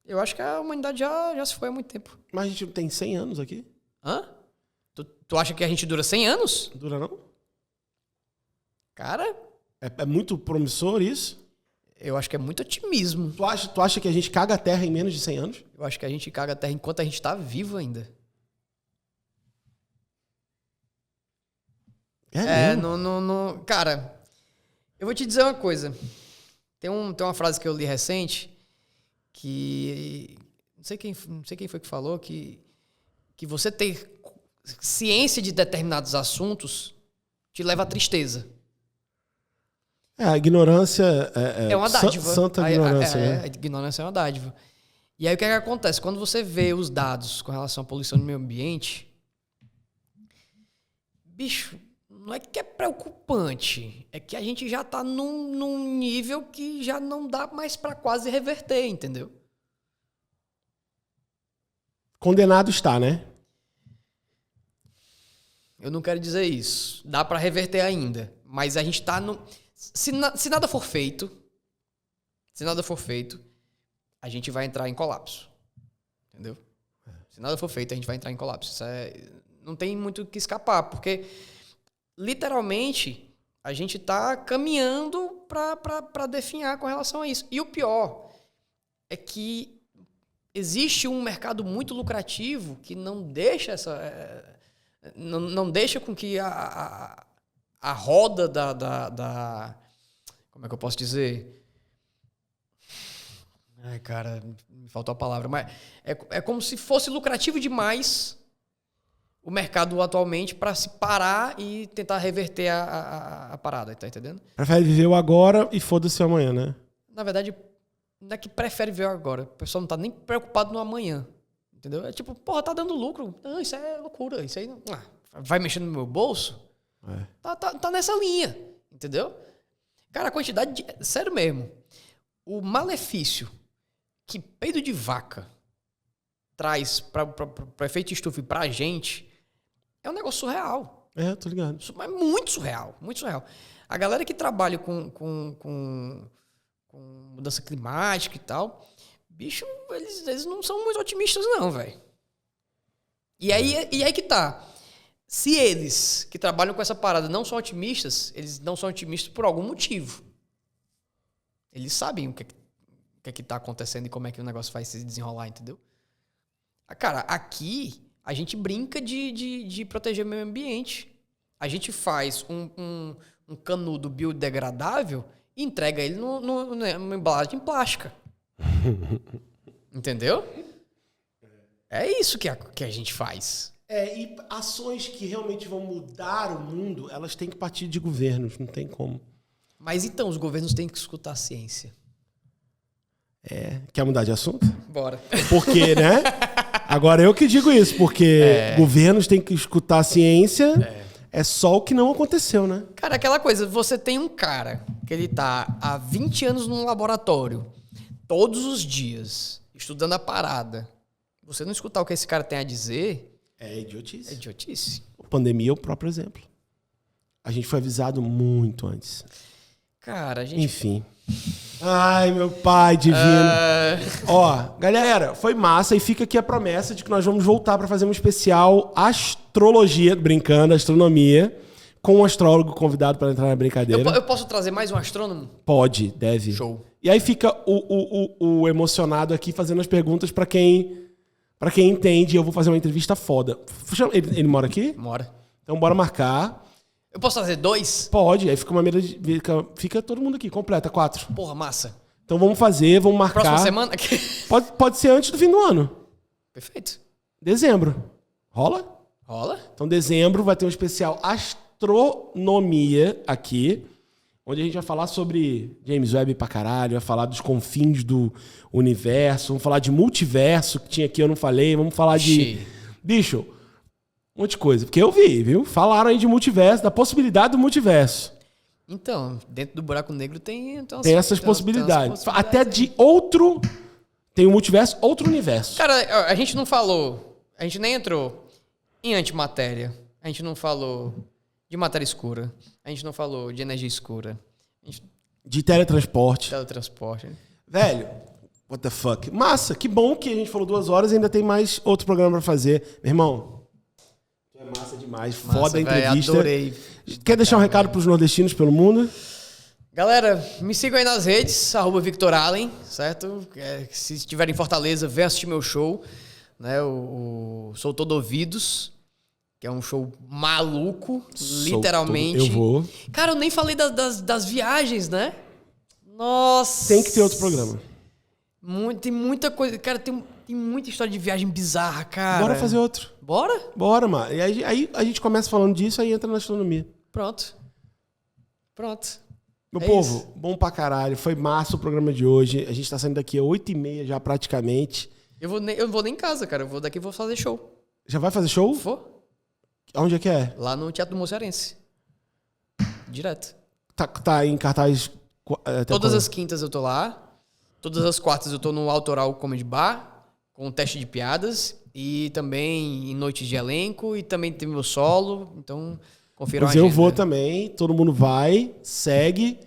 eu acho que a humanidade já se foi há muito tempo. Mas a gente tem 100 anos aqui? Hã? Tu acha que a gente dura 100 anos? Dura não? Cara, É muito promissor isso? eu acho que é muito otimismo. Tu acha que a gente caga a Terra em menos de 100 anos? Eu acho que a gente caga a terra enquanto a gente tá vivo ainda. Mesmo? Não. Cara, eu vou te dizer uma coisa. Tem uma frase que eu li recente que não sei quem foi que falou que você ter ciência de determinados assuntos te leva à tristeza. A ignorância É uma dádiva. Santa ignorância, né? A ignorância é uma dádiva. E aí o que acontece? Quando você vê os dados com relação à poluição do meio ambiente, bicho, não é que é preocupante, é que a gente já tá num nível que já não dá mais pra quase reverter, entendeu? Condenado está, né? Eu não quero dizer isso. Dá pra reverter ainda. Mas a gente tá no... Se nada for feito, a gente vai entrar em colapso. Entendeu? Se nada for feito, a gente vai entrar em colapso. Não tem muito o que escapar, porque literalmente a gente tá caminhando pra definhar com relação a isso. E o pior é que existe um mercado muito lucrativo que não deixa não deixa com que a roda da... Como é que eu posso dizer? Ai, cara, me faltou a palavra. Mas é como se fosse lucrativo demais o mercado atualmente para se parar e tentar reverter a parada, tá entendendo? Prefere viver o agora e foda-se o amanhã, né? Na verdade, não é que prefere ver agora. O pessoal não tá nem preocupado no amanhã. Entendeu? É tipo, porra, tá dando lucro. Não, isso é loucura. Isso aí não... vai mexendo no meu bolso? Tá nessa linha. Entendeu? Cara, a quantidade de... Sério mesmo. O malefício que peido de vaca traz pra efeito estufa e pra gente é um negócio surreal. Tô ligado. É muito surreal. Muito surreal. A galera que trabalha com mudança climática e tal, bicho, eles não são muito otimistas não, velho. E aí que tá. Se eles que trabalham com essa parada não são otimistas, eles não são otimistas por algum motivo. Eles sabem o que é que tá acontecendo e como é que o negócio vai se desenrolar, entendeu? Cara, aqui a gente brinca de proteger o meio ambiente. A gente faz um canudo biodegradável e entrega ele numa embalagem plástica. Entendeu? É isso que a gente faz. E ações que realmente vão mudar o mundo, elas têm que partir de governos, não tem como. Mas então, os governos têm que escutar a ciência. Quer mudar de assunto? Bora. Porque, né? Agora eu que digo isso, porque governos têm que escutar a ciência, é só o que não aconteceu, né? Cara, aquela coisa, você tem um cara que ele tá há 20 anos num laboratório, todos os dias, estudando a parada. Você não escutar o que esse cara tem a dizer... É idiotice. É idiotice. A pandemia é o próprio exemplo. A gente foi avisado muito antes. Cara, a gente... Enfim. Ai, meu pai divino. Ó, galera, foi massa e fica aqui a promessa de que nós vamos voltar para fazer um especial astrologia, brincando, astronomia, com um astrólogo convidado para entrar na brincadeira. Eu posso trazer mais um astrônomo? Pode, deve. Show. E aí fica o emocionado aqui fazendo as perguntas para quem entende. Eu vou fazer uma entrevista foda. Ele mora aqui? Mora. Então bora marcar. Eu posso trazer 2? Pode, aí fica uma mesa de... Fica todo mundo aqui, completa, 4. Porra, massa. Então vamos marcar. Próxima semana? Pode ser antes do fim do ano. Perfeito. Dezembro. Rola? Rola. Então dezembro vai ter um especial astronomia aqui, onde a gente vai falar sobre James Webb pra caralho, vai falar dos confins do universo, vamos falar de multiverso, que tinha aqui, eu não falei, vamos falar de... Bicho, Um monte de coisa. Porque eu vi, viu? Falaram aí de multiverso, da possibilidade do multiverso. Então, dentro do buraco negro tem essas possibilidades. Até de outro... Tem um multiverso, outro universo. Cara, a gente não falou... A gente nem entrou em antimatéria. A gente não falou de matéria escura. A gente não falou de energia escura. De teletransporte. Teletransporte. Velho, what the fuck. Massa, que bom que a gente falou 2 horas e ainda tem mais outro programa pra fazer. Meu irmão, é massa demais. Foda a entrevista. Adorei. Quer deixar um recado pros nordestinos pelo mundo? Galera, me sigam aí nas redes, @VictorAllen, certo? Se estiverem em Fortaleza, venham assistir meu show. Né? O Sou Todo Ouvidos, que é um show maluco, literalmente. Eu vou. Cara, eu nem falei das viagens, né? Nossa! Tem que ter outro programa. Tem muita coisa. Cara, tem muita história de viagem bizarra, cara. Bora fazer outro. Bora? Bora, mano. E aí a gente começa falando disso, aí entra na astronomia. Pronto. Meu povo, bom pra caralho. Foi massa o programa de hoje. A gente tá saindo daqui às 8h30 já praticamente. Eu não vou nem em casa, cara. Eu vou daqui e vou fazer show. Já vai fazer show? Vou. Onde é que é? Lá no Teatro do Mocearense. Direto. Tá em cartaz... Todas as quintas eu tô lá. Todas as quartas eu tô no Autoral Comedy Bar, com teste de piadas. E também em noites de elenco. E também tem meu solo. Então, confiram a agenda. Eu vou também. Todo mundo vai. Segue.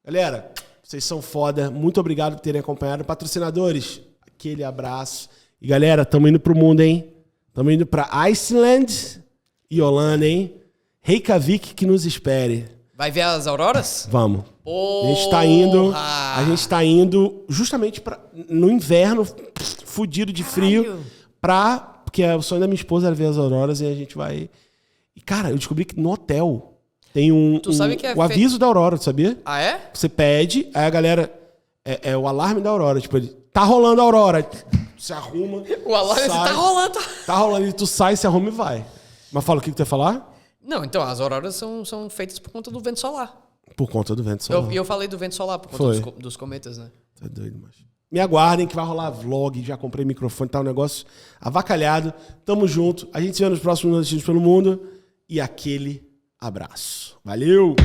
Galera, vocês são foda. Muito obrigado por terem acompanhado. Patrocinadores, aquele abraço. E galera, tamo indo pro mundo, hein? Tamo indo pra Iceland e Holanda, hein? Reykjavik que nos espere. Vai ver as auroras? Vamos. Porra! A gente tá indo justamente no inverno, fudido de frio, porque o sonho da minha esposa era ver as auroras e a gente vai... E, cara, eu descobri que no hotel tem o aviso da aurora, tu sabia? Ah, é? Você pede, aí a galera... É o alarme da aurora. Tipo, ele, tá rolando a aurora. Se arruma. O alarme sai, tá rolando. Tá rolando e tu sai, se arruma e vai. Mas fala o que tu ia falar? Não, então, as auroras são feitas por conta do vento solar. Por conta do vento solar. E eu falei do vento solar, por conta dos cometas, né? Tá doido, macho. Me aguardem que vai rolar vlog, já comprei microfone, tá um negócio avacalhado. Tamo junto. A gente se vê nos próximos Nordestinos pelo Mundo. E aquele abraço. Valeu!